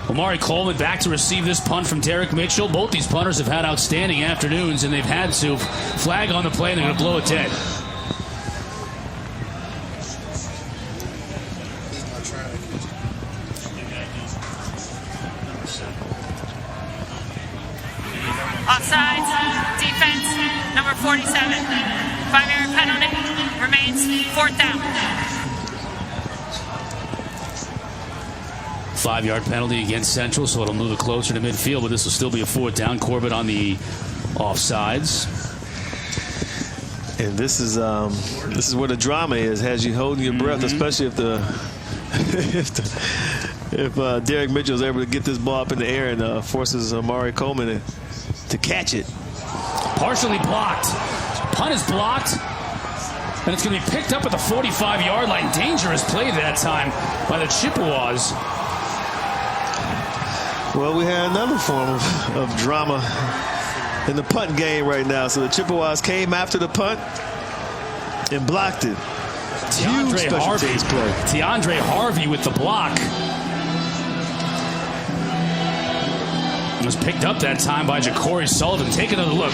A: Omari Coleman back to receive this punt from Derek Mitchell. Both these punters have had outstanding afternoons, and they've had to flag on the play, and they're going to blow it dead.
D: Offsides, defense, number 47. 5-yard penalty, remains 4th down.
A: 5-yard penalty against Central, so it'll move it closer to midfield, but this will still be a 4th down. Corbett on the offsides.
H: And this is where the drama is, has you holding your breath, especially if Derek Mitchell is able to get this ball up in the air and forces Omari Coleman to catch it.
A: Partially blocked. Punt is blocked. And it's going to be picked up at the 45-yard line. Dangerous play that time by the Chippewas.
H: Well, we had another form of drama in the punt game right now. So the Chippewas came after the punt and blocked it. Huge special teams play.
A: DeAndre Harvey with the block. It was picked up that time by Ja'Cory Sullivan. Take another look.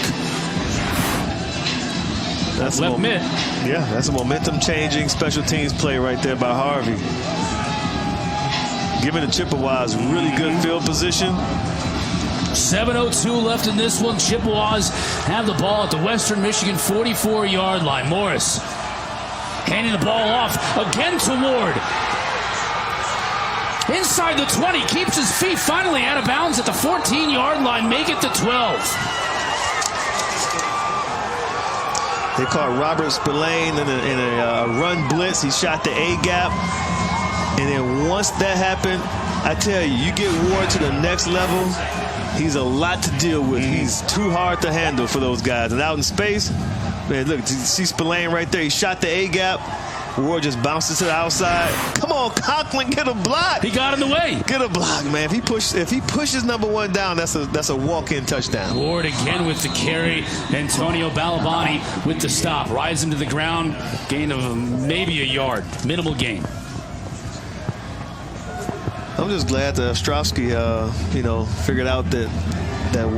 H: That's left mid. Yeah, that's a momentum-changing special teams play right there by Harvey. Giving the Chippewas really good field position.
A: 7:02 left in this one. Chippewas have the ball at the Western Michigan 44-yard line. Morris handing the ball off again to Ward. Inside the 20, keeps his feet finally out of bounds at the 14-yard line. Make it to 12.
H: They caught Robert Spillane in a run blitz. He shot the A-gap. And then once that happened, I tell you, you get Ward to the next level, he's a lot to deal with. He's too hard to handle for those guys. And out in space, man, look, you see Spillane right there. He shot the A-gap. Ward just bounces to the outside. Come on, Conklin, get a block.
A: He got in the way.
H: Get a block, man. If he pushes number 1 down, that's a walk-in touchdown.
A: Ward again with the carry. Antonio Balabani with the stop. Rides him to the ground. Gain of maybe a yard. Minimal gain.
H: I'm just glad that Ostrovsky, figured out that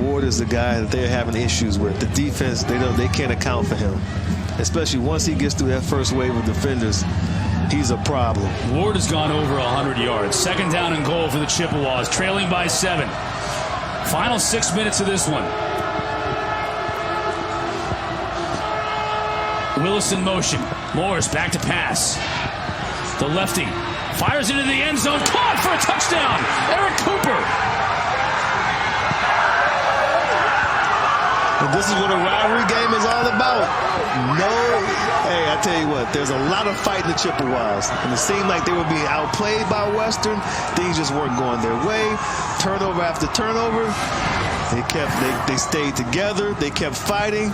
H: Ward is the guy that they're having issues with. The defense, they can't account for him, especially once he gets through that first wave of defenders. He's a problem.
A: Ward has gone over 100 yards. Second down and goal for the Chippewas, trailing by 7. Final 6 minutes of this one. Willis in motion. Morris back to pass. The lefty fires into the end zone. Caught for a touchdown. Eric Cooper.
H: And this is what a rivalry game is all about. Hey, I tell you what, there's a lot of fight in the Chippewas. And it seemed like they were being outplayed by Western. Things just weren't going their way. Turnover after turnover. They stayed together. They kept fighting.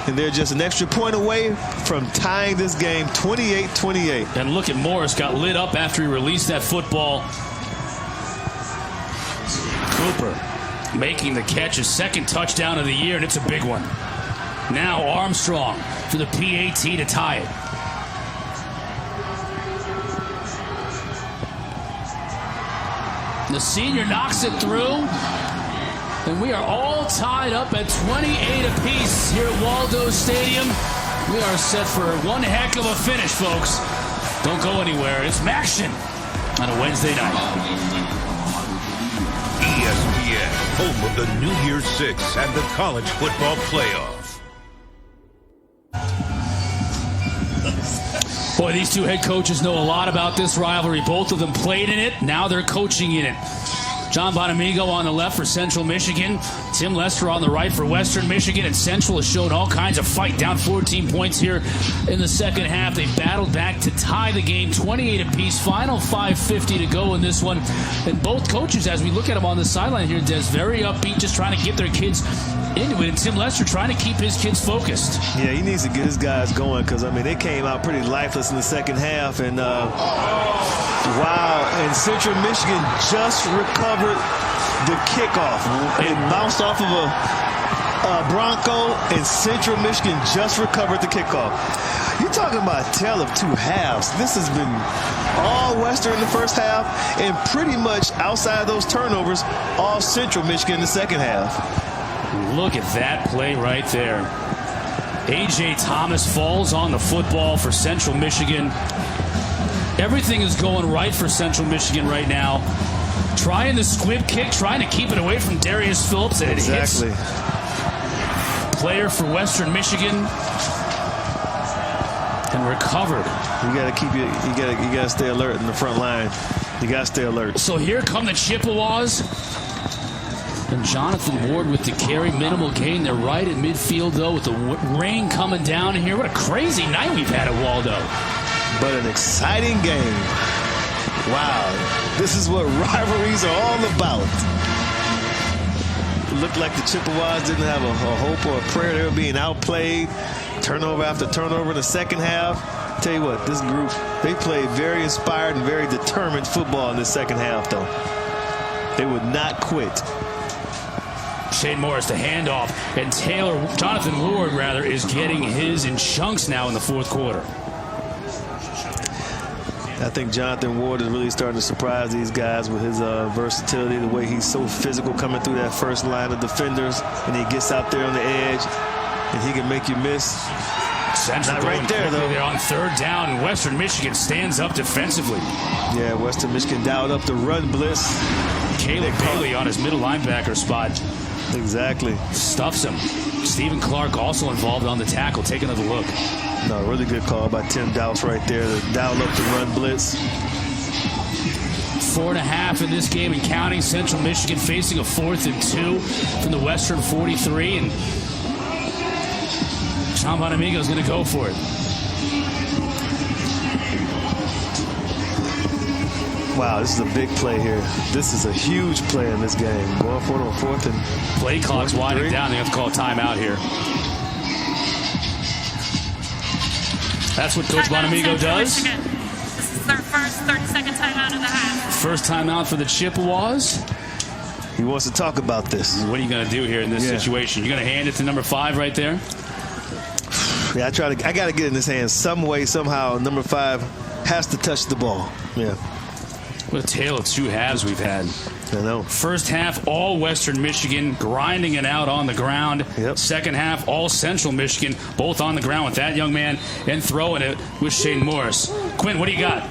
H: And they're just an extra point away from tying this game 28-28.
A: And look at Morris, got lit up after he released that football. Cooper making the catch, his second touchdown of the year, and it's a big one. Now Armstrong for the PAT to tie it. The senior knocks it through. And we are all tied up at 28 apiece here at Waldo Stadium. We are set for one heck of a finish, folks. Don't go anywhere. It's MACtion on a Wednesday night.
I: ESPN, home of the New Year's Six and the college football playoff.
A: Boy, these two head coaches know a lot about this rivalry. Both of them played in it. Now they're coaching in it. John Bonamigo on the left for Central Michigan. Tim Lester on the right for Western Michigan. And Central has shown all kinds of fight. Down 14 points here in the second half. They battled back to tie the game 28 apiece. Final 5:50 to go in this one. And both coaches, as we look at them on the sideline here, Des, very upbeat, just trying to get their kids into it. And Tim Lester trying to keep his kids focused.
H: Yeah, he needs to get his guys going because, they came out pretty lifeless in the second half. And, wow, and Central Michigan just recovered the kickoff. It bounced off of a Bronco, and Central Michigan just recovered the kickoff. You're talking about a tale of two halves. This has been all Western in the first half, and pretty much outside of those turnovers, all Central Michigan in the second half.
A: Look at that play right there. A.J. Thomas falls on the football for Central Michigan. Everything is going right for Central Michigan right now. Trying the squib kick, trying to keep it away from Darius Phillips, and it hits player for Western Michigan and recovered.
H: You gotta stay alert in the front line. You gotta stay alert.
A: So here come the Chippewas. And Jonathan Ward with the carry, minimal gain. They're right at midfield, though, with the rain coming down here. What a crazy night we've had at Waldo.
H: But an exciting game. Wow. This is what rivalries are all about. It looked like the Chippewas didn't have a hope or a prayer. They were being outplayed. Turnover after turnover in the second half. Tell you what, this group, they played very inspired and very determined football in the second half, though. They would not quit.
A: Shane Morris, the handoff, and Jonathan Ward, is getting his in chunks now in the fourth quarter.
H: I think Jonathan Ward is really starting to surprise these guys with his versatility, the way he's so physical coming through that first line of defenders, and he gets out there on the edge, and he can make you miss.
A: Central
H: Not right there, though.
A: They're on third down, and Western Michigan stands up defensively.
H: Yeah, Western Michigan dialed up the run blitz.
A: Caleb Bailey on his middle linebacker spot.
H: Exactly.
A: Stuffs him. Stephen Clark also involved on the tackle. Take another look.
H: No, really good call by Tim Dowse right there to dial up the run blitz.
A: 4.5 in this game and counting. Central Michigan facing a 4th and 2 from the Western 43, and John Bonamigo is going to go for it.
H: Wow, this is a big play here. This is a huge play in this game. Going for it on 4th and
A: play clock's winding down. They have to call a timeout here. That's what Coach Bonamigo does.
D: Michigan. This is their first 30-second timeout of the half.
A: First timeout for the Chippewas.
H: He wants to talk about this.
A: What are you going to do here in this situation? You're going to hand it to number 5 right there?
H: Yeah, I got to get in his hands some way, somehow. Number 5 has to touch the ball. Yeah.
A: What a tale of two halves we've had.
H: I know.
A: First half, all Western Michigan grinding it out on the ground.
H: Yep.
A: Second half, all Central Michigan, both on the ground with that young man and throwing it with Shane Morris. Quinn, what do you got?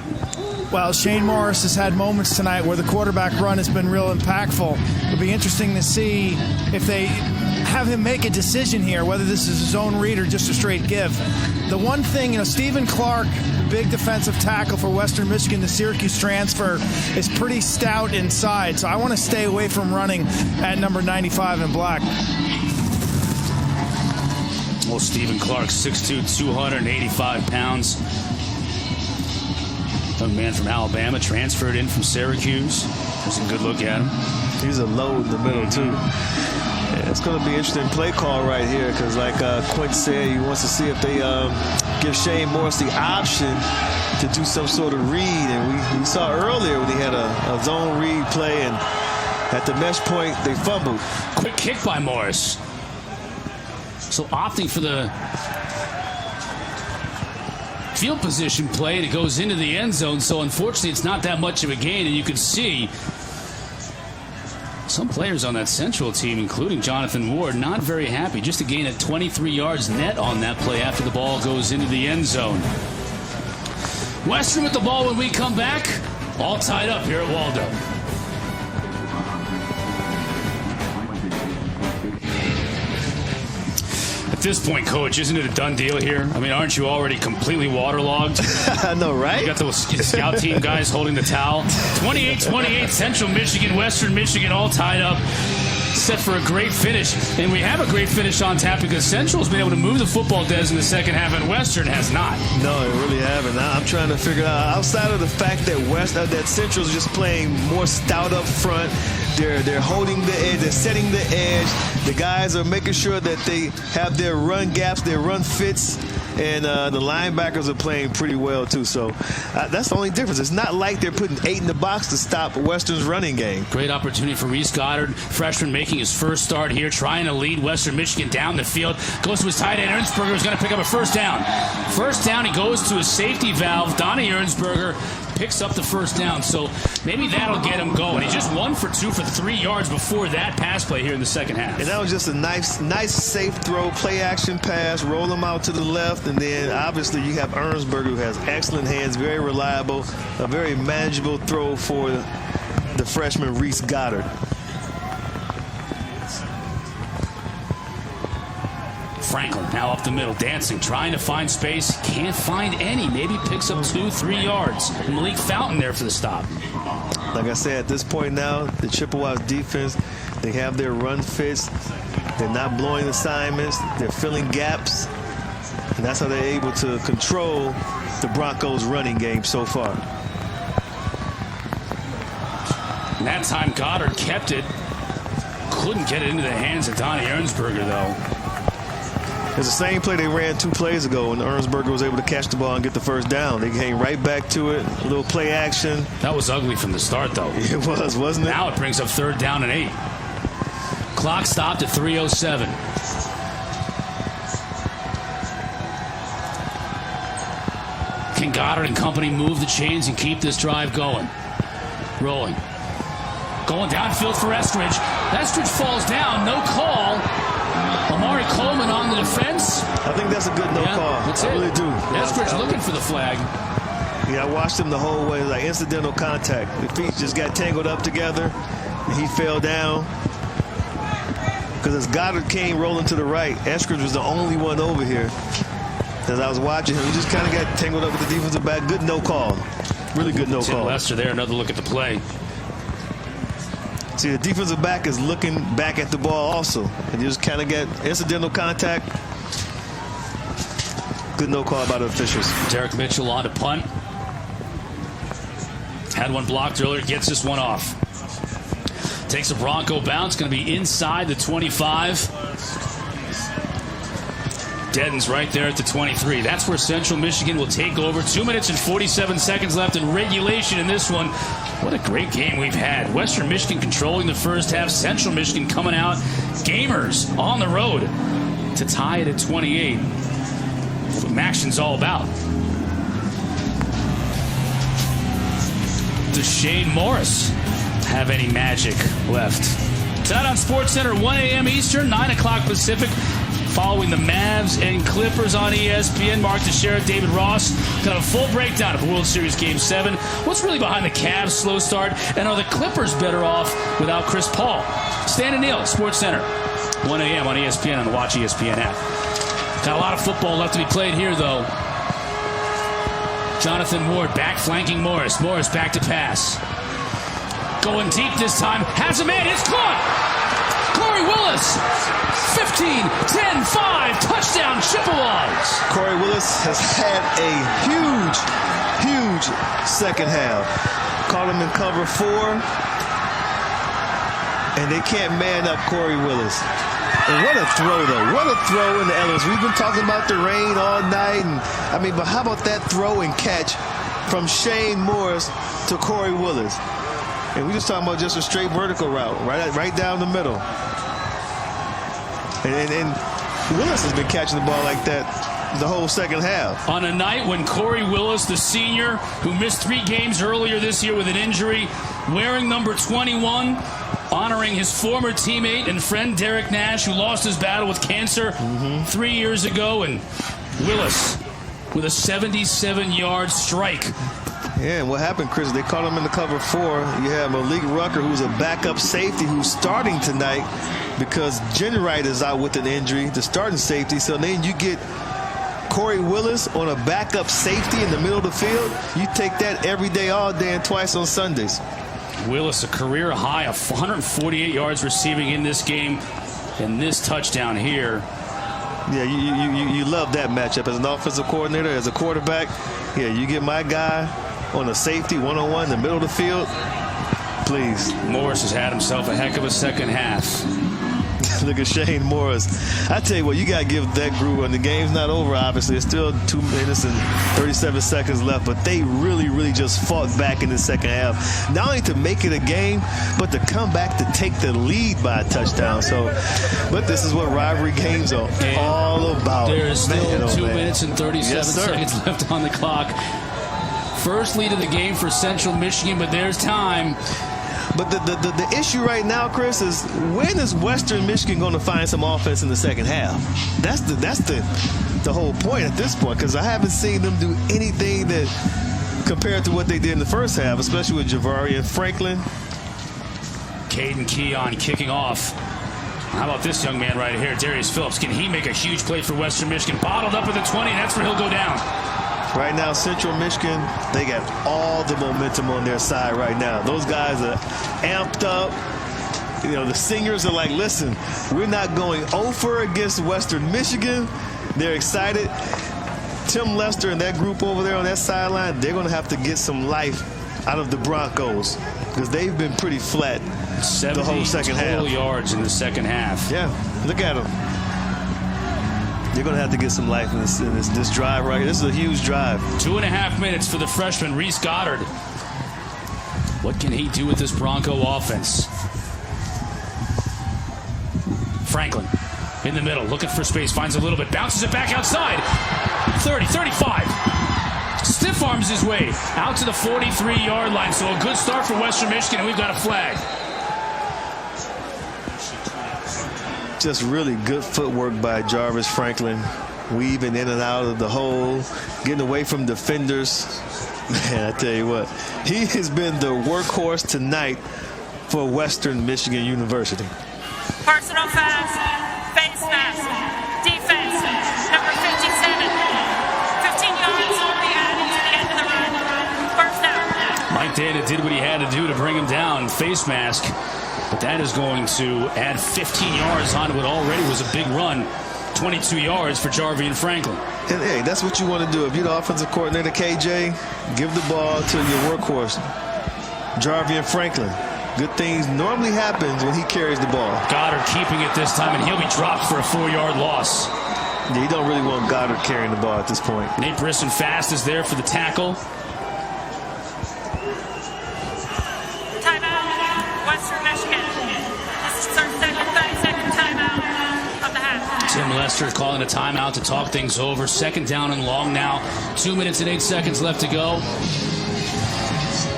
C: Well, Shane Morris has had moments tonight where the quarterback run has been real impactful. It'll be interesting to see if they have him make a decision here, whether this is his own read or just a straight give. The one thing, Stephen Clark, big defensive tackle for Western Michigan, the Syracuse transfer, is pretty stout inside. So I want to stay away from running at number 95 in black.
A: Well, Stephen Clark, 6'2", 285 pounds. Young man from Alabama, transferred in from Syracuse. There's a good look at him.
H: He's a load in the middle, too. Yeah, it's going to be an interesting play call right here because, like Quinn said, he wants to see if they give Shane Morris the option to do some sort of read. And we saw earlier when he had a zone read play, and at the mesh point, they fumbled.
A: Quick kick by Morris. So opting for the field position play, and it goes into the end zone. So unfortunately, it's not that much of a gain, and you can see some players on that Central team, including Jonathan Ward, not very happy. Just a gain of 23 yards net on that play after the ball goes into the end zone. Western with the ball when we come back. All tied up here at Waldo. At this point, Coach, isn't it a done deal here? I mean, aren't you already completely waterlogged?
H: I know, right?
A: You got the scout team guys holding the towel. 28-28, Central Michigan, Western Michigan, all tied up. Set for a great finish. And we have a great finish on tap because Central's been able to move the football, Des, in the second half, and Western has not.
H: No, it really haven't. I'm trying to figure out, outside of the fact that that Central's just playing more stout up front, they're holding the edge, they're setting the edge. The guys are making sure that they have their run gaps, their run fits, and the linebackers are playing pretty well too. So that's the only difference. It's not like they're putting 8 in the box to stop Western's running game.
A: Great opportunity for Reese Goddard, freshman making his first start here, trying to lead Western Michigan down the field. Goes to his tight end. Ernsberger is going to pick up a first down. First down, he goes to his safety valve. Donnie Ernsberger picks up the first down. So maybe that'll get him going. He just 1 for 2 for 3 yards before that pass play here in the second half.
H: And that was just a nice safe throw, play action pass, roll him out to the left, and then obviously you have Ernsberger, who has excellent hands, very reliable, a very manageable throw for the freshman Reese Goddard.
A: Franklin now up the middle, dancing, trying to find space. Can't find any. Maybe picks up 2-3 yards. Malik Fountain there for the stop.
H: Like I said, at this point now, the Chippewa's defense, they have their run fits. They're not blowing assignments. They're filling gaps. And that's how they're able to control the Broncos' running game so far.
A: And that time, Goddard kept it. Couldn't get it into the hands of Donnie Ernsberger, though.
H: It's the same play they ran 2 plays ago when Ernsberger was able to catch the ball and get the first down. They came right back to it, a little play action.
A: That was ugly from the start, though.
H: It was, wasn't it?
A: Now it brings up 3rd down and 8. Clock stopped at 3:07. Can Goddard and company move the chains and keep this drive going? Rolling. Going downfield for Estridge. Estridge falls down, no call. Amari Coleman on the defense.
H: I think that's a good no call.
A: That's
H: I really do.
A: Estridge looking for the flag.
H: Yeah, I watched him the whole way, like incidental contact. The feet just got tangled up together, and he fell down. Because as Goddard came rolling to the right, Estridge was the only one over here. As I was watching him, he just kind of got tangled up with the defensive back. Good no call. Really good no call.
A: Lester there, another look at the play.
H: See, the defensive back is looking back at the ball also. And you just kind of get incidental contact. Good no call by the officials.
A: Derek Mitchell on to punt. Had one blocked earlier, gets this one off. Takes a Bronco bounce, going to be inside the 25. Dedden's right there at the 23. That's where Central Michigan will take over. 2 minutes and 47 seconds left in regulation in this one. What a great game we've had. Western Michigan controlling the first half. Central Michigan coming out. Gamers on the road to tie it at 28. That's what Maction's all about. Does Shane Morris have any magic left? Tonight on SportsCenter, 1 a.m. Eastern, 9 o'clock Pacific. Following the Mavs and Clippers on ESPN, Mark Teixeira, David Ross, kind of a full breakdown of World Series Game 7. What's really behind the Cavs' slow start, and are the Clippers better off without Chris Paul? Stan and Neal, SportsCenter, 1 a.m. on ESPN on the Watch ESPN app. Got a lot of football left to be played here, though. Jonathan Ward back flanking Morris. Morris back to pass. Going deep this time. Has a man. It's caught. Corey Willis. 15, 10, 5. Touchdown, Chippewas.
H: Corey Willis has had a huge second half. Caught him in cover 4. And they can't man up Corey Willis. And what a throw, though. What a throw in the elements. We've been talking about the rain all night. But how about that throw and catch from Shane Morris to Corey Willis? And we're just talking about just a straight vertical route, right down the middle. And Willis has been catching the ball like that the whole second half.
A: On a night when Corey Willis, the senior, who missed 3 games earlier this year with an injury, wearing number 21, honoring his former teammate and friend Derek Nash, who lost his battle with cancer 3 years ago, and Willis with a 77-yard strike.
H: Yeah, and what happened, Chris, they caught him in the cover 4. You have Malik Rucker, who's a backup safety, who's starting tonight because Jenright is out with an injury, the starting safety. So then you get Corey Willis on a backup safety in the middle of the field. You take that every day, all day, and twice on Sundays.
A: Willis, a career high of 148 yards receiving in this game, and this touchdown here.
H: Yeah, you love that matchup as an offensive coordinator, as a quarterback. Yeah, you get my guy on a safety, one-on-one in the middle of the field. Please.
A: Morris has had himself a heck of a second half.
H: Look at Shane Morris. I tell you what, you got to give that group, and the game's not over, obviously. It's still 2 minutes and 37 seconds left, but they really just fought back in the second half. Not only to make it a game, but to come back to take the lead by a touchdown. But this is what rivalry games are all about.
A: There is still 2 minutes and 37 seconds left on the clock. First lead of the game for Central Michigan, but there's time.
H: But the issue right now, Chris, is when is Western Michigan going to find some offense in the second half? That's the whole point at this point, because I haven't seen them do anything that compared to what they did in the first half, especially with Javarian Franklin.
A: Caden Keon kicking off. How about this young man right here, Darius Phillips? Can he make a huge play for Western Michigan? Bottled up at the 20, and that's where he'll go down.
H: Right now, Central Michigan, they got all the momentum on their side right now. Those guys are amped up. You know, the singers are like, listen, we're not going over against Western Michigan. They're excited. Tim Lester and that group over there on that sideline, they're going to have to get some life out of the Broncos because they've been pretty flat the whole second half.
A: 70 total yards in the second half.
H: Yeah, look at them. You're going to have to get some life in this drive right here. This is a huge drive.
A: 2.5 minutes for the freshman, Reese Goddard. What can he do with this Bronco offense? Franklin in the middle, looking for space, finds a little bit, bounces it back outside. 30, 35. Stiff arms his way out to the 43-yard line. So a good start for Western Michigan, and we've got a flag.
H: Just really good footwork by Jarvis Franklin, weaving in and out of the hole, getting away from defenders. Man, I tell you what, he has been the workhorse tonight for Western Michigan University.
D: Personal fast, face mask, defense, number 57. 15 yards will be added to the end of the run. First down.
A: Mike Dana did what he had to do to bring him down. Face mask. But that is going to add 15 yards on what already was a big run. 22 yards for Jarvian Franklin.
H: And hey, that's what you want to do. If you're the offensive coordinator, KJ, give the ball to your workhorse, Jarvian Franklin. Good things normally happens when he carries the ball.
A: Goddard keeping it this time, and he'll be dropped for a 4-yard loss.
H: Yeah, you don't really want Goddard carrying the ball at this point.
A: Nate Brisson Fast is there for the tackle. Tim Lester calling a timeout to talk things over. Second down and long now. 2 minutes and 8 seconds left to go.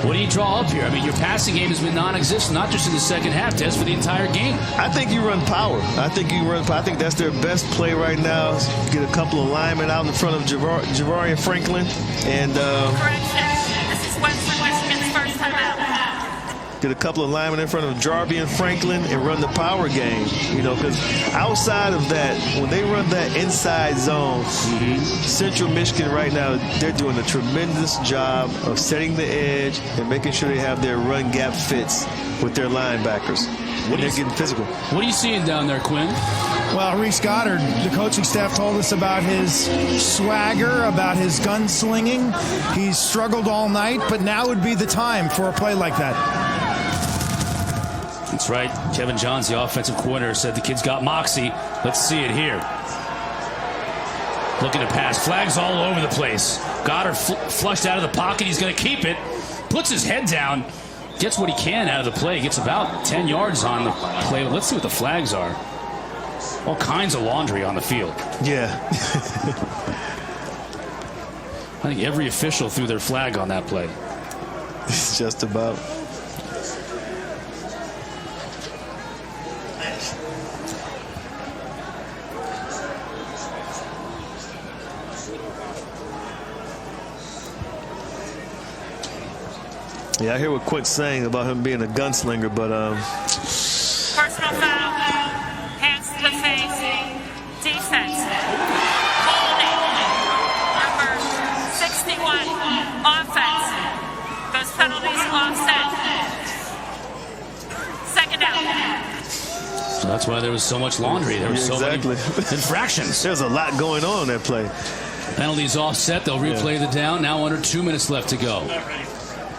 A: What do you draw up here? I mean, your passing game has been non-existent, not just in the second half, Des, for the entire game.
H: I think you run power. I think that's their best play right now. Get a couple of linemen out in front of Javarian Franklin. And
D: Correction. This is Western Michigan's first time out.
H: get a couple of linemen in front of Jarby and Franklin and run the power game. You know, because outside of that, when they run that inside zone, Central Michigan right now, they're doing a tremendous job of setting the edge and making sure they have their run gap fits with their linebackers. When they're getting physical.
A: What are you seeing down there, Quinn?
C: Well, Reese Goddard, the coaching staff told us about his swagger, about his gunslinging. He's struggled all night, but now would be the time for a play like that.
A: That's right. Kevin Johns, the offensive coordinator, said the kid's got moxie. Let's see it here. Looking to pass. Flags all over the place. Goddard flushed out of the pocket. He's going to keep it. Puts his head down. Gets what he can out of the play. Gets about 10 yards on the play. Let's see what the flags are. All kinds of laundry on the field.
H: Yeah.
A: I think every official threw their flag on that play.
H: It's just about. Yeah, I hear what Quinn's saying about him being a gunslinger, but
D: Personal foul. Hands to the face. Defense. Holding. Number 61. Offense. Those penalties offset. Second down.
A: So that's why there was so much laundry. There were so many infractions.
H: There's a lot going on in that play.
A: Penalties offset. They'll replay the down. Now under 2 minutes left to go.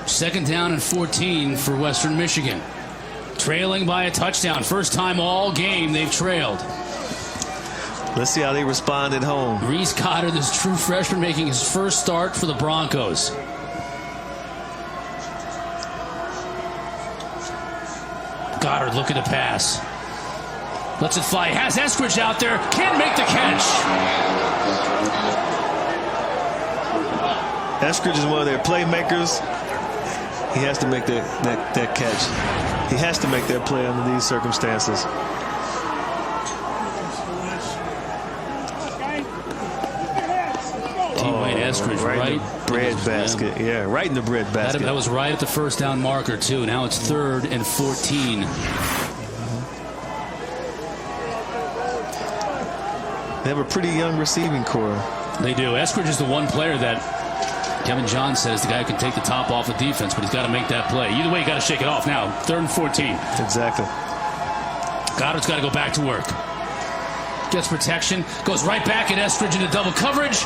A: Second down and 14 for Western Michigan. Trailing by a touchdown. First time all game they've trailed.
H: Let's see how they respond at home.
A: Reese Goddard, this true freshman, making his first start for the Broncos. Goddard looking to pass. Lets it fly. Has Eskridge out there. Can't make the catch.
H: Eskridge is one of their playmakers. He has to make that catch. He has to make that play under these circumstances.
A: Teammate Eskridge right
H: in the bread basket. Yeah, right in the bread basket.
A: That was right at the first down marker, too. Now it's 3rd and 14.
H: They have a pretty young receiving core.
A: They do. Eskridge is the one player that Kevin Johns says the guy who can take the top off of defense, but he's got to make that play. Either way, you got to shake it off now. 3rd and 14.
H: Exactly.
A: Goddard's got to go back to work. Gets protection. Goes right back at Eskridge into double coverage.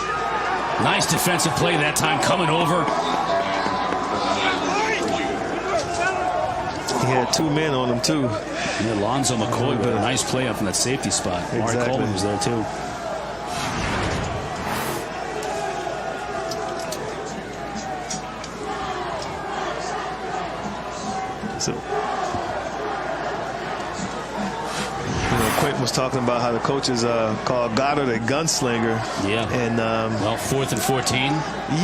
A: Nice defensive play that time coming over.
H: He had 2 men on him, too.
A: Yeah, Lonzo McCoy with a nice play up from that safety spot. Exactly. Mari Coleman was there, too.
H: So, Quentin was talking about how the coaches called Goddard a gunslinger.
A: Yeah.
H: And
A: well, 4th and 14.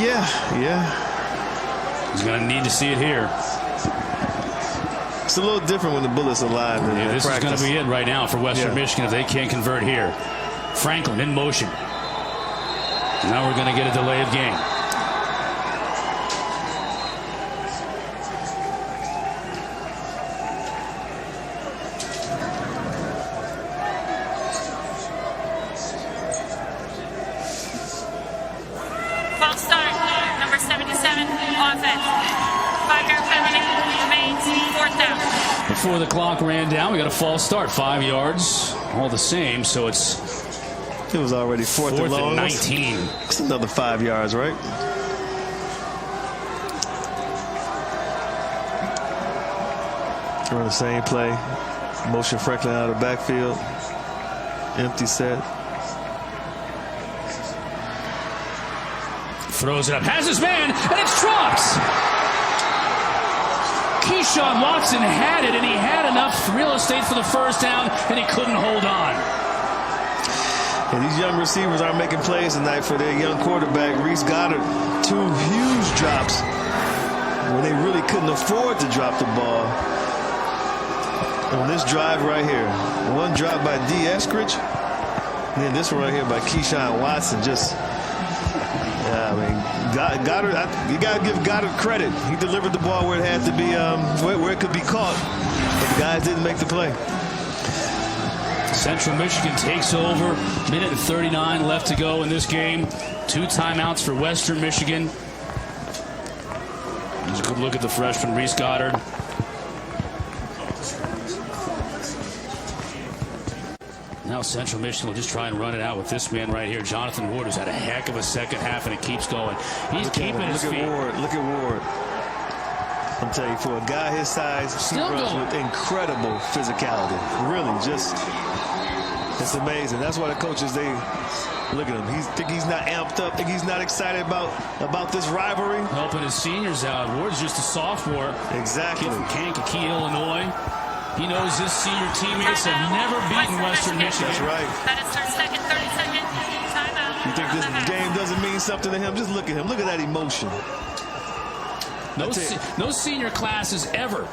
H: Yeah.
A: He's going to need to see it here.
H: It's a little different when the bullet's alive.
A: Yeah, this is going to be it right now for Western Michigan if they can't convert here. Franklin in motion. Now we're going to get a delay of game.
D: False start. Number 77. Offense. 5-yard penalty. Remains 4th down.
A: Before the clock ran down, we got a false start. 5 yards. All the same, so it
H: was already 4th and long.
A: 19.
H: It's another 5 yards, right? Run the same play. Motion Franklin out of the backfield. Empty set.
A: Throws it up. Has his man, and it's dropped. Keyshawn Watson had it, and he had enough real estate for the first down, and he couldn't hold on.
H: And these young receivers aren't making plays tonight for their young quarterback, Reese Goddard. 2 huge drops. when they really couldn't afford to drop the ball. On this drive right here, one drop by D. Eskridge, and then this one right here by Keyshawn Watson. Just, yeah, I mean, Goddard, you got to give Goddard credit. He delivered the ball where it had to be, where it could be caught, but the guys didn't make the play.
A: Central Michigan takes over. Minute and 39 left to go in this game. 2 timeouts for Western Michigan. Here's a good look at the freshman, Reese Goddard. Now Central Michigan will just try and run it out with this man right here, Jonathan Ward, who's had a heck of a second half, and it keeps going. He's keeping his feet.
H: Look at Ward. I'm telling you, for a guy his size, he runs with incredible physicality. Really, just, it's amazing. That's why the coaches, they look at him. Think he's not amped up. Think he's not excited about this rivalry.
A: Helping his seniors out. Ward's just a sophomore.
H: Exactly.
A: Kid from Kankakee, Illinois. He knows his senior teammates have never beaten Western Michigan.
H: That's right.
D: That is their second 30-second timeout.
H: You think this game doesn't mean something to him? Just look at him. Look at that emotion.
A: No senior class has ever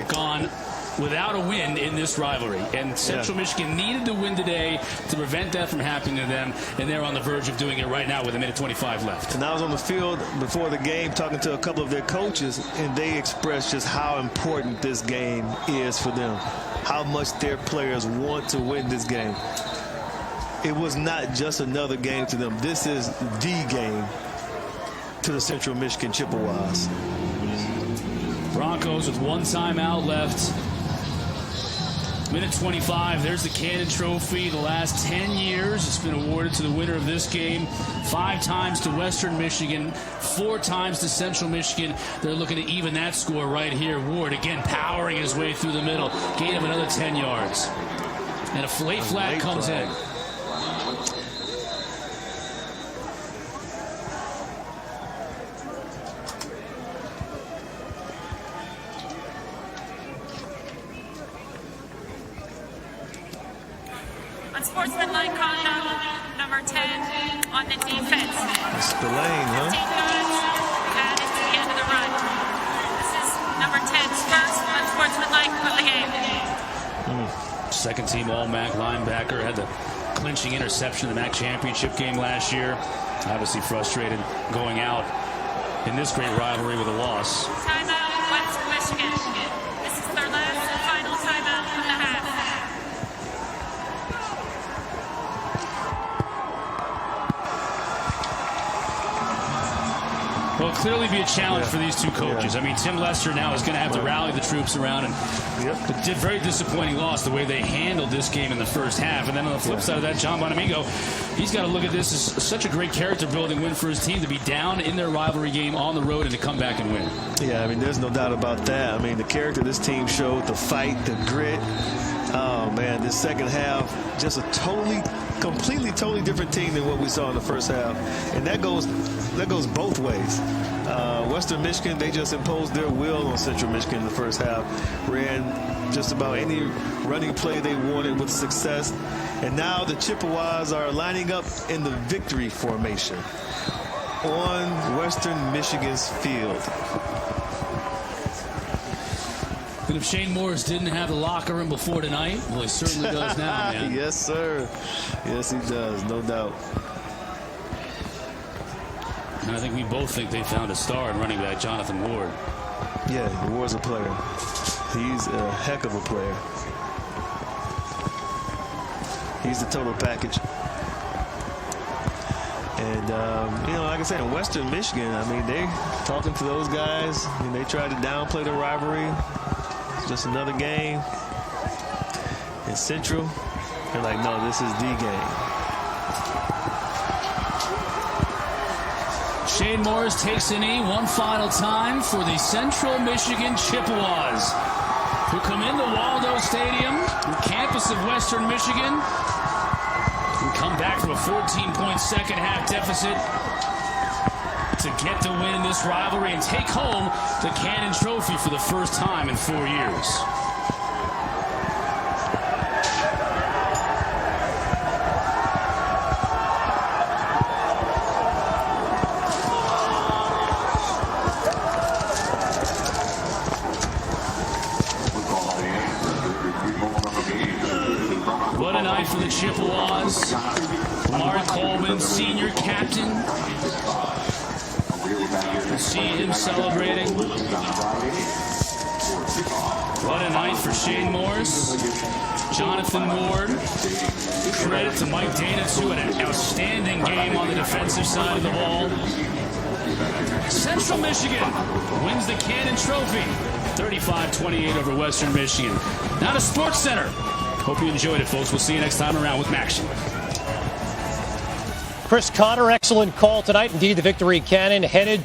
A: gone without a win in this rivalry. And Central Michigan needed to win today to prevent that from happening to them. And they're on the verge of doing it right now with 1:25 left.
H: And I was on the field before the game talking to a couple of their coaches, and they expressed just how important this game is for them, how much their players want to win this game. It was not just another game to them. This is the game to the Central Michigan Chippewas.
A: Broncos with 1 timeout left. Minute 25, there's the Cannon Trophy. The last 10 years, it's been awarded to the winner of this game. 5 times to Western Michigan, 4 times to Central Michigan. They're looking to even that score right here. Ward, again, powering his way through the middle. Gain of another 10 yards. And a late flag comes in.
D: Unsportsmanlike conduct, number 10 on the defense.
H: Spillane, huh?
D: 15 yards added to the end of the run. This is number 10's first unsportsmanlike of the game.
A: Second team All-MAC linebacker, had the clinching interception in the MAC championship game last year. Obviously frustrated going out in this great rivalry with a loss.
D: Timeout, Western Michigan. This is their last and final timeout of the half.
A: Well, it'll clearly be a challenge for these two coaches. I mean, Tim Lester now is going to have to rally the troops around, and a very disappointing loss the way they handled this game in the first half. And then on the flip side of that, John Bonamigo, he's got to look at this as such a great character-building win for his team to be down in their rivalry game on the road and to come back and win.
H: Yeah, I mean, there's no doubt about that. I mean, the character this team showed, the fight, the grit. Oh, man, this second half, just a totally different team than what we saw in the first half. And that goes both ways. Western Michigan, they just imposed their will on Central Michigan in the first half. Ran just about any running play they wanted with success. And now the Chippewas are lining up in the victory formation on Western Michigan's field.
A: And if Shane Morris didn't have the locker room before tonight, well, he certainly does now, man.
H: Yes, sir. Yes, he does, no doubt.
A: And I think we both think they found a star in running back Jonathan Ward.
H: Yeah, Ward's a player. He's a heck of a player. He's the total package. And, you know, like I said, in Western Michigan, I mean, they talking to those guys. I mean, they tried to downplay the rivalry. It's just another game. In Central, they're like, no, this is the game.
A: Shane Morris takes a knee one final time for the Central Michigan Chippewas, who come into Waldo Stadium, the campus of Western Michigan, and come back from a 14-point second half deficit to get the win in this rivalry and take home the Cannon Trophy for the first time in 4 years. Chippewas. Mark Coleman, senior captain. We'll see him celebrating. What a night for Shane Morris. Jonathan Ward. Credit to Mike Dana, too, and an outstanding game on the defensive side of the ball. Central Michigan wins the Cannon Trophy, 35-28 over Western Michigan. Now to Sports Center. Hope you enjoyed it, folks. We'll see you next time around with Maction.
J: Chris Connor, excellent call tonight. Indeed, the Victory Cannon headed